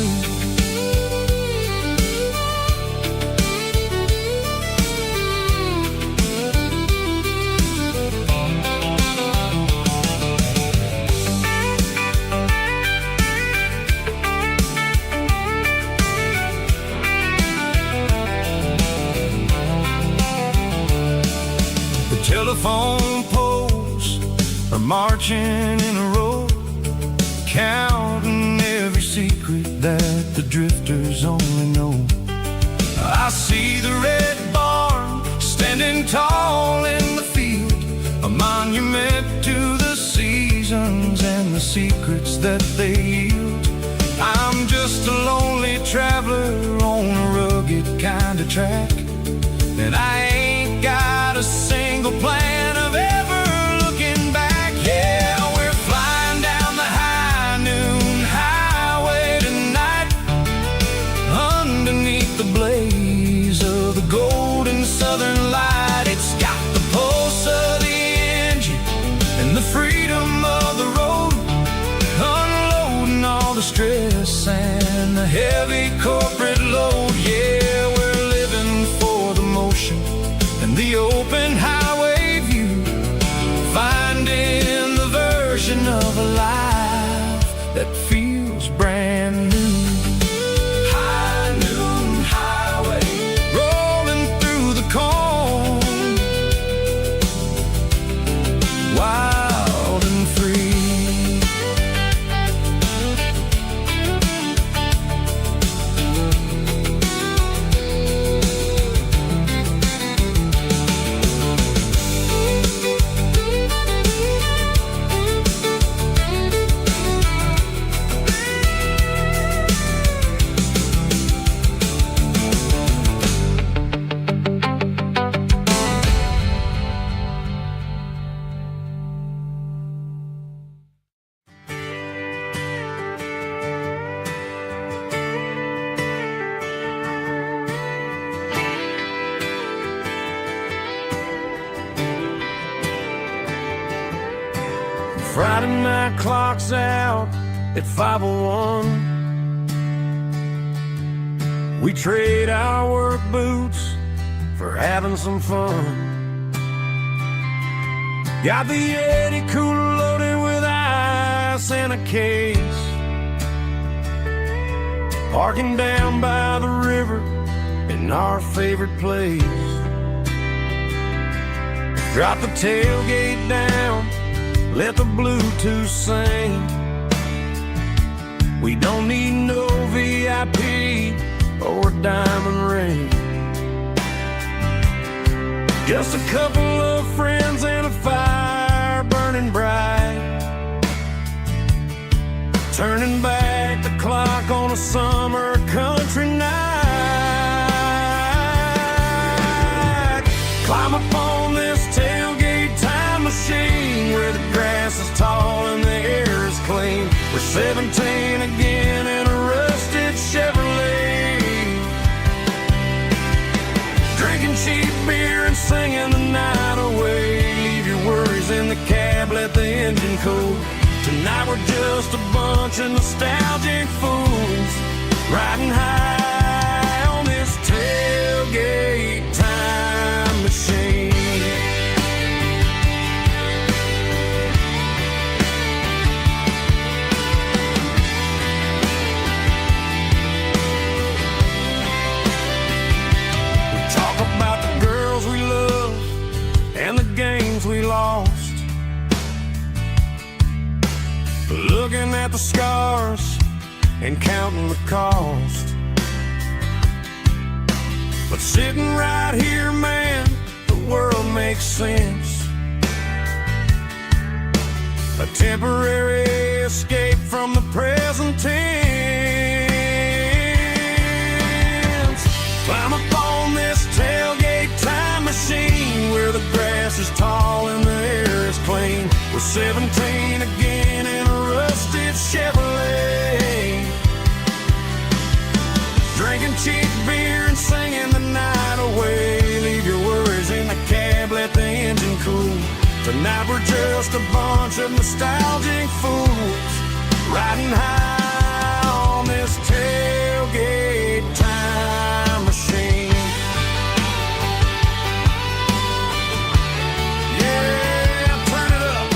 Telephone poles are marching in a row, counting every secret that the drifters only know. I see the red barn standing tall in the field, a monument to the seasons and the secrets that they yield. I'm just a lonely traveler on a rugged kind of track, and I ain't got a single plan of ever looking back. Yeah, we're flying down the high noon highway tonight, underneath the blaze of the golden southern light. It's got the pulse of the engine and the freedom of the road, unloading all the stress and the heavy corporate load. Yeah, we're living for the motion and the open highway view, finding the version of a life that feels brand new. High noon highway, rolling through the corn, wild and free. Friday night clock's out at 5:01. We trade our work boots for having some fun. Got the Yeti cooler loaded with ice and a case, parking down by the river in our favorite place. Drop the tailgate down, let the Bluetooth sing. We don't need no VIP or a diamond ring, just a couple of friends and a fire burning bright, turning back the clock on a summer country night. Climb up on this tailgate time machine where the grass is tall and the air is clean. We're 17 again in a rusted Chevrolet, drinking cheap beer and singing the night away. Leave your worries in the cab, let the engine cool. Tonight we're just a bunch of nostalgic fools, riding high on this tailgate time machine. We lost, looking at the scars and counting the cost. But sitting right here, man, the world makes sense. A temporary escape from the present tense. Climb up on this tailgate time machine, where the grass is tall and the air is clean. We're 17 again in a rusted Chevrolet, drinking cheap beer and singing the night away. Leave your worries in the cab, let the engine cool. Tonight we're just a bunch of nostalgic fools, riding high on this tailgate time machine. Yeah, turn it up.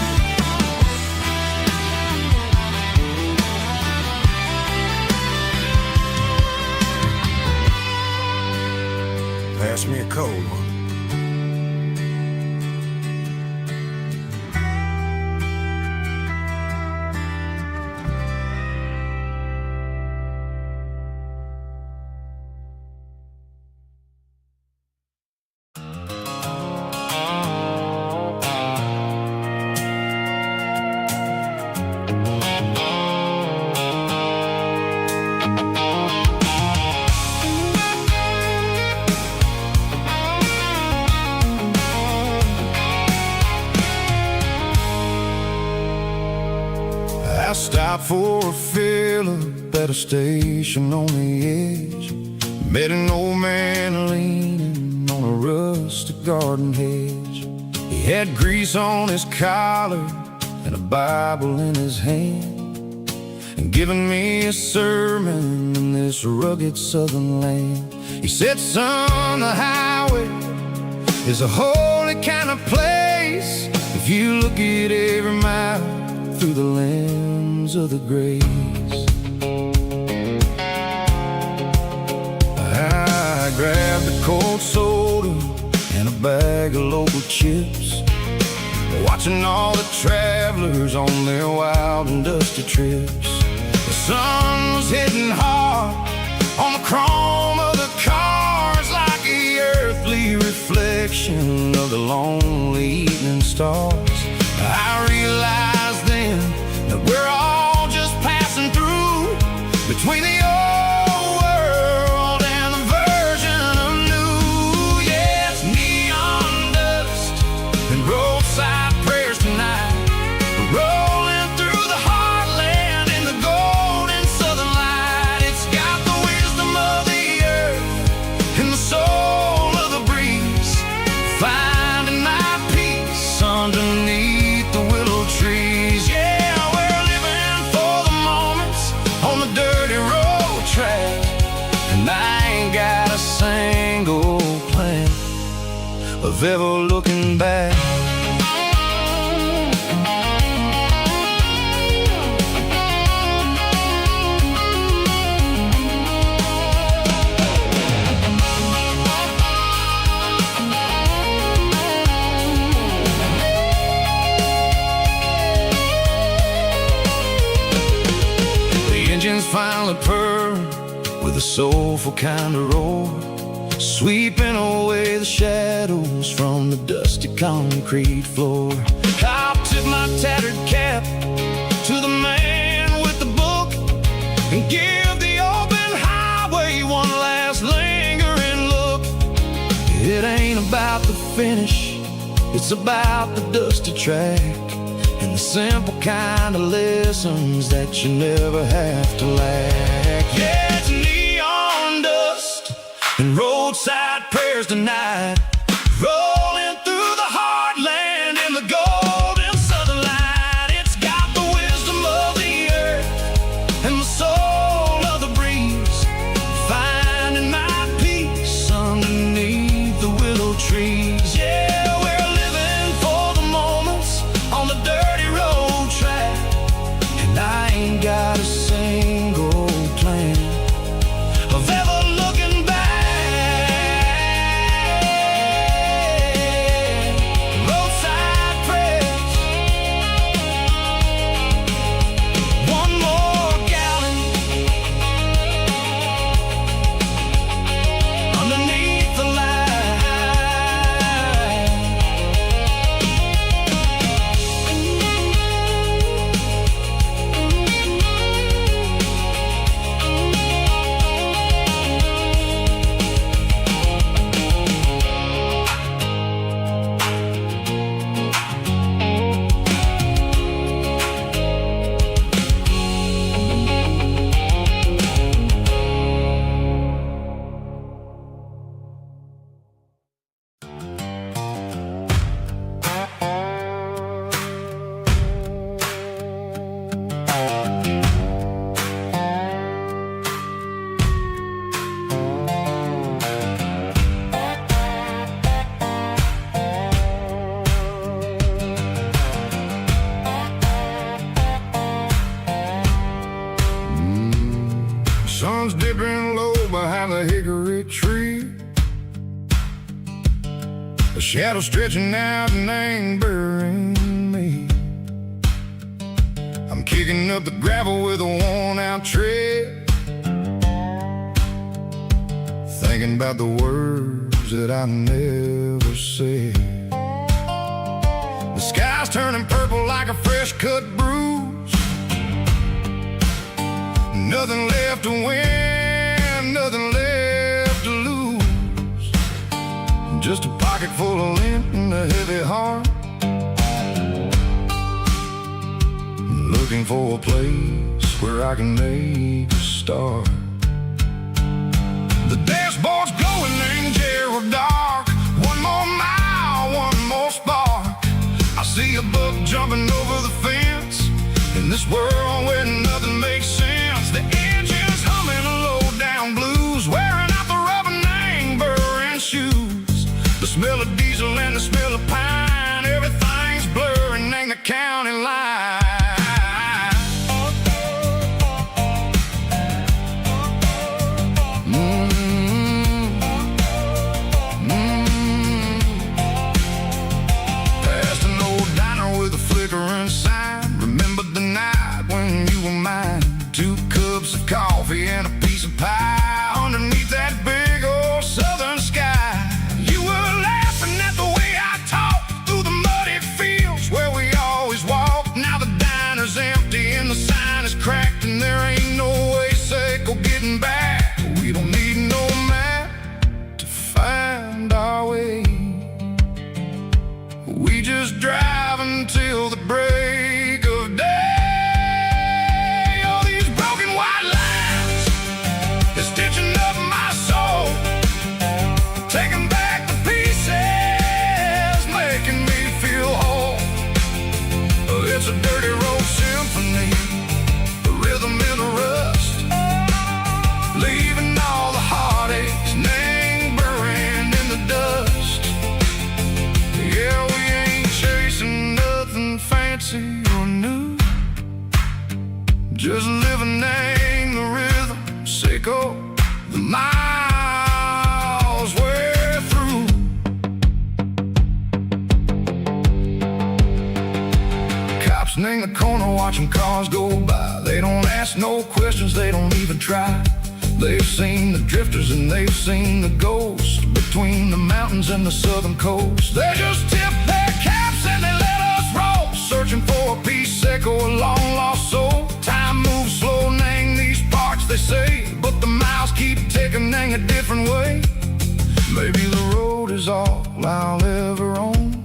Pass me a cold one. I stopped for a fill-up at a station on the edge. Met an old man leaning on a rustic garden hedge. He had grease on his collar and a Bible in his hand, and giving me a sermon in this rugged southern land. He said, son, the highway is a holy kind of place if you look at every mile through the lens of the grace. I grabbed a cold soda and a bag of local chips, watching all the travelers on their wild and dusty trips. The sun was hitting hard on the chrome of the cars, like the earthly reflection of the lonely evening stars. I realized then that we're all just passing through between the old world and the version of new. Yes, neon dust and roadside prayers tonight, rolling through the heartland in the golden southern light. It's got the wisdom of the earth and the soul of the breeze, finding my peace underneath the willow trees. Yeah, we're living for the moments on the dirty road track, and I ain't got a single plan of ever looking back. Engines finally purred with a soulful kind of roar, sweeping away the shadows from the dusty concrete floor. I'll tip my tattered cap to the man with the book and give the open highway one last lingering look. It ain't about the finish, it's about the dusty track and the simple kind of lessons that you never have to lack. Yeah, it's neon dust and roadside prayers tonight, rolling through the heartland in the golden southern light. It's got the wisdom of the earth and the soul of the breeze, finding my peace underneath the willow trees. Yeah, we're living for the moments on the dirty road track, and I ain't got a single plan of ever looking back. A shadow stretching out and ain't burying me. I'm kicking up the gravel with a worn-out tread, thinking about the words that I never said. The sky's turning purple like a fresh-cut bruise. Nothing left to win, nothing left to lose. Just a pocket full of lint and a heavy heart, looking for a place where I can make a start. The dashboard's glowing in Gerald dark. One more mile, one more spark. I see a buck jumping over the fence in this world where nothing makes sense. The engine's humming a low-down blues, wearing out the rubber name burring shoes. The smell of diesel and the smell of pine, everything's blurring in the county line. Past an old diner with a flickering sign. Remember the night when you were mine? 2 cups of coffee and a piece of pie underneath that big old southern sky. You were laughing at the way I talked through the muddy fields where we always walked. Now the diner's empty and the sign is cracked, and there ain't no way safe or getting back. We don't need no map to find our way. We just drive until the break of day. All these broken white lines is stitching up my soul, taking back the pieces, making me feel whole. It's a dirty road symphony, the rhythm in the rust, leaving all the heartaches, name buried in the dust. Yeah, we ain't chasing nothing fancy or new, just living in the rhythm, sick of the miles we're through. Cops in the corner watching cars go by. They don't ask no questions, they don't even try. They've seen the drifters and they've seen the ghosts between the mountains and the southern coast. They just tip their caps and they let us roll, searching for a piece or a long-lost soul. Time moves slow, nang these parts, they say, but the miles keep ticking, nang a different way. Maybe the road is all I'll ever own,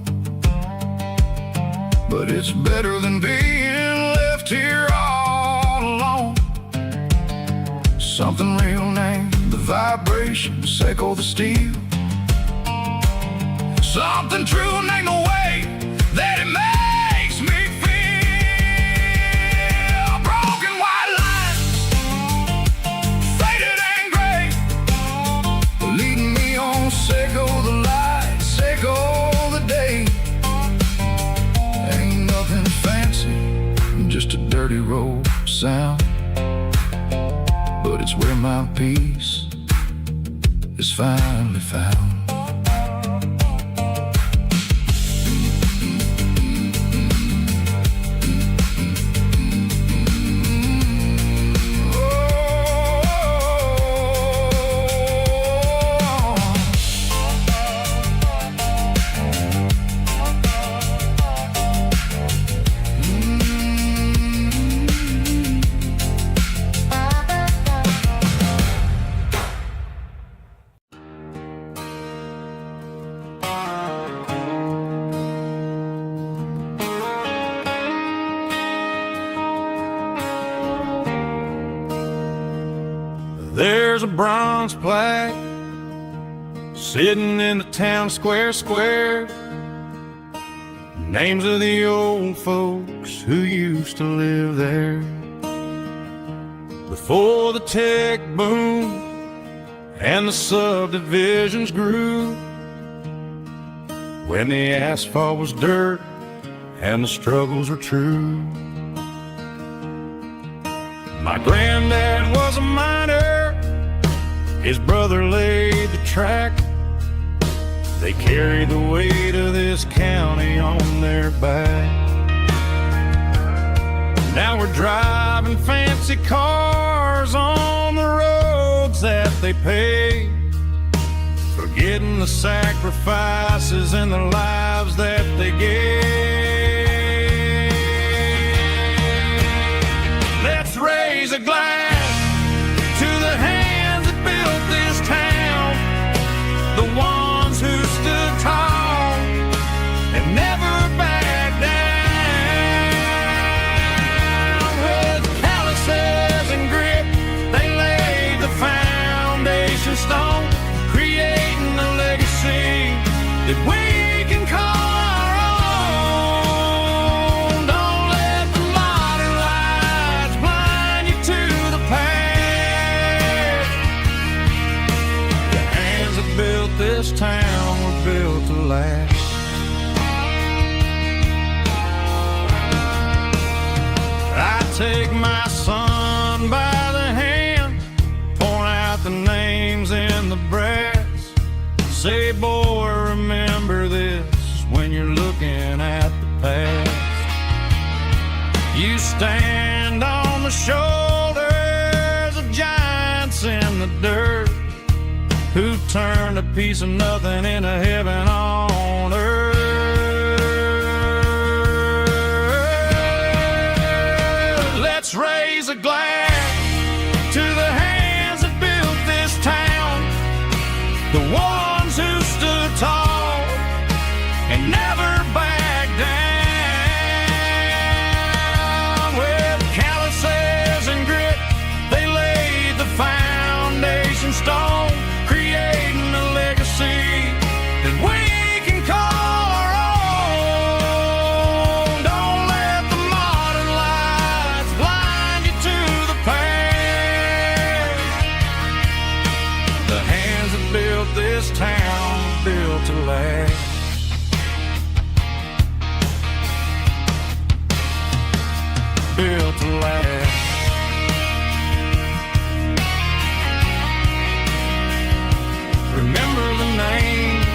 but it's better than being left here all alone. Something real named the vibration, echo the steel. Something true named the way that it makes me feel. Broken white lines, faded and gray, leading me on, echo the light, echo the day. Ain't nothing fancy, just a dirty road sound, but it's where my peace is finally found. There's a bronze plaque sitting in the town square. Names of the old folks who used to live there before the tech boom and the subdivisions grew, when the asphalt was dirt and the struggles were true. My granddad was a miner, his brother laid the track. They carry the weight of this county on their back. Now we're driving fancy cars on the roads that they pay, forgetting the sacrifices and the lives that they gave. Let's raise a glass to the hands that built this town, the ones who stood tall and never backed down. With calluses and grit, they laid the foundation stone, creating a legacy that we can call our own. Don't let the modern lights blind you to the past. The hands that built this town were built to last. I take my son by the hand, point out the names in the brass. Say, boy, remember this when you're looking at the past. You stand on the shoulders of giants in the dirt, who turned a piece of nothing into heaven on earth. Let's raise a glass to the hands that built this town, the ones who stood tall and never backed down. With calluses and grit, they laid the foundation stone, creating a legacy that we can call our own. Don't let the modern lights blind you to the past. The hands that built this town built to last. Built to last. Remember the names.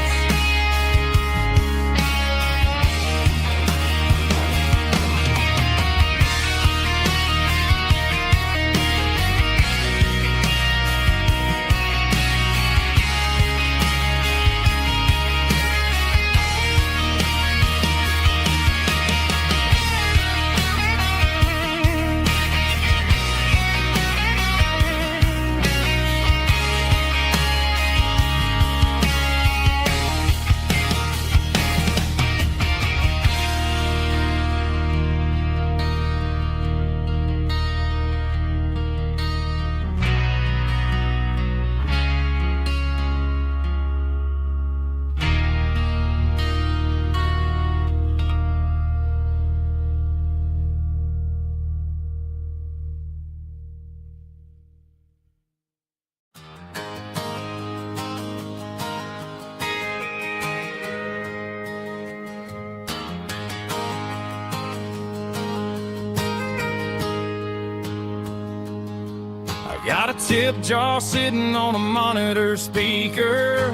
Got a tip jar sitting on a monitor speaker,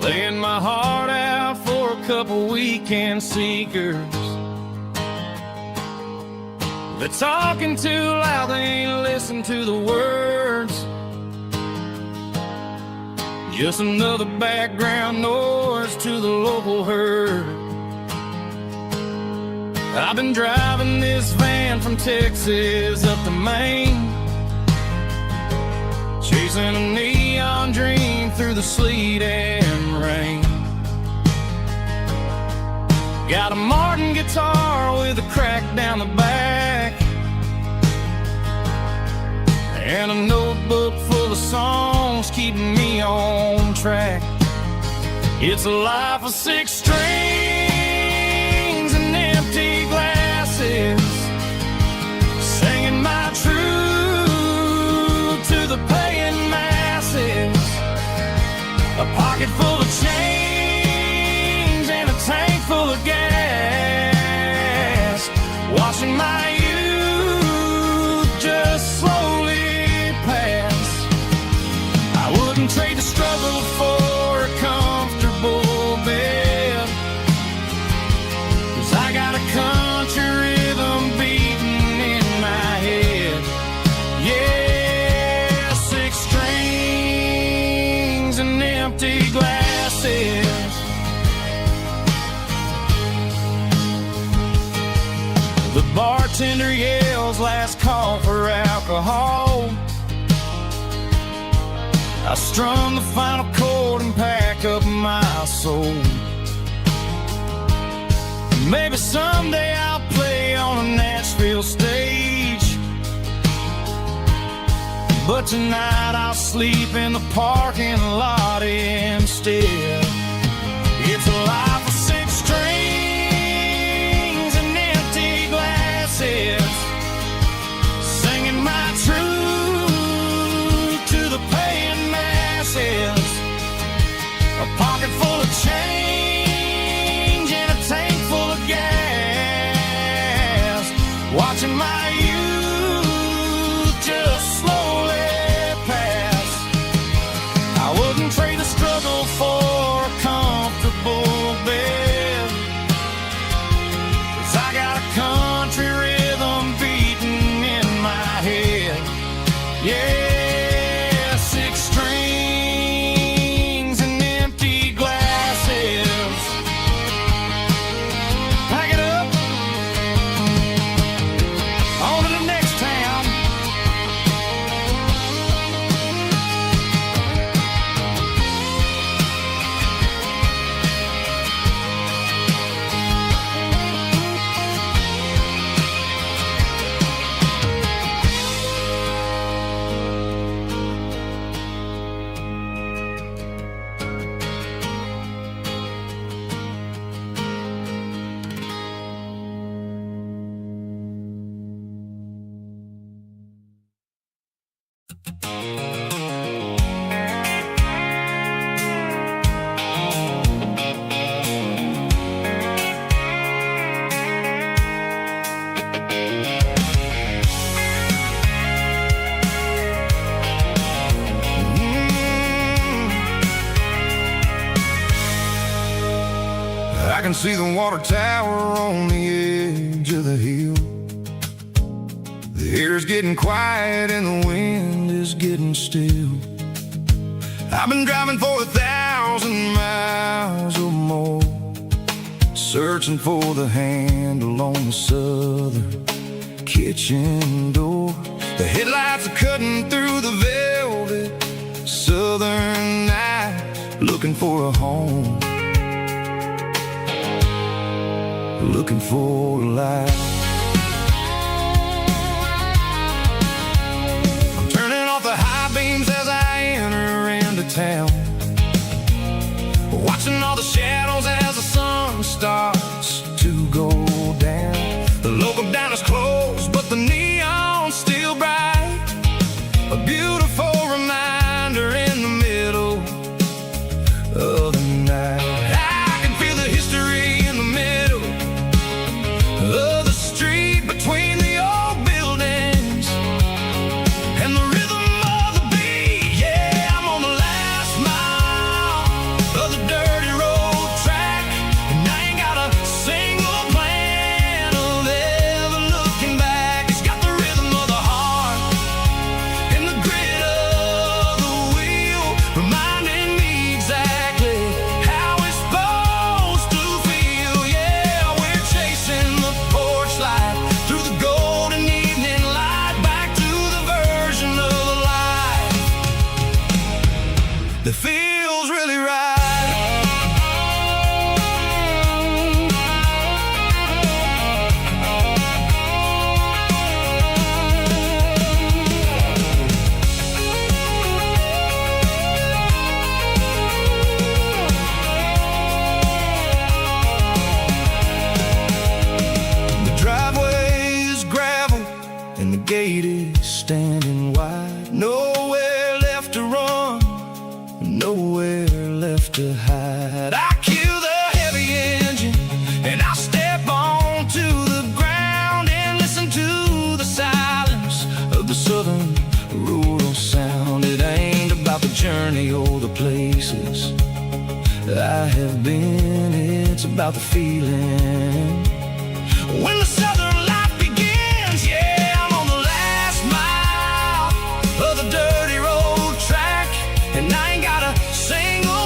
playing my heart out for a couple weekend seekers. They're talking too loud, they ain't listen to the words. Just another background noise to the local herd. I've been driving this van from Texas up to Maine, chasing a neon dream through the sleet and rain. Got a Martin guitar with a crack down the back, and a notebook full of songs keeping me on track. It's a life of 6 strings and empty glasses, singing my truth to the paying masses. A pocket full of change and a tank full of gas, watching my youth just slowly pass. I wouldn't trade the struggle for empty glasses. The bartender yells last call for alcohol. I strum the final chord and pack up my soul. Maybe someday I'll play on a Nashville stage, but tonight I'll sleep in the parking lot instead. It's a life of 6 strings and empty glasses, singing my truth to the paying masses. A pocket full of change and a tank full of gas, watching my youth just slowly pass. I wouldn't trade the struggle for a comfortable bed, 'cause I got a country rhythm beating in my head. Yeah, 6 strings and empty glasses. Pack it up, on to the next town. I can see the water tower on the edge of the hill. The air's getting quiet and the wind is getting still. I've been driving for 1,000 miles or more, searching for the handle on the southern kitchen door. The headlights are cutting through the velvet southern night, looking for a home, looking for a light. I'm turning off the high beams as I enter into town, watching all the shadows as the sun starts to go down. The local diner's closed, but the neon's still bright, a beautiful reminder in the middle of the night. I can feel the history in the middle of the street, between the old buildings and the rhythm of the beat. Yeah, I'm on the last mile of the dirty road track, and I ain't got a single plan of ever looking back. It's got the rhythm of the heart and the grit of the wheel, reminding me exactly how it's supposed to feel. Yeah, we're chasing the porch light through the golden evening light, back to the version of life that feels really right. The driveway is gravel and the gate is standing wide. Nowhere left to run, nowhere left to hide. I kill the heavy engine and I step onto the ground and listen to the silence of the southern rural sound. It ain't about the journey or the places I have been, it's about the feeling when the southern life begins. Yeah, I'm on the last mile of the dirty road track, and I ain't got a single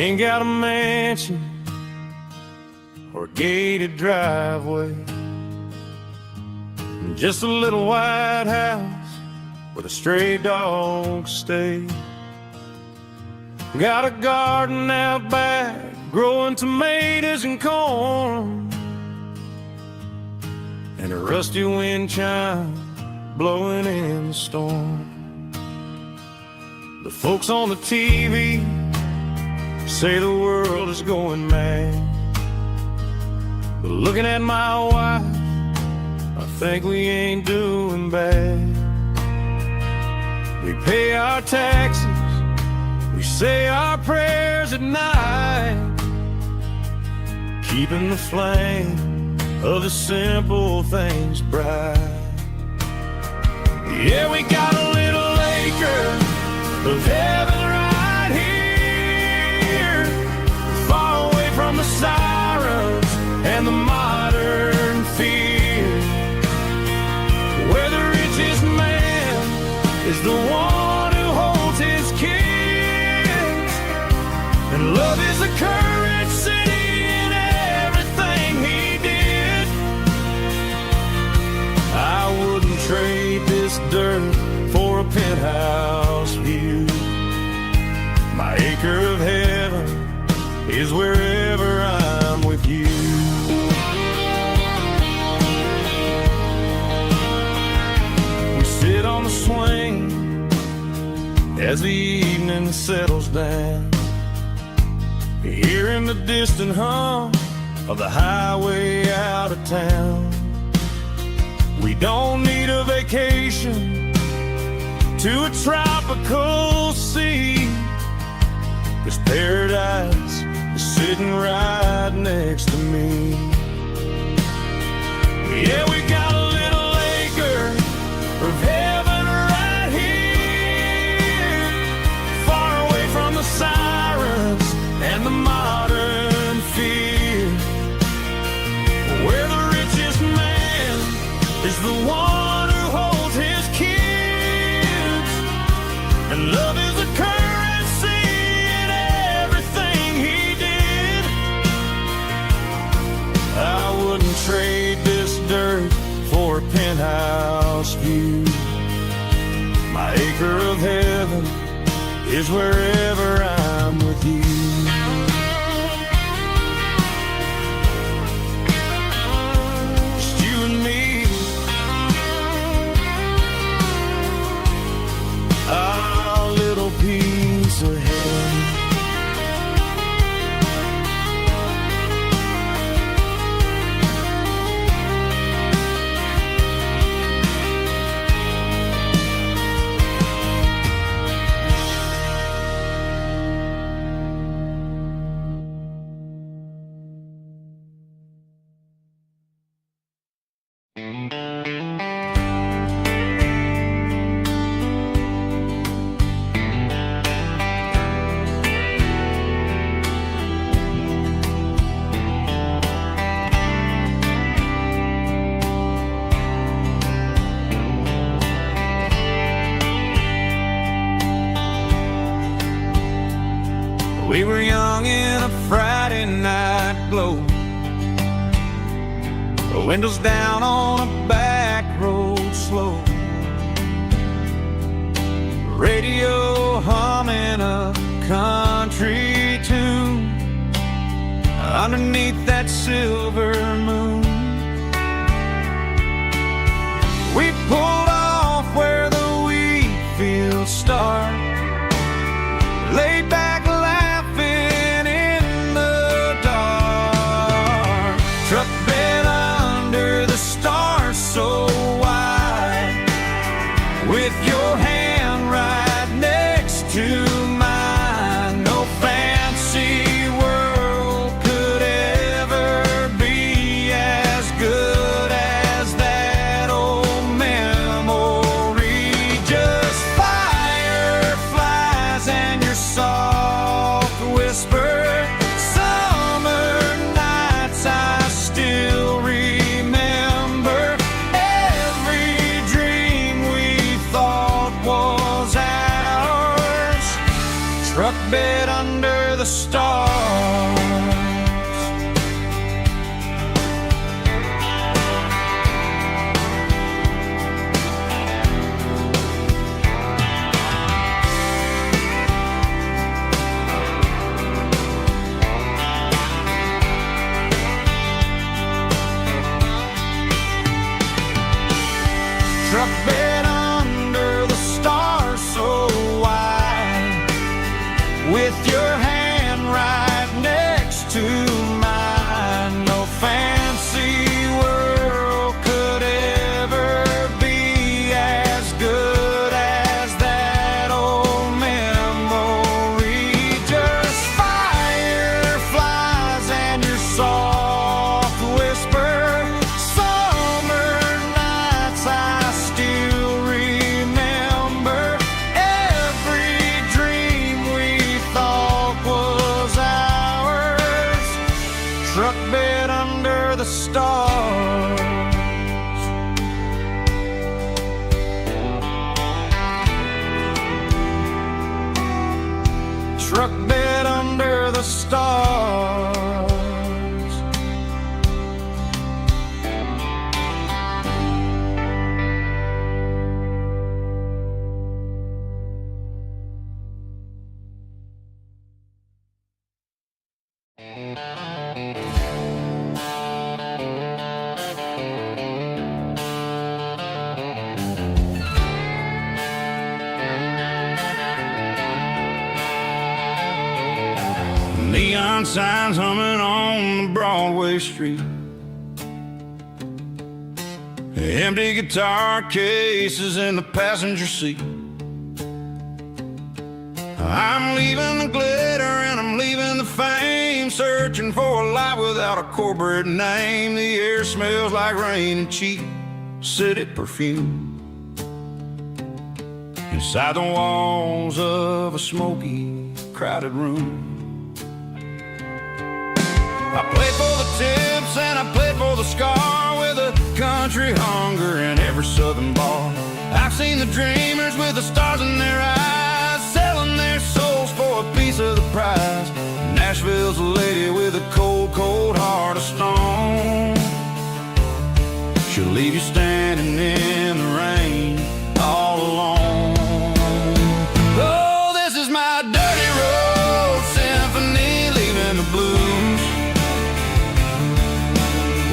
ain't got a mansion or a gated driveway, just a little white house where the stray dogs stay. Got a garden out back, growing tomatoes and corn, and a rusty wind chime blowing in the storm. The folks on the TV say the world is going mad, but looking at my wife, I think we ain't doing bad. We pay our taxes, we say our prayers at night, keeping the flame of the simple things bright. Yeah, we got a little acre of heaven right here, far away from the sirens and the modern fear, where the richest man is the one who holds his kids, and love is the currency in everything he did. I wouldn't trade this dirt for a penthouse view. My acre of heaven is wherever I'm with you. We sit on the swing as the evening settles down, hearing the distant hum of the highway out of town. We don't need a vacation to a tropical sea, 'cause paradise is sitting right next to me. Yeah, we got a little acre of heaven right here, far away from the sirens and the modern fear, where the richest man is the one who holds his kids, and love is a currency in everything he did. I wouldn't trade this dirt for a penthouse view. My acre of heaven is wherever I'm with you. Just you and me, our little piece of heaven. We were young in a Friday night glow, the windows down on a back road slow, radio humming a country tune underneath that silver moon. We pulled off where the wheat fields start, laid back laughing in the dark, truck bed under the stars so wide, with your hand right next to mine. No fancy world could ever be truck bed under the stars. Truck bed under the stars. Neon signs humming on the Broadway street. Empty guitar cases in the passenger seat. I'm leaving the glitter and I'm leaving the fame, searching for a life without a corporate name. The air smells like rain and cheap city perfume. Inside the walls of a smoky, crowded room, I played for the tips and I played for the scar, with a country hunger in every southern bar. I've seen the dreamers with the stars in their eyes, selling their souls for a piece of the prize. Nashville's a lady with a cold, cold heart of stone. She'll leave you standing in the rain all alone. Oh, this is my dirty road symphony, leaving the blues,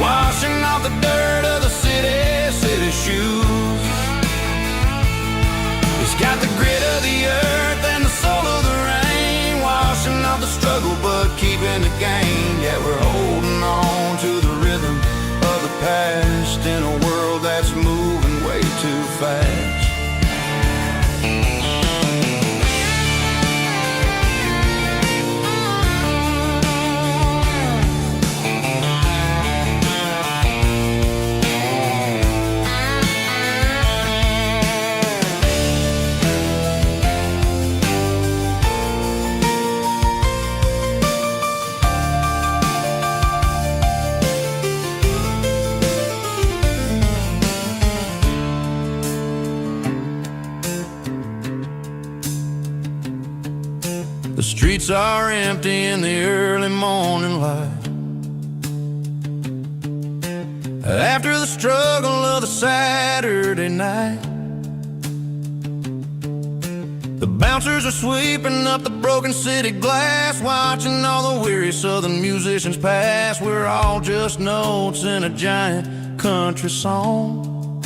washing off the dirt of the city shoes. It's got the grit of the earth and the soul of the rain, washing off the struggle but keeping the gain. Yeah, we're holding on to the rhythm of the past in a world that's moving way too fast. The streets are empty in the early morning light, after the struggle of the Saturday night. The bouncers are sweeping up the broken city glass, watching all the weary southern musicians pass. We're all just notes in a giant country song,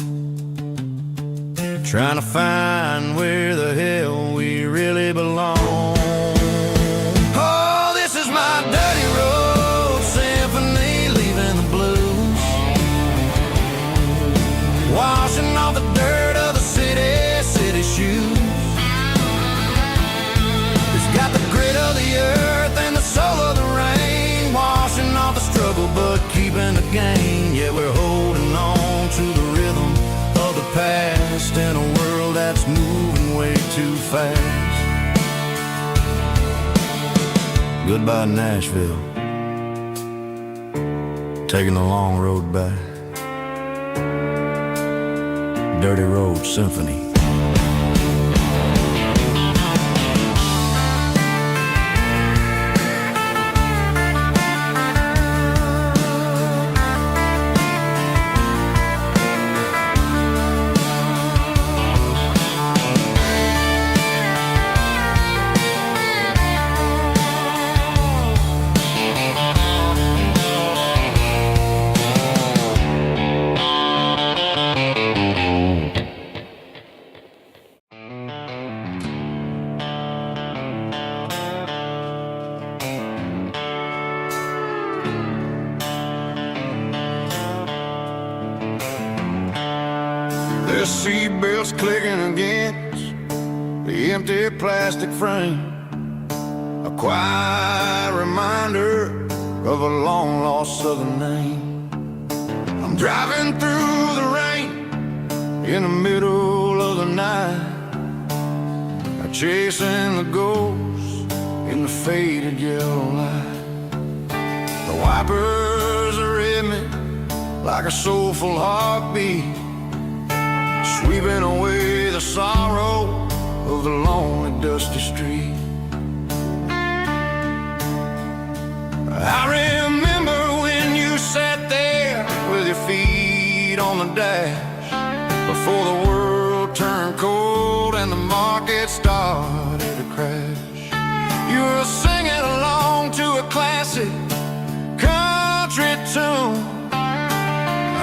trying to find where the hell we really belong. My dirty road symphony, leaving the blues, washing off the dirt of the city shoes. It's got the grit of the earth and the soul of the rain, washing off the struggle but keeping the gain. Yeah, we're holding on to the rhythm of the past in a world that's moving way too fast. Goodbye, Nashville, taking the long road back. Dirty Road Symphony. The seatbelt's clicking against the empty plastic frame, a quiet reminder of a long-lost southern name. I'm driving through the rain in the middle of the night, chasing the ghosts in the faded yellow light. The white Vipers are in me like a soulful heartbeat, sweeping away the sorrow of the lonely, dusty street. I remember when you sat there with your feet on the dash, before the world turned cold and the market started to crash. You were singing along to a classic country tune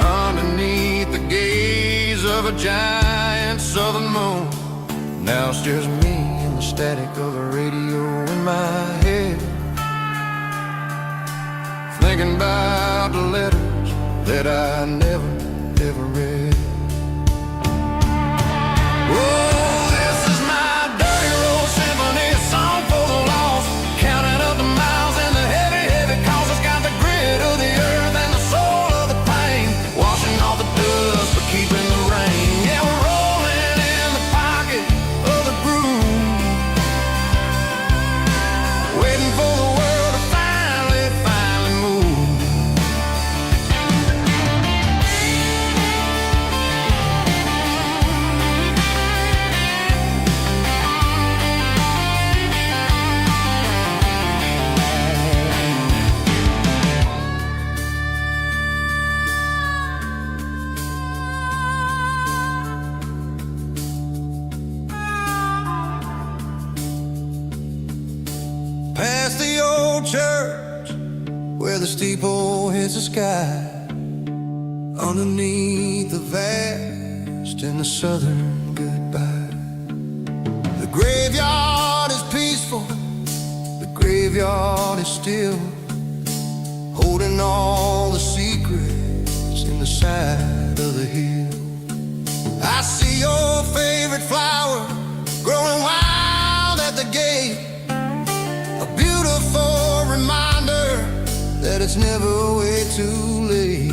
underneath the gaze of a giant southern moon. Now it's just me and the static of the radio in my head, thinking about the letters that I never, ever read. Oh, this is my dirty road symphony, a song for the lost, counting up the miles and the heavy, heavy calls. It's got the grit of the earth and the soul of the pain, washing off the dust but keeping the rain. Yeah, we're rolling in the pocket of the groove, waiting for the world to finally move. Past the old church where the steeple hits the sky, underneath the vast and the southern goodbye. The graveyard is peaceful, the graveyard is still, holding all the secrets in the side of the hill. I see your favorite flower growing wild at the gate, a beautiful reminder that it's never way too late.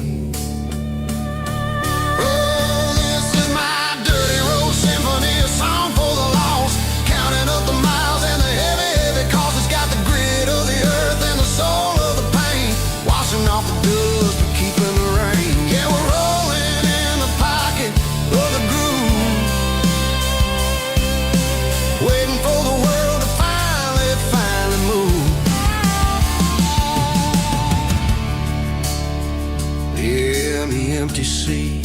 Oh, this is my dirty road symphony, a song for the lost, counting up the miles and the heavy, heavy calls. It's got the grit of the earth and the soul of the pain, washing off the dust but keeping the rain. Yeah, we're rolling in the pocket of the groove, waiting for the world to finally move. Yeah, the empty sea,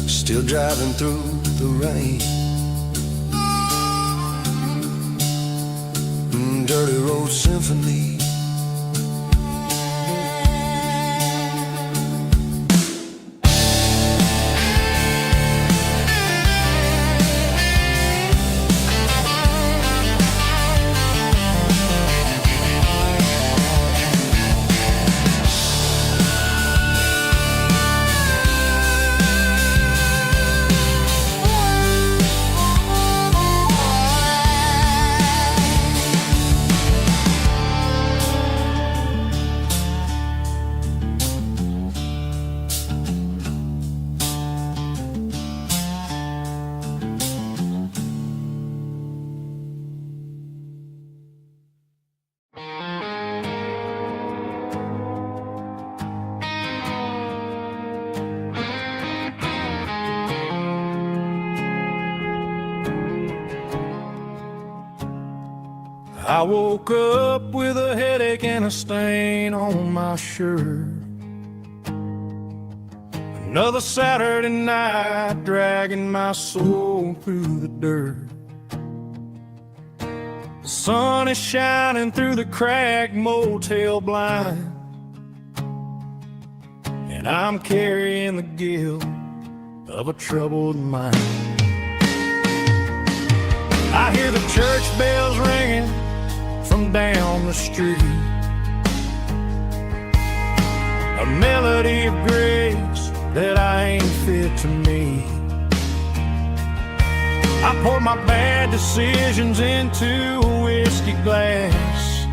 still driving through the rain. Dirty road symphony. I woke up with a headache and a stain on my shirt. Another Saturday night dragging my soul through the dirt. The sun is shining through the cracked motel blind, and I'm carrying the guilt of a troubled mind. I hear the church bells ringing from down the street, a melody of grace that I ain't fit to meet. I pour my bad decisions into a whiskey glass.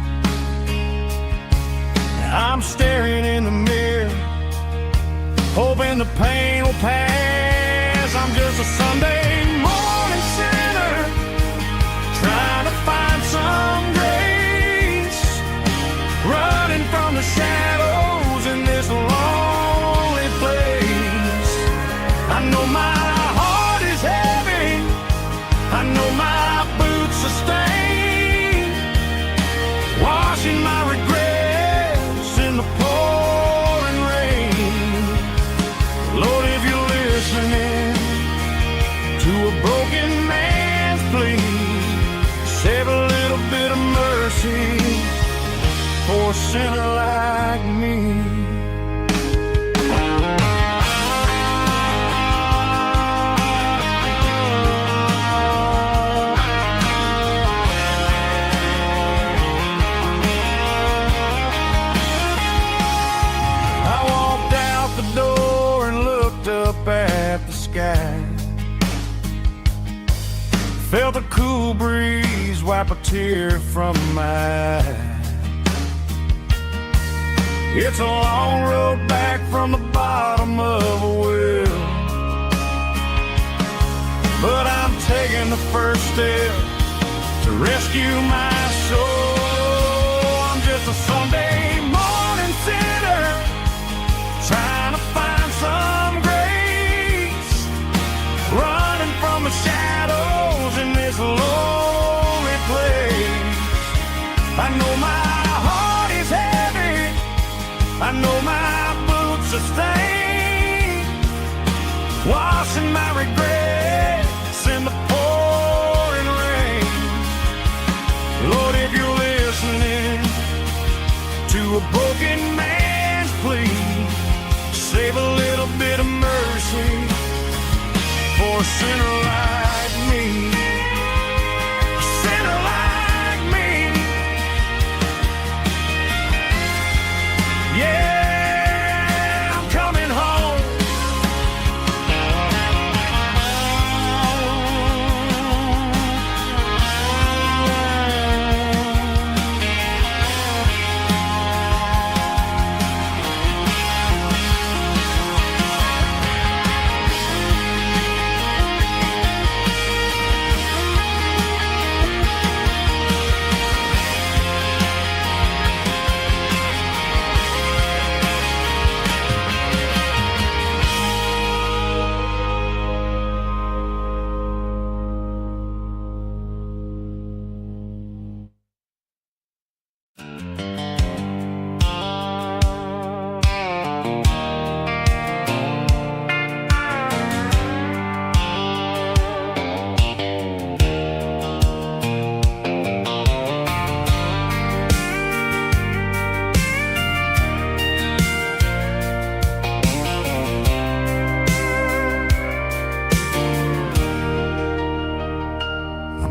I'm staring in the mirror, hoping the pain will pass. I'm just a Sunday morning sinner, trying to find some grace. mercy for a sinner like me. At the sky, felt the cool breeze wipe a tear from my eye. It's a long road back from the bottom of a well, but I'm taking the first step to rescue my soul. I'm just a Sunday morning sinner trying to find some grace, running from the shadows in this lonely place. I know my heart is heavy, I know my boots are stained, washing my regrets in the pouring rain. Lord, if you're listening to a broken man's plea, save a little bit of mercy for a sinner like me. A sinner like me. Yeah, I'm coming home.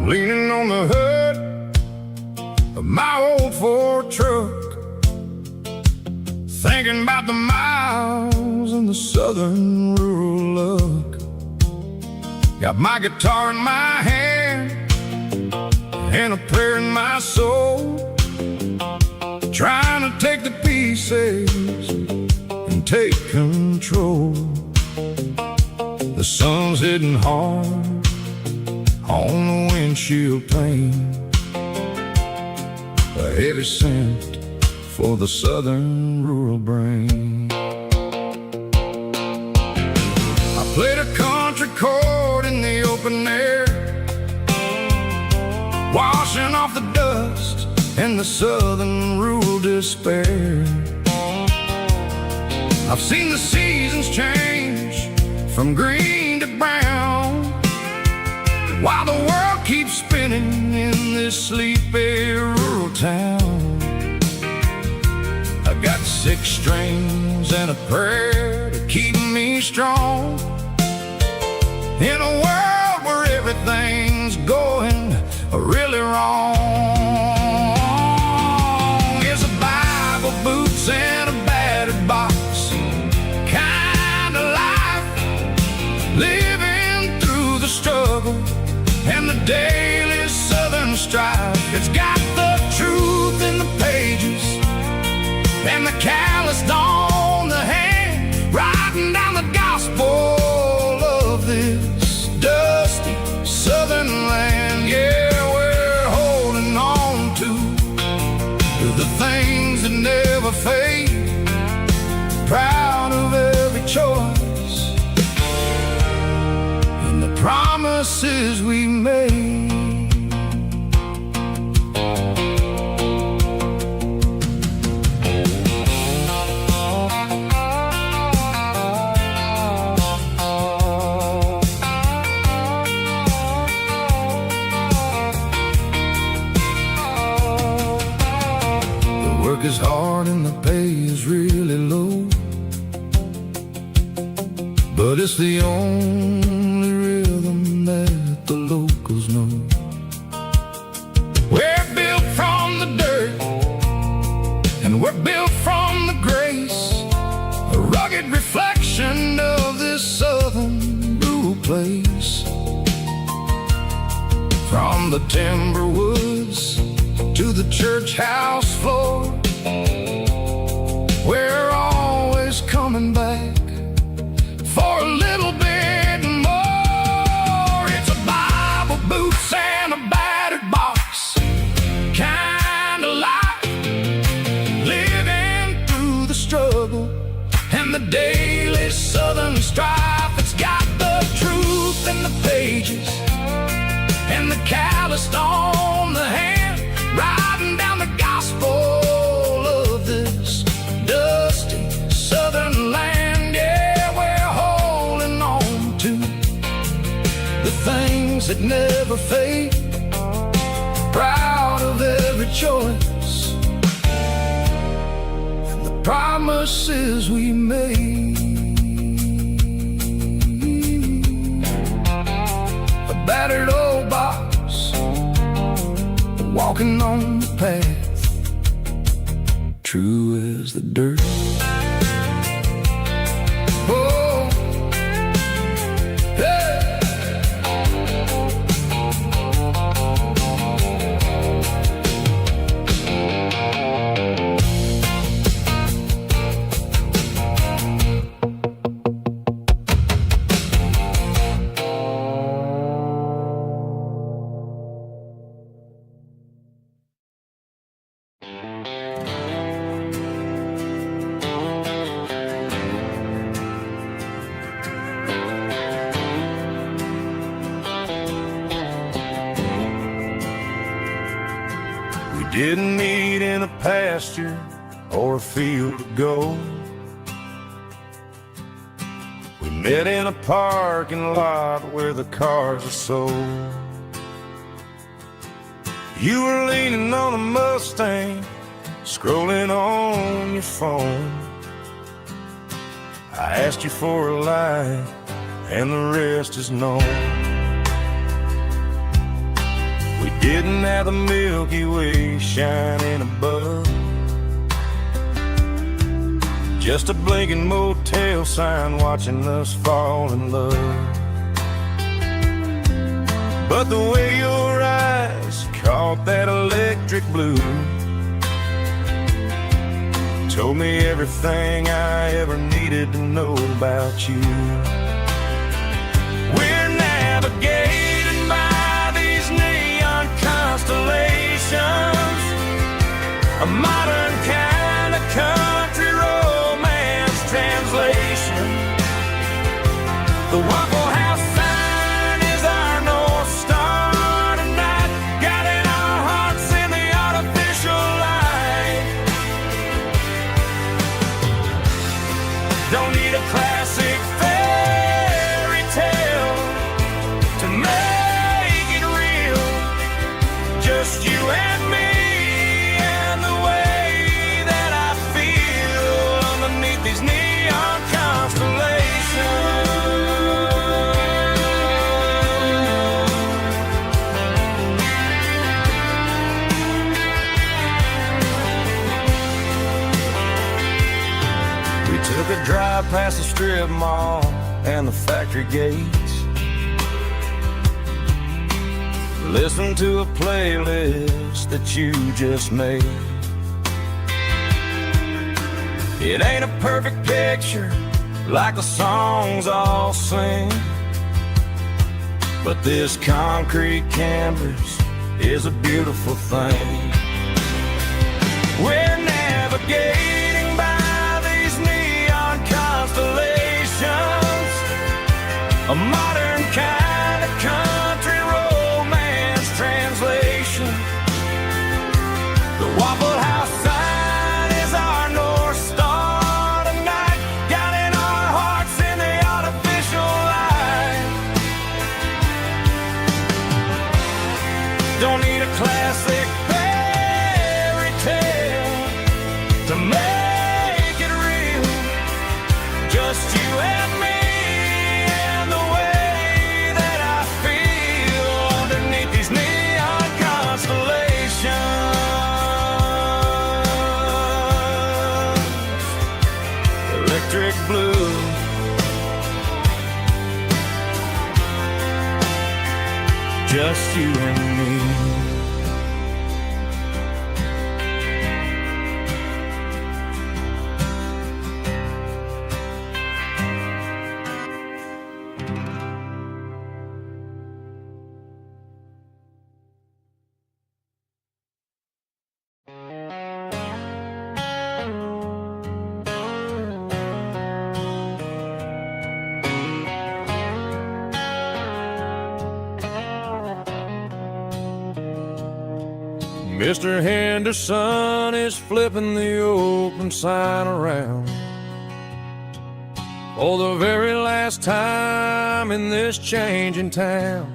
Leaning on the hood of my old Ford truck, thinking about the miles and the southern rural look. Got my guitar in my hand and a prayer in my soul, trying to take the pieces and take control. The sun's hitting hard on the windshield pane, a heavy scent for the southern rural brain. I played a country chord in the open air, washing off the dust and the southern rural despair. I've seen the seasons change from green to brown, while the world keeps spinning in this sleepy rural town. I got 6 strings and a prayer to keep me strong in a world where everything's going really wrong. It's a Bible, boots, and a battered box kind of life, living through the struggle and the daily southern strife. It's got the truth in the pages and the calloused on the hand, writing down the gospel of this dusty southern land. Yeah, we're holding on to the things that never fade, proud of every choice and the promises we made. work is hard and the pay is really low, but it's the only rhythm that the locals know. We're built from the dirt, and we're built from the grace, a rugged reflection of this southern rural place. From the timber woods to the church house floor, we're always coming back for a little bit more. It's a Bible, boots, and a battered box kind of life, living through the struggle and the daily southern strife. It's got the truth in the pages and the calloused on the hand, riding down the gospel of this dusty southern land. Yeah, we're holding on to the things that never fade, proud of every choice and the promises we made. A battered old box, walking on the path, true as the dirt. Oh, hey. Didn't meet in a pasture or a field of gold. We met in a parking lot where the cars are sold. You were leaning on a Mustang, scrolling on your phone. I asked you for a light, and the rest is known. We didn't have the Milky Way shining above, just a blinking motel sign watching us fall in love. But the way your eyes caught that electric blue told me everything I ever needed to know about you. We're navigating by these neon constellations, a modern kind of country romance translation. The Waffle House sign is our North Star tonight, guiding our hearts in the artificial light. Don't need a classic fairy tale to make it real, just you and me and the way that I feel underneath these neon constellations. We took a drive past the strip mall and the factory gates, listen to a playlist that you just made. It ain't a perfect picture like the songs all sing, but this concrete canvas is a beautiful thing. We're navigating by these neon constellations, a modern kind of country romance translation. The Waffle House sign is our North Star tonight, guiding our hearts in the artificial light. Don't need a classic fairy tale make it real, just you and me. And the way that I feel underneath these neon constellations. Electric blue, just you and me. Mr. Henderson is flipping the open sign around for the very last time in this changing town.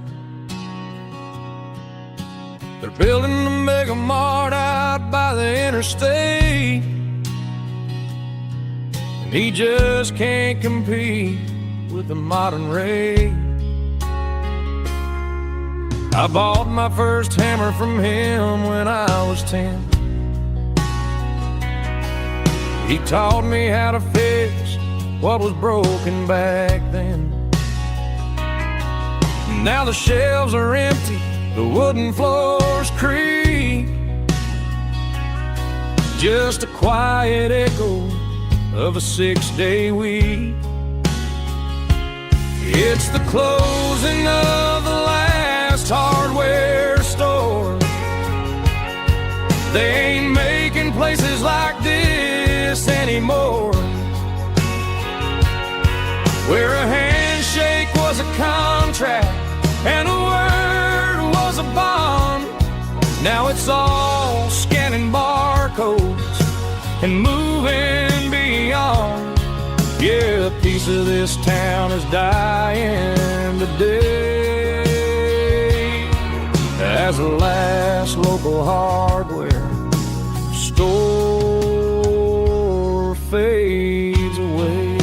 They're building a mega mart out by the interstate, and he just can't compete with the modern rate. I bought my first hammer from him when I was 10. He taught me how to fix what was broken back then. Now the shelves are empty, the wooden floors creak, just a quiet echo of a 6-day week. It's the closing of the last hardware store. They ain't making places like this anymore, where a handshake was a contract and a word was a bond. Now it's all scanning barcodes and moving beyond. Yeah, a piece of this town is dying today as the last local hardware store fades away.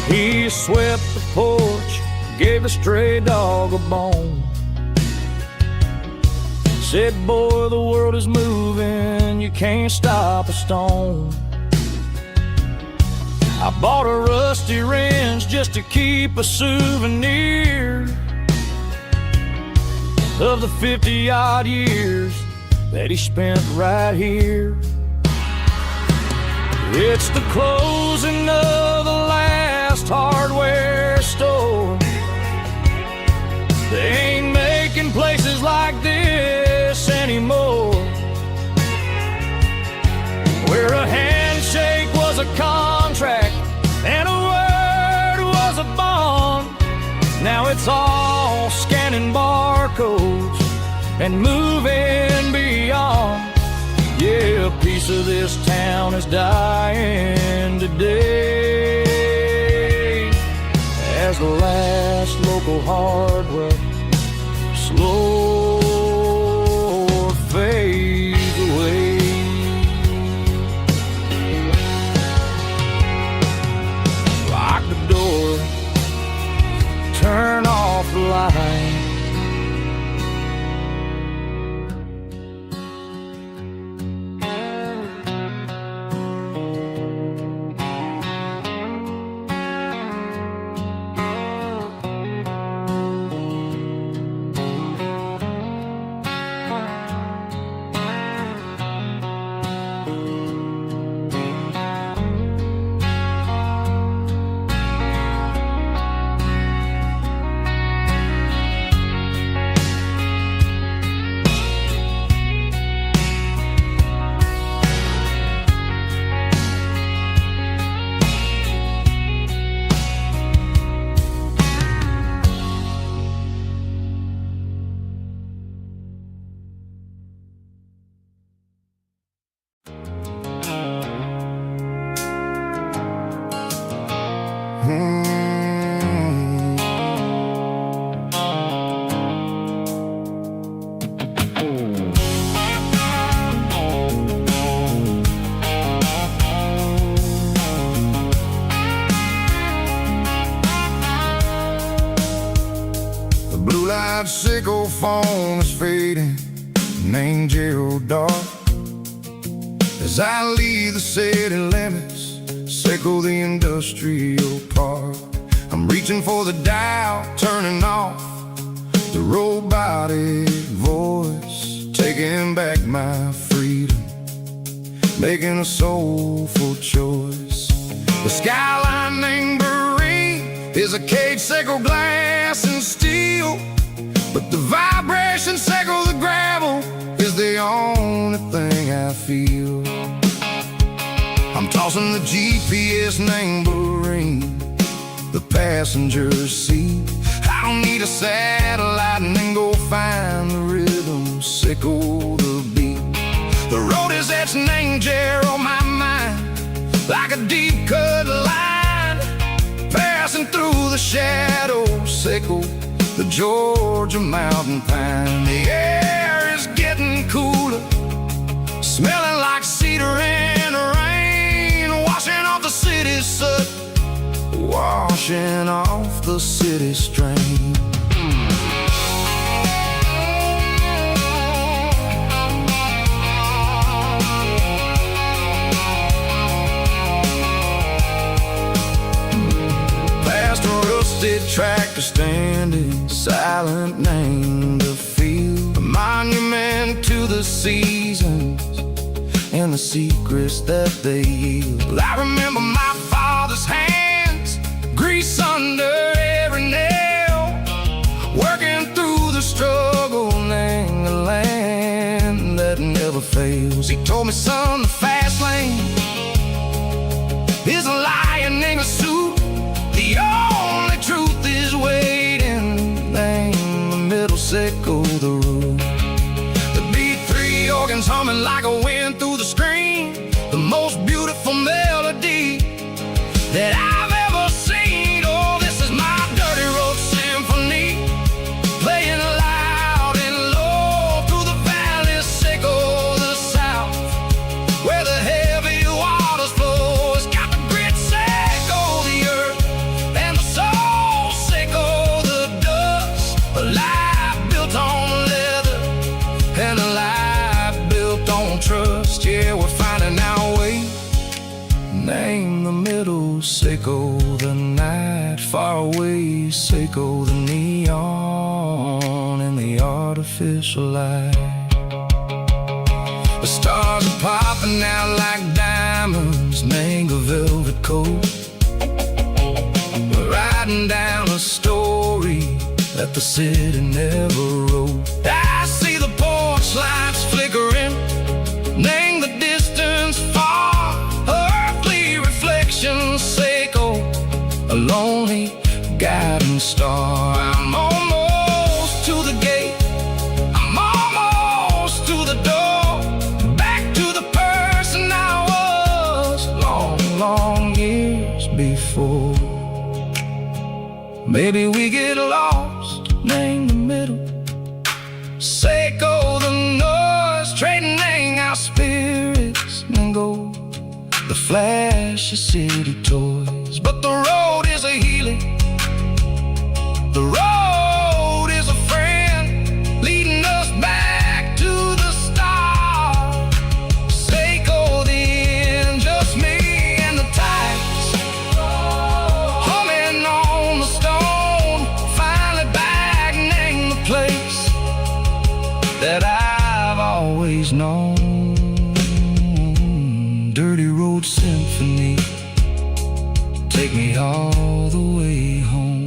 He swept the porch, gave the stray dog a bone, said, boy, the world is moving, you can't stop a stone. I bought a rusty wrench just to keep a souvenir of the 50-odd years that he spent right here. It's the closing of the last hardware store. They ain't making places like this anymore, where a handshake was a contract and a word was a bond. Now it's all scanning barcodes and moving beyond. Yeah, a piece of this town is dying today as the last local hardware slow fades away. Lock the door, turn off the light. white sickle phone is fading, named Gerald Dark. As I leave the city limits, sickle the industrial park. I'm reaching for the dial, turning off the robotic voice, taking back my freedom, making a soulful choice. The skyline named Marine is a cage, sickle glass and steel, but the vibration sickle the gravel is the only thing I feel. I'm tossing the GPS named Marine, the passenger seat. I don't need a satellite and then go find the rhythm, sickle the beat. The road is etched named Jer on my mind, like a deep cut line, passing through the shadows, sickle the Georgia mountain pine. The air is getting cooler, smelling like cedar in the rain, washing off the city's soot, washing off the city strain. Past a rusted tractor standing silent, named the field, a monument to the seasons and the secrets that they yield. I remember my father's hands, grease under every nail, working through the struggle, named the land that never fails. He told me, son, the fast lane is a lion in a suit, the only truth is waiting, named the middle, sickle the root. The beat, three organs humming like a wind through the screen, the most beautiful melody that I've ever seen. Oh, this is my dirty road symphony, playing loud and low through the valleys, sickle the south, where the heavy waters flow. It's got the grit, sickle the earth, and the soul, sickle the dust. A life built on leather and a life built on trust. Yeah, we're finding our way, name the middle, sickle the night, far away, sickle the neon and the artificial light. The stars are popping out like diamonds, name the velvet coat. We're riding down a story that the city never wrote. I see the porch lights flickering, name the distance far, earthly reflections, sickle a lonely guiding star. I'm almost to the gate, I'm almost to the door, back to the person I was long, long years before. Maybe we get lost, name the middle, sickle the noise, trading our spirits and go the flash of city toys. But the road is a healing, the road is a friend, leading us back to the start. Sickle the end, just me and the tides, humming on the stone, finally back, name the place that I've always known. Dirty road symphony, take me all the way home.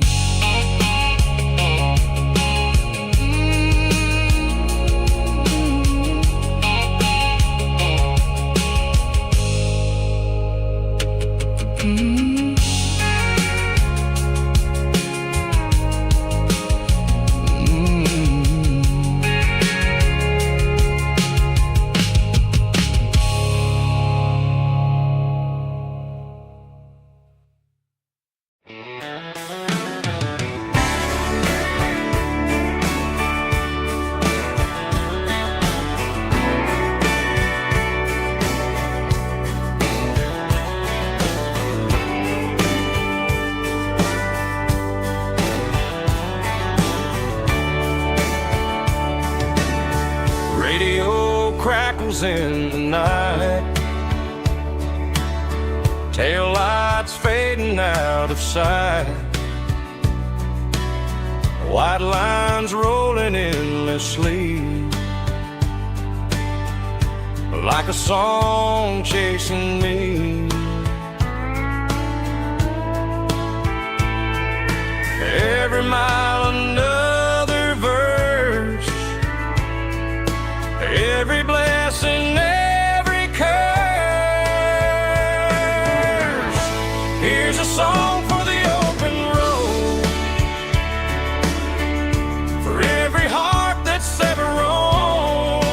crackles in the night. Tail lights fading out of sight. White lines rolling endlessly, like a song chasing me. Every mile another verse, every blessing, every curse. Here's a song for the open road, for every heart that's ever roamed,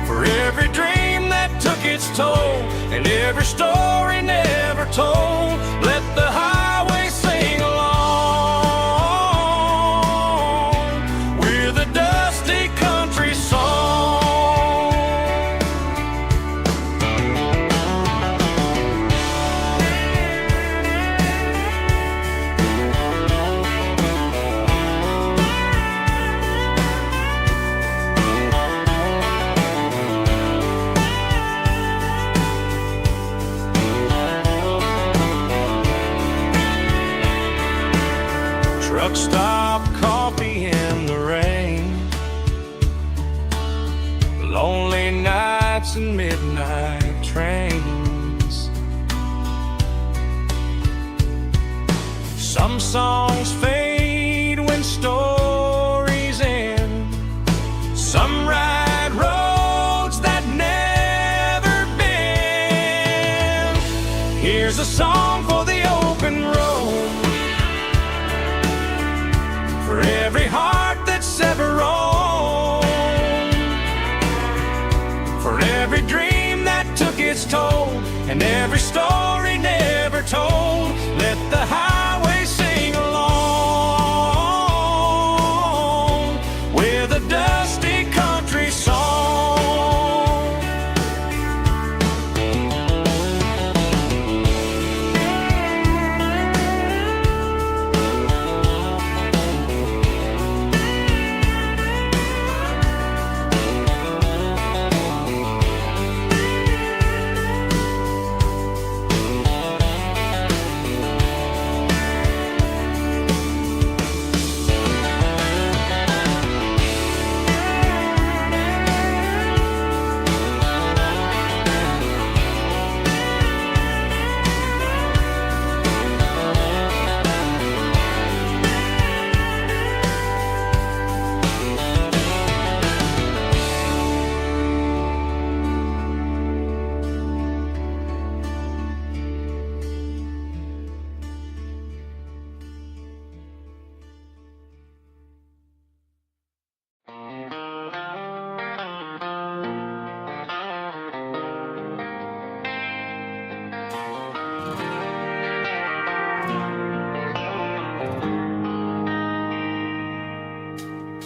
for every dream that took its toll, and every story never told. Let the highway sing along with a dusty country song. Truck stop, coffee in the rain, lonely nights and midnight trains. Some songs fade when stories end. Some ride roads that never bend. Here's a song for the open road, for every heart that's ever roamed, for every dream that took its toll, and every story never told. Let the highway sing along with a dusty country song.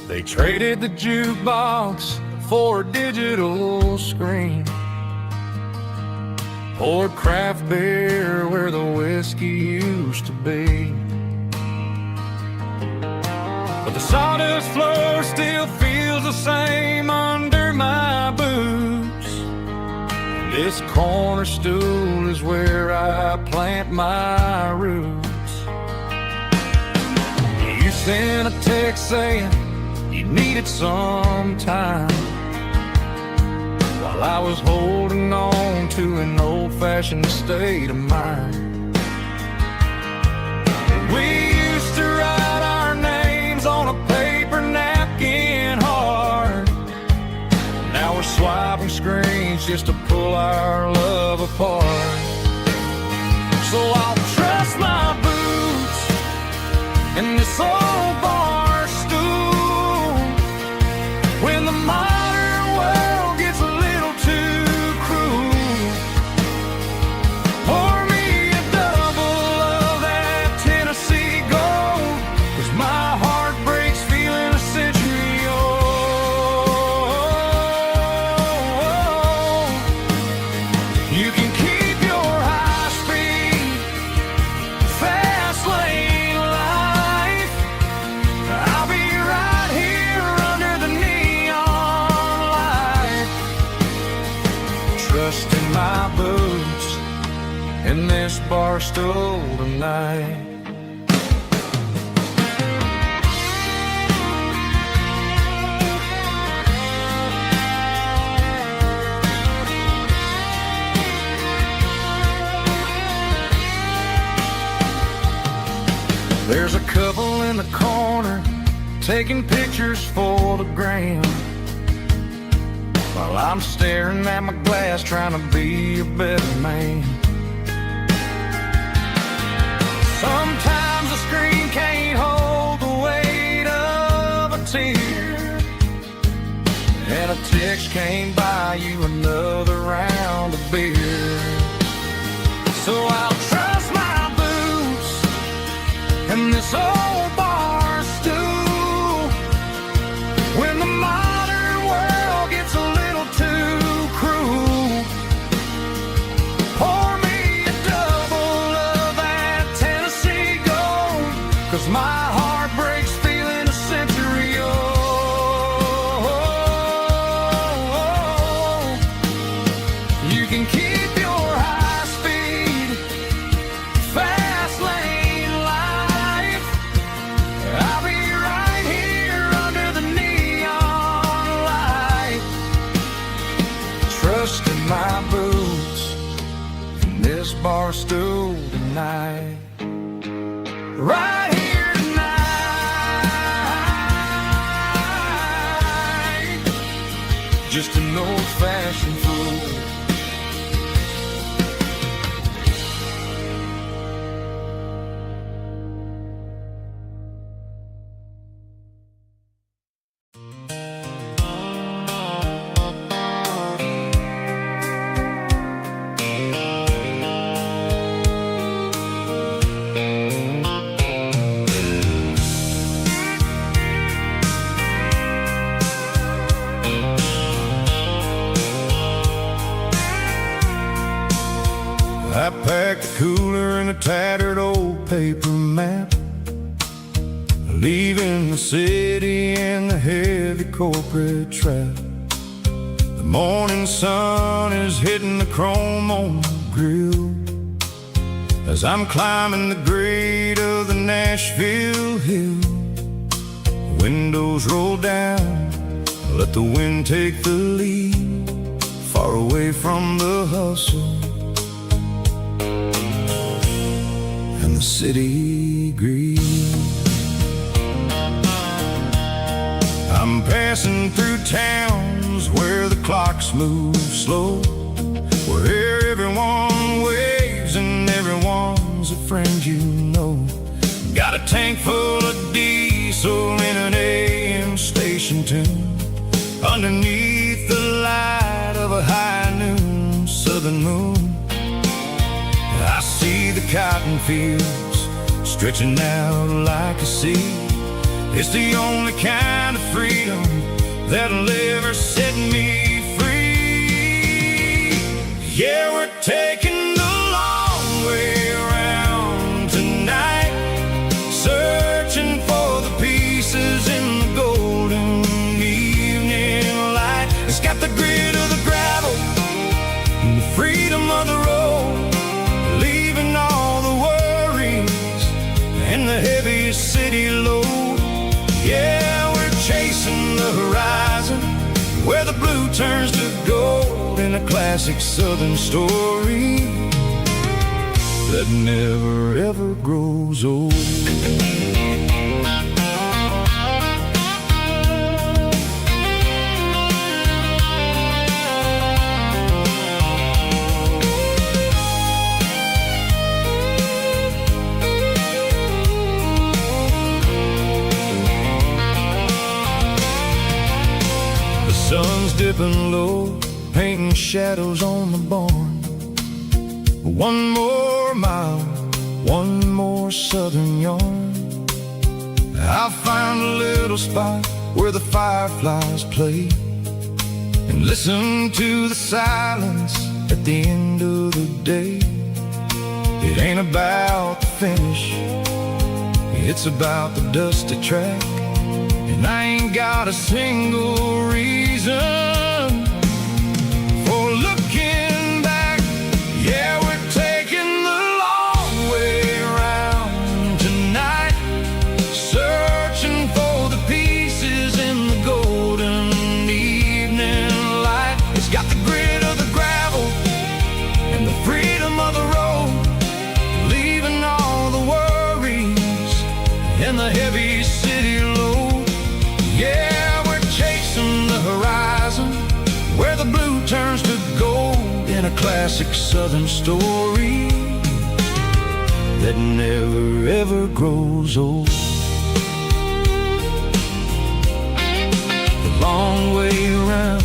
They traded the jukebox for a digital screen, poured craft beer where the whiskey used to be. But the sawdust floor still feels the same under my boots. This corner stool is where I plant my roots. You sent a text saying you needed some time, while I was holding on to an old-fashioned state of mind. We used to write our names on a paper napkin hard. Now we're swiping screens just to pull our love apart. So I'll trust my boots and this old bar stool when the modern world gets a little too cruel. Pour me a double of that Tennessee Gold, 'cause my heart breaks feeling a century old. You can keep stool tonight. There's a couple in the corner taking pictures for the gram, while I'm staring at my glass trying to be a better man. Sometimes the screen can't hold the weight of a tear, and a text can't buy you another round of beer. So I'll trust my boots and this old bar stool when the modern world gets a little too cruel. Pour me a double of that Tennessee Gold, 'cause my heart breaks feeling a century old. You can keep your high speed, fast lane life. I'll be right here under the neon light, trusting my boots in this bar stool tonight. Right here tonight, just an old-fashioned fool. I packed a cooler and a tattered old paper map, leaving the city and the heavy corporate trap. The morning sun is hitting the chrome on the grill as I'm climbing the grade of the Nashville hill. Windows roll down, let the wind take the lead, far away from the hustle and the city green. I'm passing through towns where the clocks move slow, where everyone waves and everyone's a friend you know. Got a tank full of diesel in an AM station tune, underneath the light of a high noon southern moon. I see the cotton fields stretching out like a sea. It's the only kind of freedom that'll ever set me free. Yeah, we're taking the long way around tonight, searching for the pieces in the golden evening light. It's got the grit of the gravel and the freedom of the road, leaving all the worries and the heaviest city load. Yeah, we're chasing the horizon where the blue turns to gold, in a classic southern story that never ever grows old. Sun's dipping low, painting shadows on the barn. One more mile, one more southern yarn. I'll find a little spot where the fireflies play and listen to the silence at the end of the day. It ain't about the finish, it's about the dusty track, and I ain't got a single reason for looking back. Yeah, we're taking the long classic southern story that never ever grows old. The long way around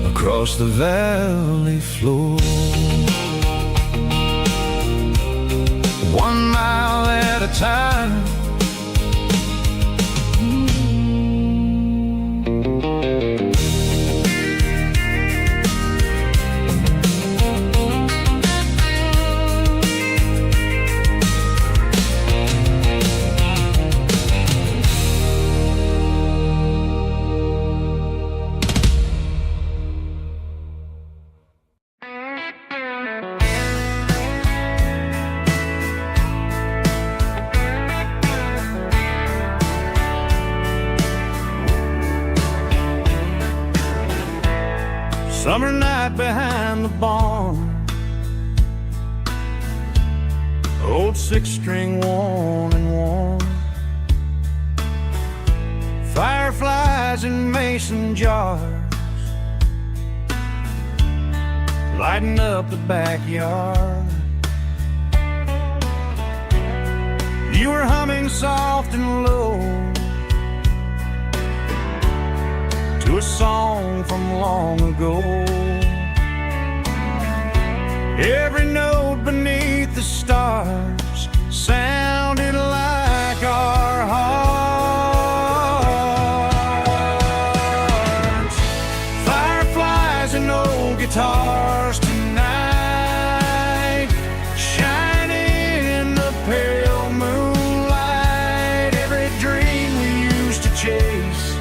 across the valley floor, 1 mile at a time. Summer night behind the barn, old 6-string worn and worn, fireflies in mason jars lighting up the backyard. You were humming soft and low to a song from long ago. Every note beneath the stars sounded like our hearts. Fireflies and old guitars tonight, shining in the pale moonlight. Every dream we used to chase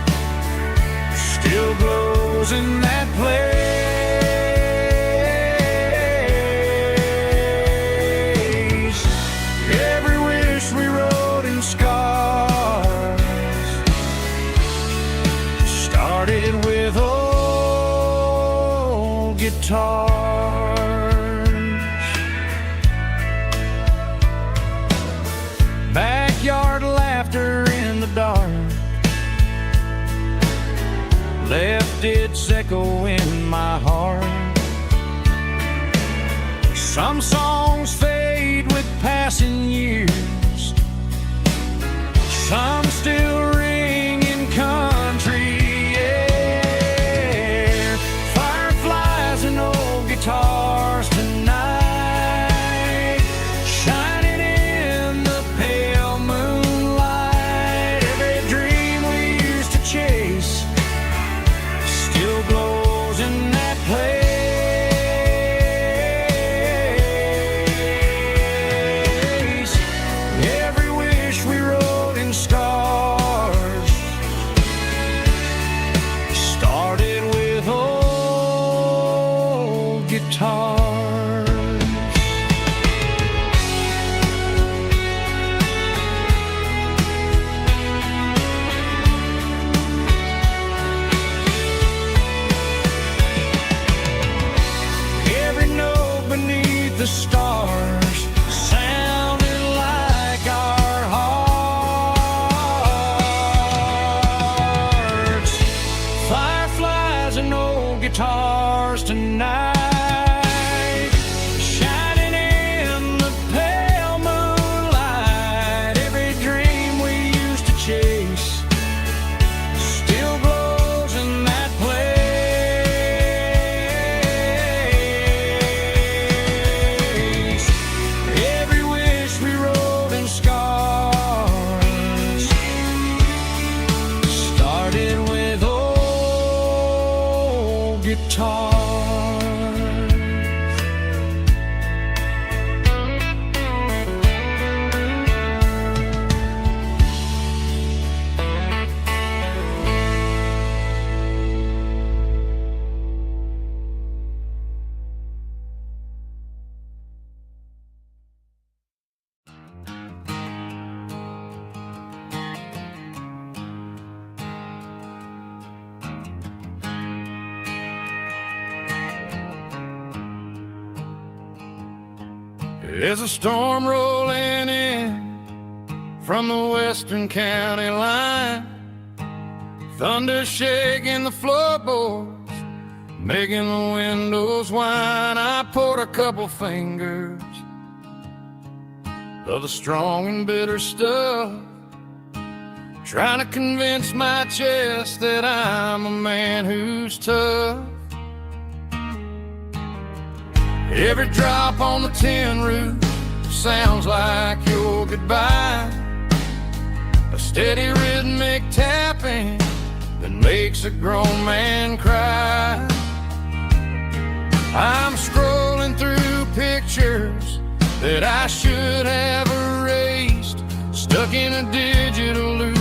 still glows in that place. Every wish we wrote in scars started with old guitars. Backyard laughter in the dark left its echo in my heart. Some songs fade with passing years, some still ring in country air. Fireflies and old guitars tonight, shining in the pale moonlight. Every dream we used to chase still glows in that place. Every wish we wrote in scars started with old guitars. Beneath the stars sounded like our hearts. Fireflies and old guitars tonight, shining in the pale moonlight. Every dream we used to chase still glows in that place. Guitars. There's a storm rolling in from the western county line, thunder shaking the floorboards, making the windows whine. I poured a couple fingers of the strong and bitter stuff, trying to convince my chest that I'm a man who's tough. Every drop on the tin roof sounds like your goodbye, a steady rhythmic tapping that makes a grown man cry. I'm scrolling through pictures that I should have erased, stuck in a digital loop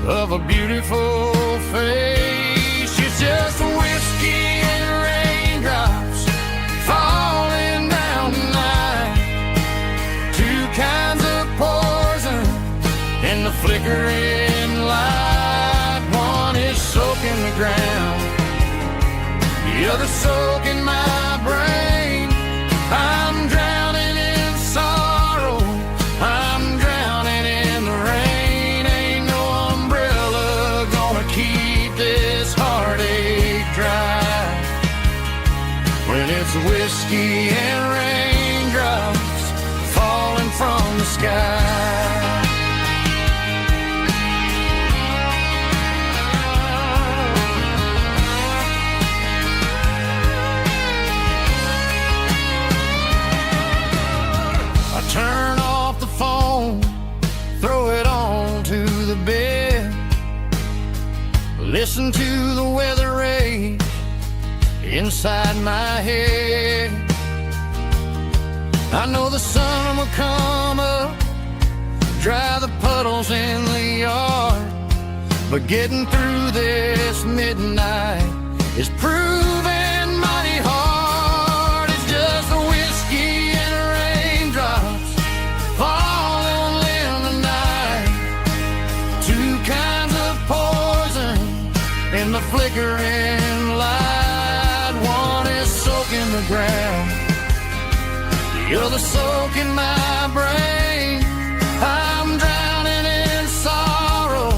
of a beautiful face. It's just whiskey and raindrops falling down tonight, two kinds of poison in the flickering light. One is soaking the ground, the other soaking my brain. I'm drowning in sorrow, I'm drowning in the rain. Ain't no umbrella gonna keep this heartache dry when it's whiskey and raindrops falling from the sky. Turn off the phone, throw it on to the bed, listen to the weather rage inside my head. I know the sun will come up, dry the puddles in the yard, but getting through this midnight is proving mighty hard. It's just a whiskey and raindrops falling in the night, two kinds of poison in the flickering light. One is soaking the ground, the other soaking my brain. I'm drowning in sorrow,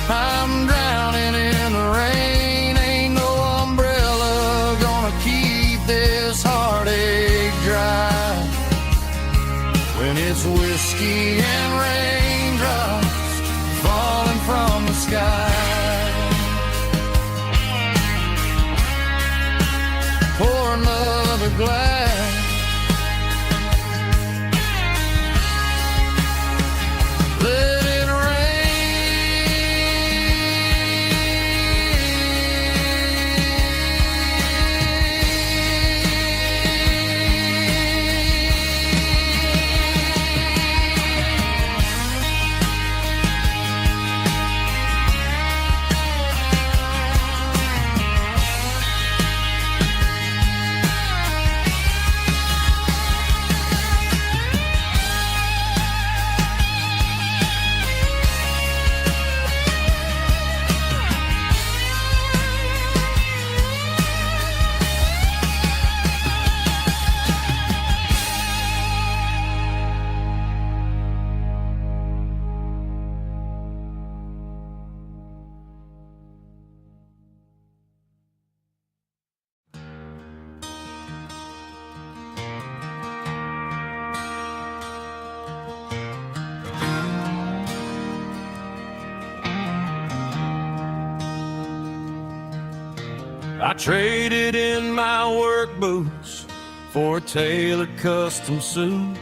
I'm drowning in the rain. Ain't no umbrella gonna keep this heartache dry when it's whiskey and raindrops falling from the sky. Pour another glass, let it I traded in my work boots for a tailored custom suit,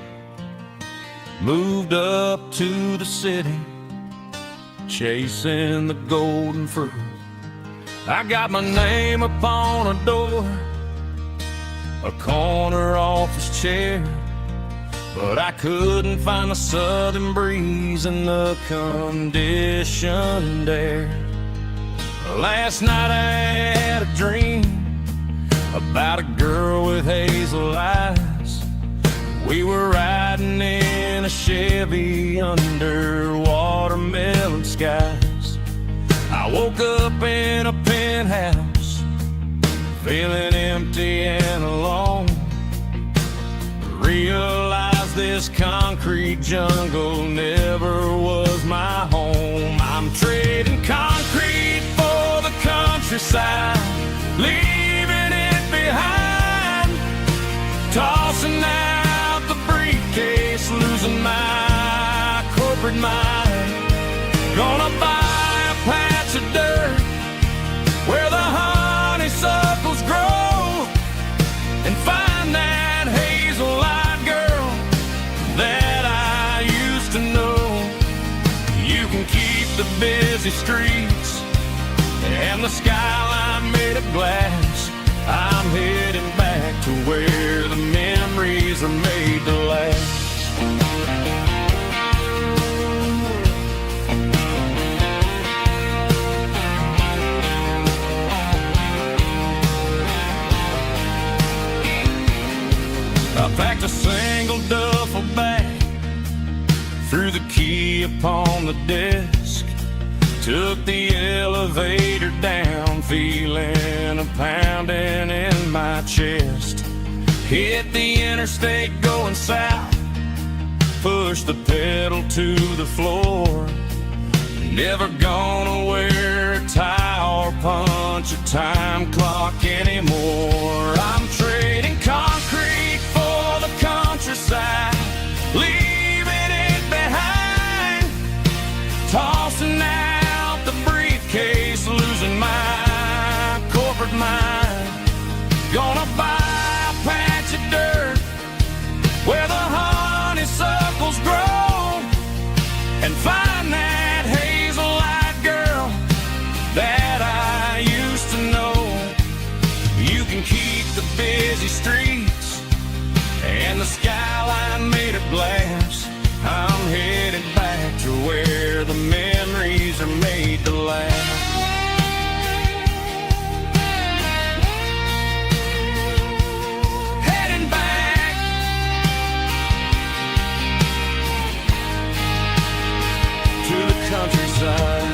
moved up to the city, chasing the golden fruit. I got my name upon a door, a corner office chair, but I couldn't find the southern breeze in the conditioned air. Last night I had a dream about a girl with hazel eyes. We were riding in a Chevy under watermelon skies. I woke up in a penthouse, feeling empty and alone. Realized this concrete jungle never was my home. I'm trading concrete for the countryside, leaving it behind. Tossing out the briefcase, losing my corporate mind. Gonna buy a patch of dirt where the honeysuckles grow, and find that hazel-eyed girl that I used to know. You can keep the busy streets and the skyline made of glass. I'm heading back to where the memories are made to last. I packed a single duffel bag, threw the key upon the desk, took the elevator down, feeling a pounding in my chest. Hit the interstate going south, pushed the pedal to the floor. Never gonna wear a tie or punch a time clock anymore. I'm trading concrete for the countryside, leaving it behind. Tossing out the briefcase, losing my corporate mind. Gonna buy a patch of dirt where the honeysuckles grow, and find that hazel-eyed girl that I used to know. You can keep the busy streets and the skyline made of glass. I'm headed back to where the memories are made to last. Heading back to the countryside.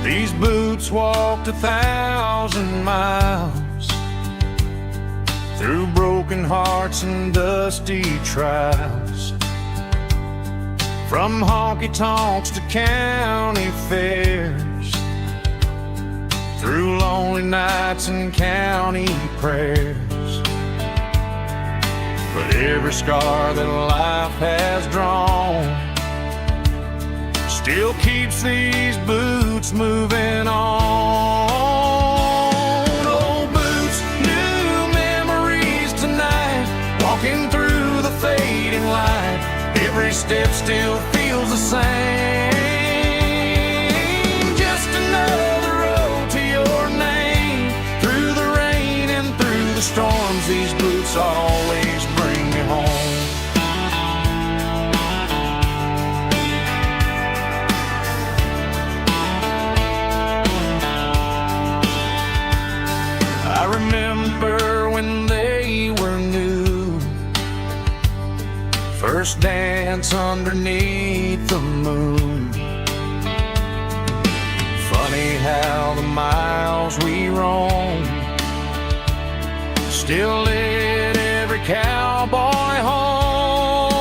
These boots walked 1,000 miles through broken hearts and dusty trials, from honky-tonks to county fairs, through lonely nights and county prayers. But every scar that life has drawn still keeps these boots moving on. Old boots, new memories tonight, walking through the fading light. Every step still feels the same. Just another road to your name. Through the rain and through the storms, these boots always bring me home. I remember when they were new, first dance underneath the moon. Funny how the miles we roamed still lit every cowboy home.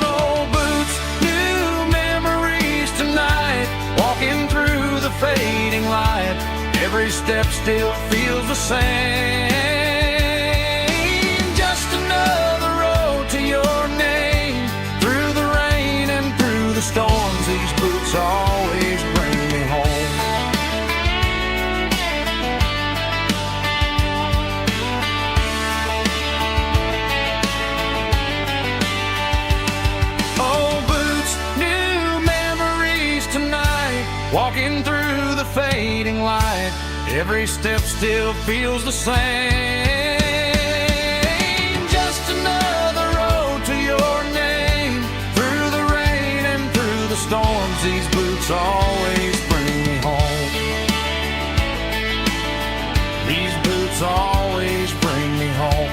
Old boots, new memories tonight, walking through the fading light. Every step still feels the same. Just another road to your name. Through the rain and through the storms, these boots always bring me home. Old boots, new memories tonight, walking through the fading light. every step still feels the same. Just another road to your name. Through the rain and through the storms, these boots always bring me home. These boots always bring me home.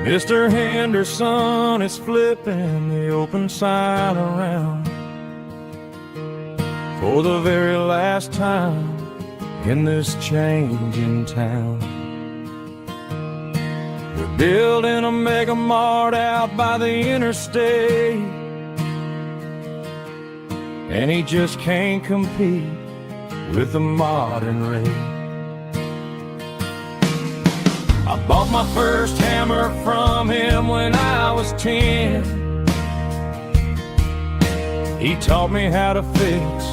Mr. Henderson is flipping the open sign around for the very last time in this changing town. We're building a mega mart out by the interstate, and he just can't compete with the modern rate. I bought my first hammer from him when I was 10. He taught me how to fix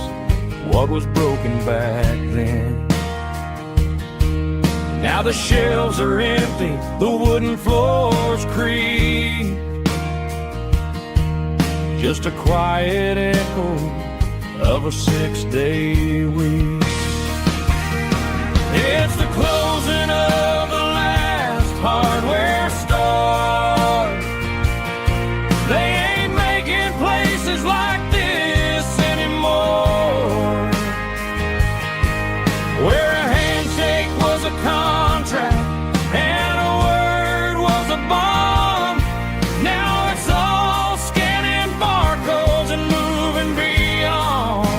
what was broken back then. Now the shelves are empty, the wooden floors creak, just a quiet echo of a 6-day week. It's the closing of the last hardware store. They ain't making places like this anymore, where a handshake was a contract and a word was a bond. Now it's all scanning barcodes and moving beyond.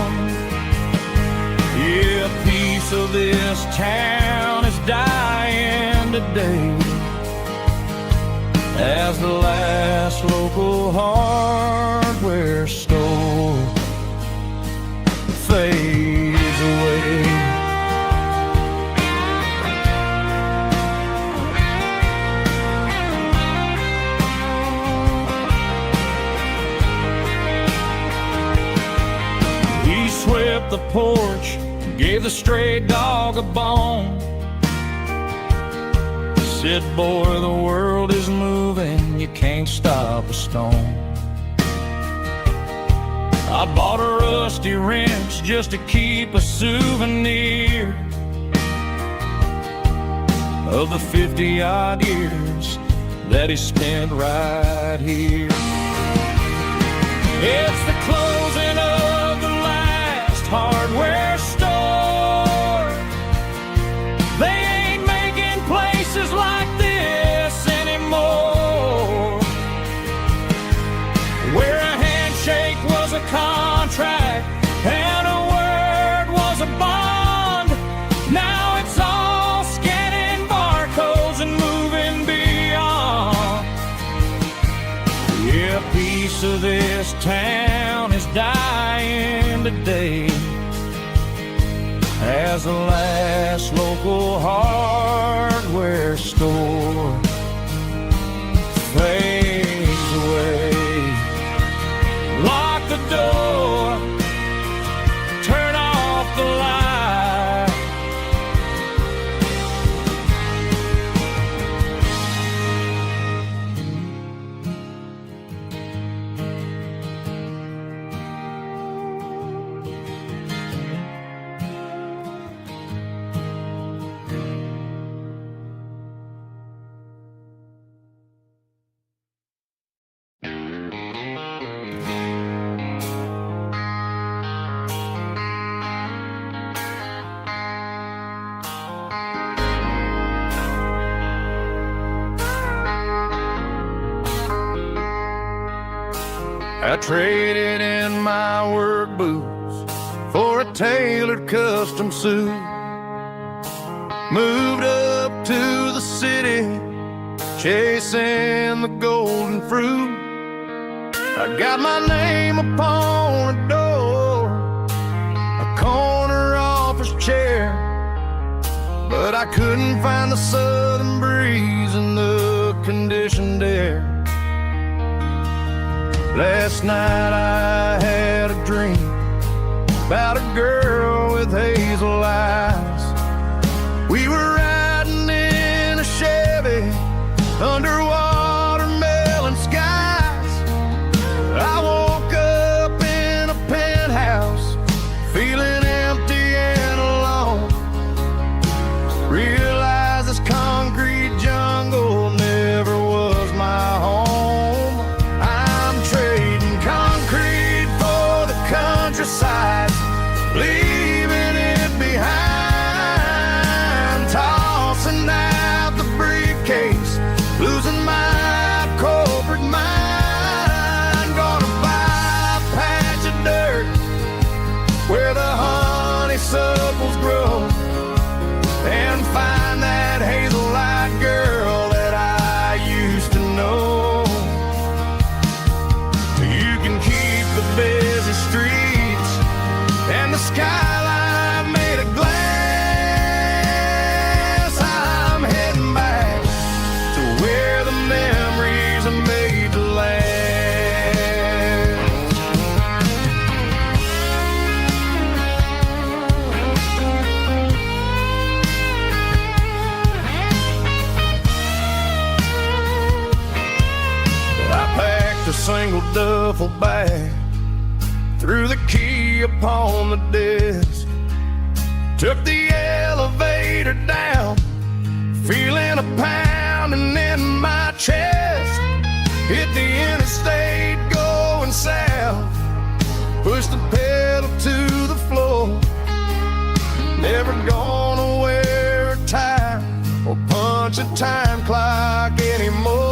Yeah, a piece of this town is dying today as the last local hardware store fades away. He swept the porch, gave the stray dog a bone, said, boy, the world is moving, you can't stop a stone. I bought a rusty wrench just to keep a souvenir of the 50-odd years that he spent right here. It's the closing of the last hardware store. They ain't making places like this anymore, where a handshake was a contract and a word was a bond. Now it's all scanning barcodes and moving beyond. Yeah, a piece of this town is dying today as the last local hardware store fades away. Lock the door, turn off the light. I traded in my work boots for a tailored custom suit. Moved up to the city, chasing the golden fruit. I got my name upon a door, a corner office chair, but I couldn't find the southern breeze in the conditioned air. last night I had a dream about a girl with hazel eyes. We were riding in a Chevy under watermelon skies. I woke up in a penthouse feeling empty and alone. Realized this concrete jungle never was my home. I'm trading concrete for the countryside, leaving it behind, tossing out the briefcase, losing my corporate mind. Gonna buy a patch of dirt where the honeysuckles grow and find that hazel-eyed girl that I used to know. You can keep the busy streets and the skyline made of glass. I'm heading back to where the memories are made to last. I packed a single duffel bag, threw the key upon the desk, took the elevator down, feeling a pounding in my chest. Hit the interstate going south, pushed the pedal to the floor. Never gonna wear a tie or punch a time clock anymore.